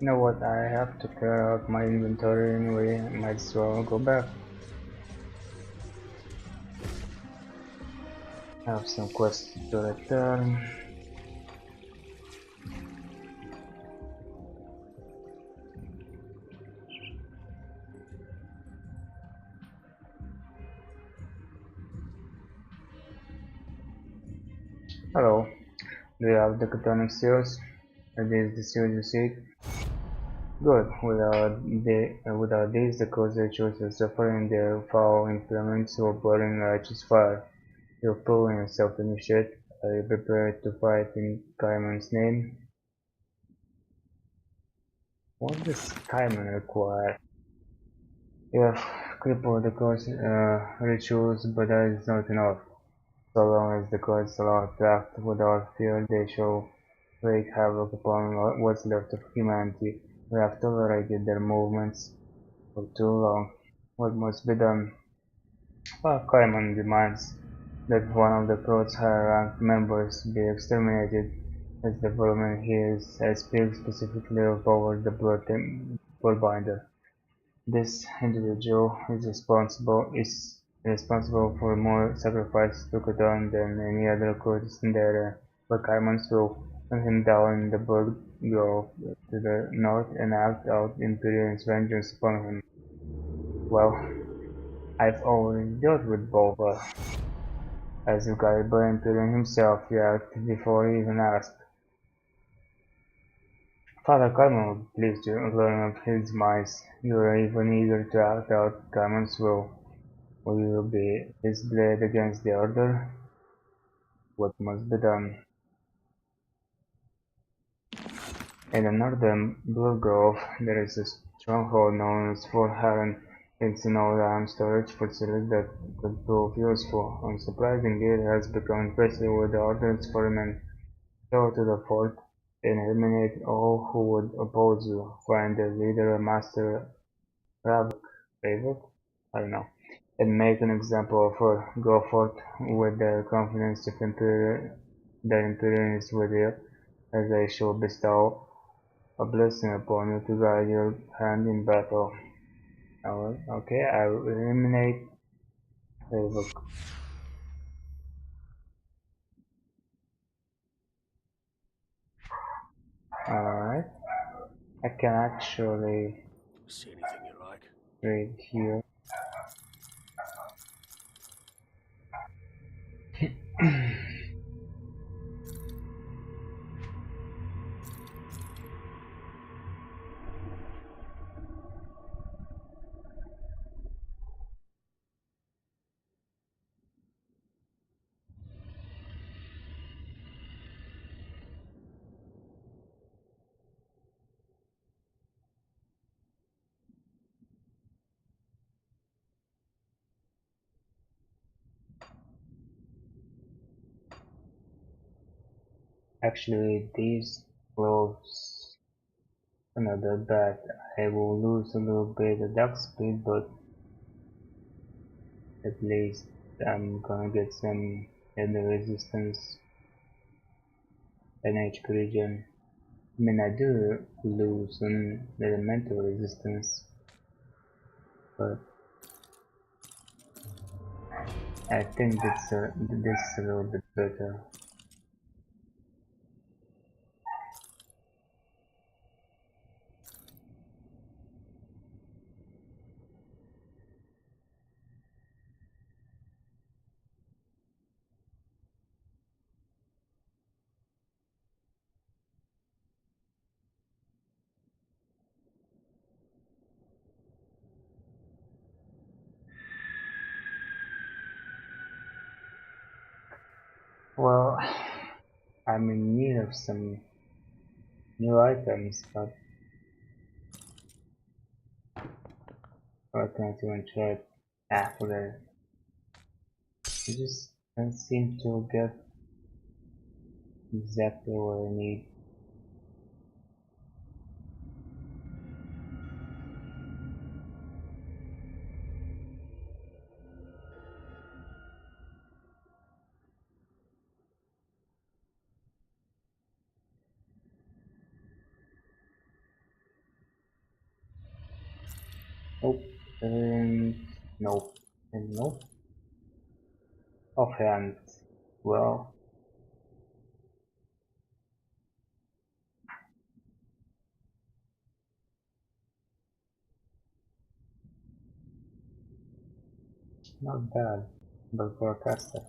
[SPEAKER 1] You know what, I have to clear out my inventory anyway, I might as well go back. I have some quests to return. Hello, do you have the Chthonic seals? Are these the seals you seek? Good. Without these, the cause rituals are suffering their foul implements or burning righteous fire. You're proving yourself, initiate. Are you prepared to fight in Kaiman's name? What does Skyman require? You have crippled the gods' rituals, but that is not enough. So long as the gods allow to act without fear, they shall wreak havoc upon what's left of humanity. We have tolerated their movements for too long. What must be done? Well, Kaiman demands that one of the code's higher-ranked members be exterminated. As development here speaks specifically over the Bloodbinder. This individual is responsible for more sacrifices to Catan than any other courtisan in the area, but Caimans will hunt him down in the Blood Grove to the north and act out Imperial's vengeance upon him. Well, I've already dealt with Bulba, as guided by Imperial himself, he acted before he even asked. Father Carmen would be pleased to learn of his demise. You are even eager to act out Carmen's will. Will you be his blade against the Order? What must be done? In the northern Blue Grove, there is a stronghold known as Fort Heron. It's an old arms storage facility that could prove useful. Unsurprisingly, it has become infested with the Order's foremen. Go to the fort and eliminate all who would oppose you. Find the leader, Master Ravok, I don't know, and make an example of her. Go forth with the confidence of that Imperium is with you, as I shall bestow a blessing upon you to guide your hand in battle. Okay, I will eliminate Ravok. Alright, I can actually
[SPEAKER 2] See anything you like?
[SPEAKER 1] trade here. Actually, these gloves are not that bad. I will lose a little bit of dark speed, but at least I'm gonna get some enemy resistance and HP regen. I mean, I do lose some elemental resistance, but I think this is a little bit better. Well, I'm in need of some new items, but I can't even try it after. I just can't seem to get exactly what I need. Nope. Nope. And nope. Offhand. Well, not bad. But for a caster.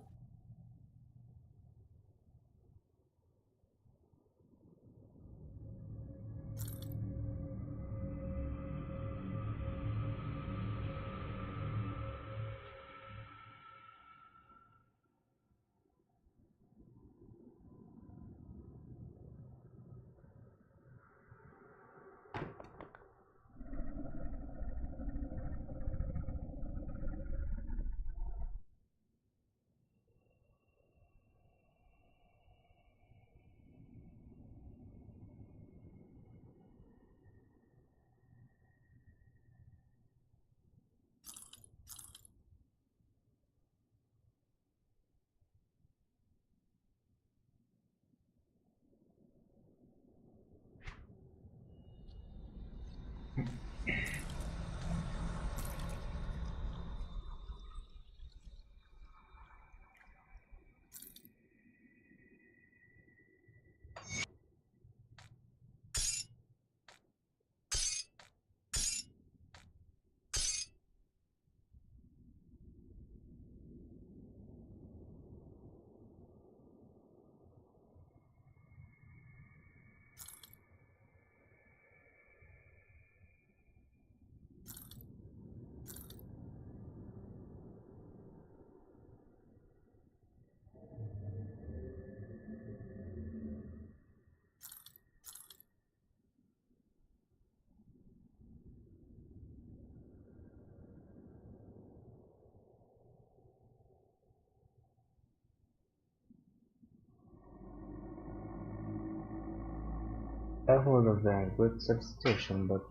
[SPEAKER 1] That would have been a good substitution, but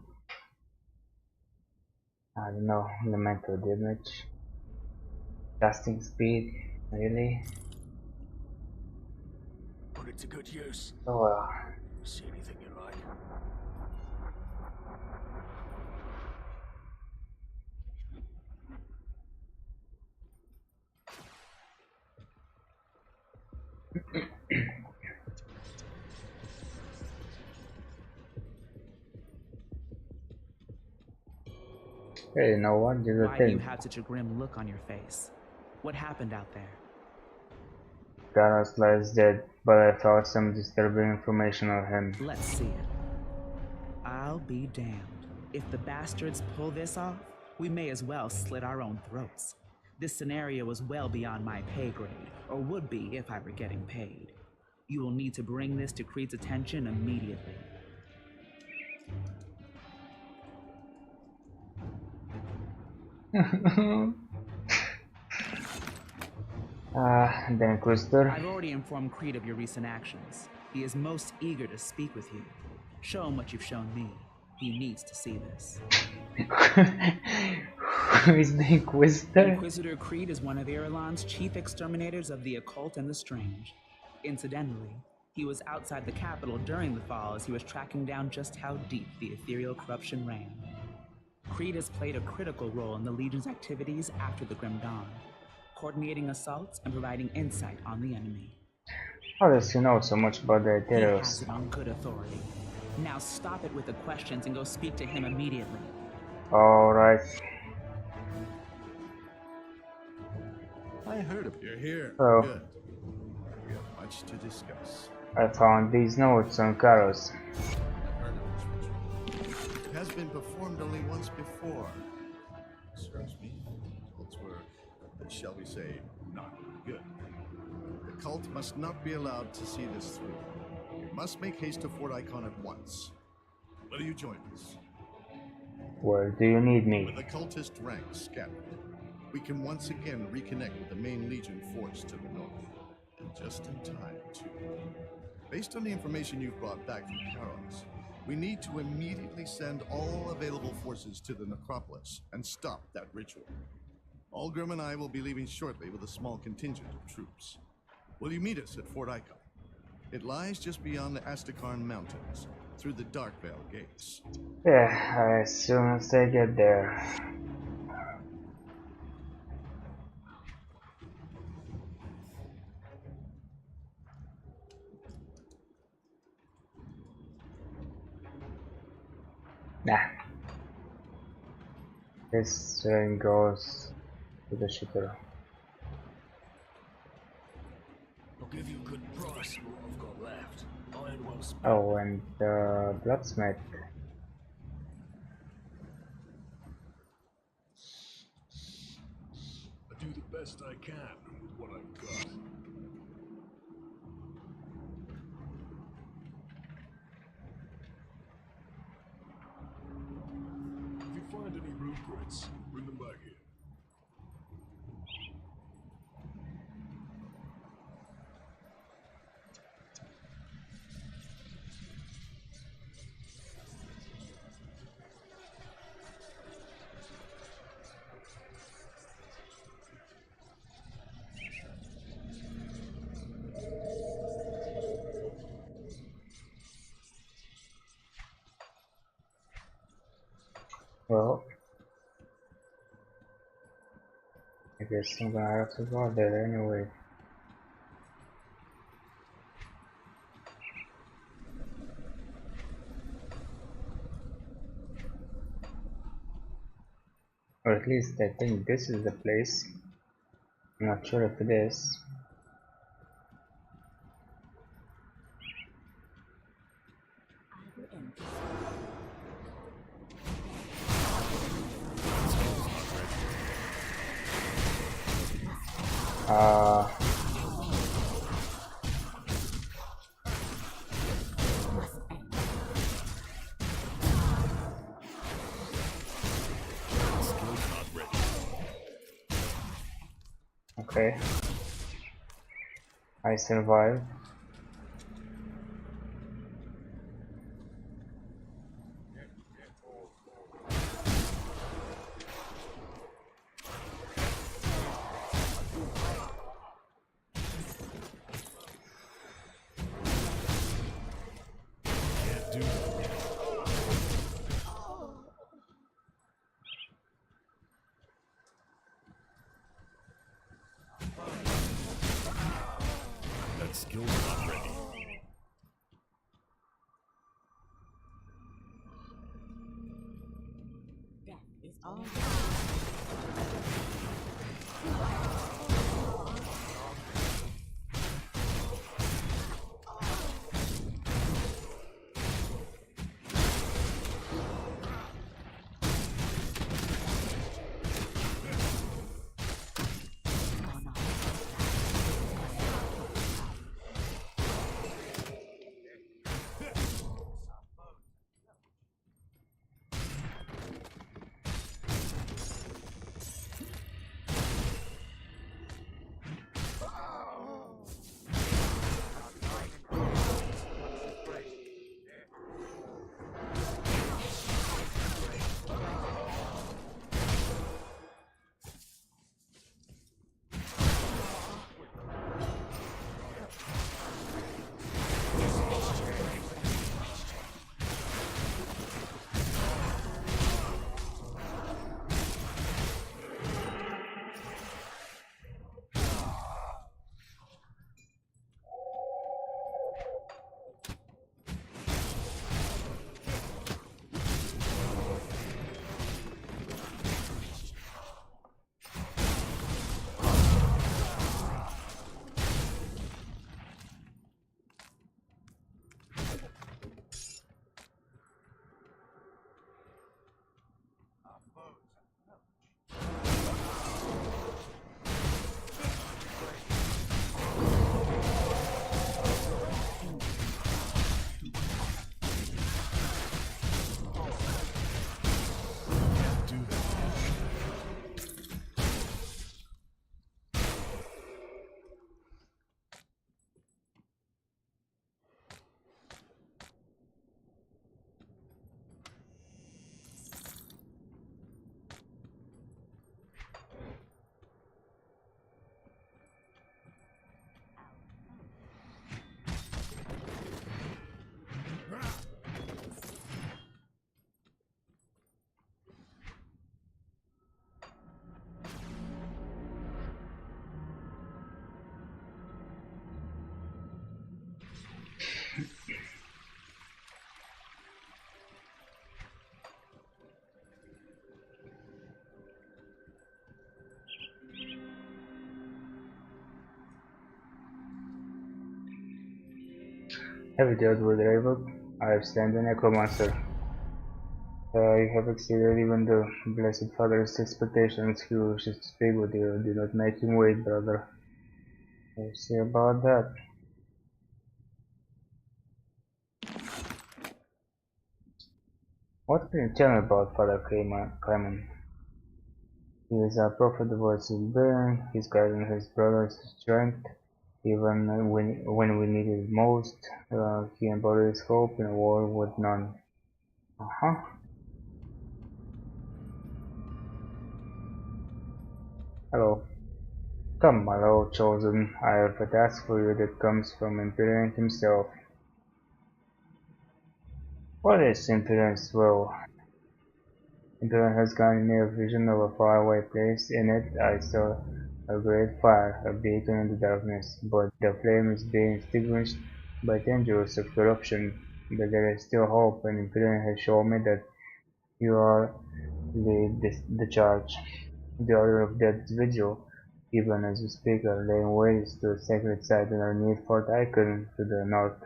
[SPEAKER 1] I don't know, elemental damage. Casting speed, really?
[SPEAKER 2] Put it to good use.
[SPEAKER 1] Oh well.
[SPEAKER 2] See anything you like.
[SPEAKER 1] Hey, you know what? There's a
[SPEAKER 5] Why do you
[SPEAKER 1] thing.
[SPEAKER 5] have such a grim look on your face? What happened out there?
[SPEAKER 1] Garas lies dead, but I found some disturbing information on him.
[SPEAKER 5] Let's see it. I'll be damned. If the bastards pull this off, we may as well slit our own throats. This scenario was well beyond my pay grade, or would be if I were getting paid. You will need to bring this to Creed's attention immediately.
[SPEAKER 1] The Inquisitor.
[SPEAKER 5] I've already informed Creed of your recent actions. He is most eager to speak with you. Show him what you've shown me. He needs to see this.
[SPEAKER 1] Who is the Inquisitor?
[SPEAKER 5] Inquisitor Creed is one of Irulan's chief exterminators of the occult and the strange. Incidentally, he was outside the capital during the fall as he was tracking down just how deep the ethereal corruption ran. Creed has played a critical role in the Legion's activities after the Grim Dawn, coordinating assaults and providing insight on the enemy.
[SPEAKER 1] How does he know so much about the
[SPEAKER 5] He has
[SPEAKER 1] Ethereals?
[SPEAKER 5] it on good authority. Now stop it with the questions and go speak to him immediately.
[SPEAKER 1] Alright.
[SPEAKER 3] I heard of
[SPEAKER 2] You're here.
[SPEAKER 1] Oh,
[SPEAKER 3] Good. We have much to discuss.
[SPEAKER 1] I found these notes on Karos.
[SPEAKER 3] I've heard of this ritual. It has been performed only once before. Serves me. Cults were, shall we say, not good. The cult must not be allowed to see this through. We must make haste to Fort Icon at once. Will you join us?
[SPEAKER 1] Where do you need
[SPEAKER 3] With
[SPEAKER 1] me?
[SPEAKER 3] the cultist ranks scattered, we can once again reconnect with the main Legion force to the north. And just in time, too. Based on the information you've brought back from Karos, we need to immediately send all available forces to the necropolis and stop that ritual. Algrim and I will be leaving shortly with a small contingent of troops. Will you meet us at Fort Icon? It lies just beyond the Astakarn Mountains, through the Darkvale gates.
[SPEAKER 1] Yeah, as soon as I get there. Nah. This train goes to the shitter.
[SPEAKER 2] I'll give you a good price for what I've got left. Iron well spent.
[SPEAKER 1] Oh, and the blacksmith.
[SPEAKER 2] I do the best I can with what I've got. If you find any blueprints, bring them back here.
[SPEAKER 1] Well, I guess I'm gonna have to go there anyway. Or at least I think this is the place. I'm not sure if it is.
[SPEAKER 2] Skill's not ready.
[SPEAKER 1] Okay. I survived. Have you dealt with Ravok? I have sent the Necromancer. You have exceeded even the Blessed Father's expectations. He wishes to speak with you. Do not make him wait, brother. We'll see about that. What can you tell me about Father Clement? He is a prophet of God's being. He's guiding his brother's strength, even when we need it most. He embodies hope in a world with none. Hello. Come, my Lord Chosen. I have a task for you that comes from Imperium himself. What is Imperium's will? Imperium has given me a vision of a faraway place. In it I saw a great fire, a beacon in the darkness, but the flame is being extinguished by dangers of corruption. But there is still hope, and Imperium has shown me that you are the charge. The order of Death's Vigil, even as we speak, are laying waste to a sacred site underneath Fort Icon to the north.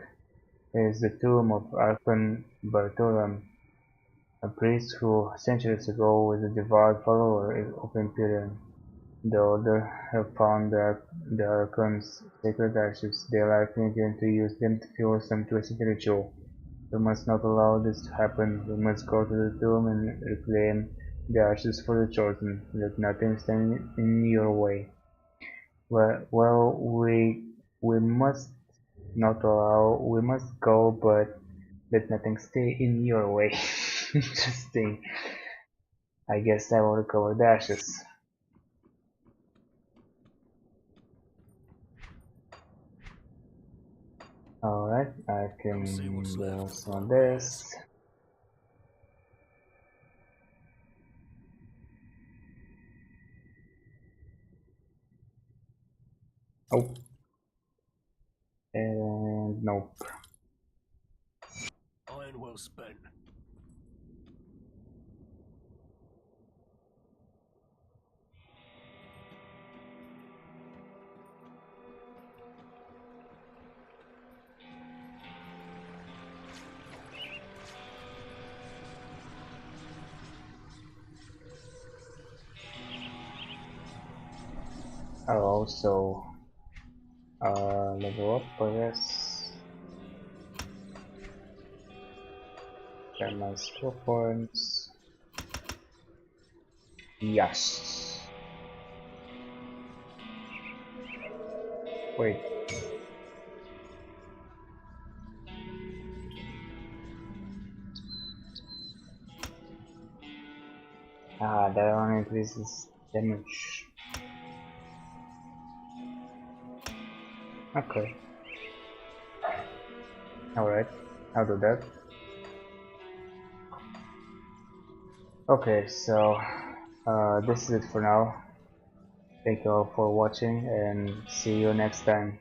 [SPEAKER 1] It is the tomb of Archon Bartolom, a priest who centuries ago was a devout follower of Imperium. The Order have found the Archon's sacred ashes. They likely intend to use them to fuel some twisted ritual. We must not allow this to happen. We must go to the tomb and reclaim the ashes for the Chosen. Let nothing stand in your way. Well, we must not allow. We must go, but let nothing stay in your way. Interesting. I guess I will recover the ashes. Alright, I can do some of this. Oh. And nope.
[SPEAKER 2] Iron well spent.
[SPEAKER 1] I'll also level up, I guess. Get my skill points. Yes. Wait. Ah, that one increases damage. Okay. Alright, I'll do that. Okay, so this is it for now. Thank you all for watching and see you next time.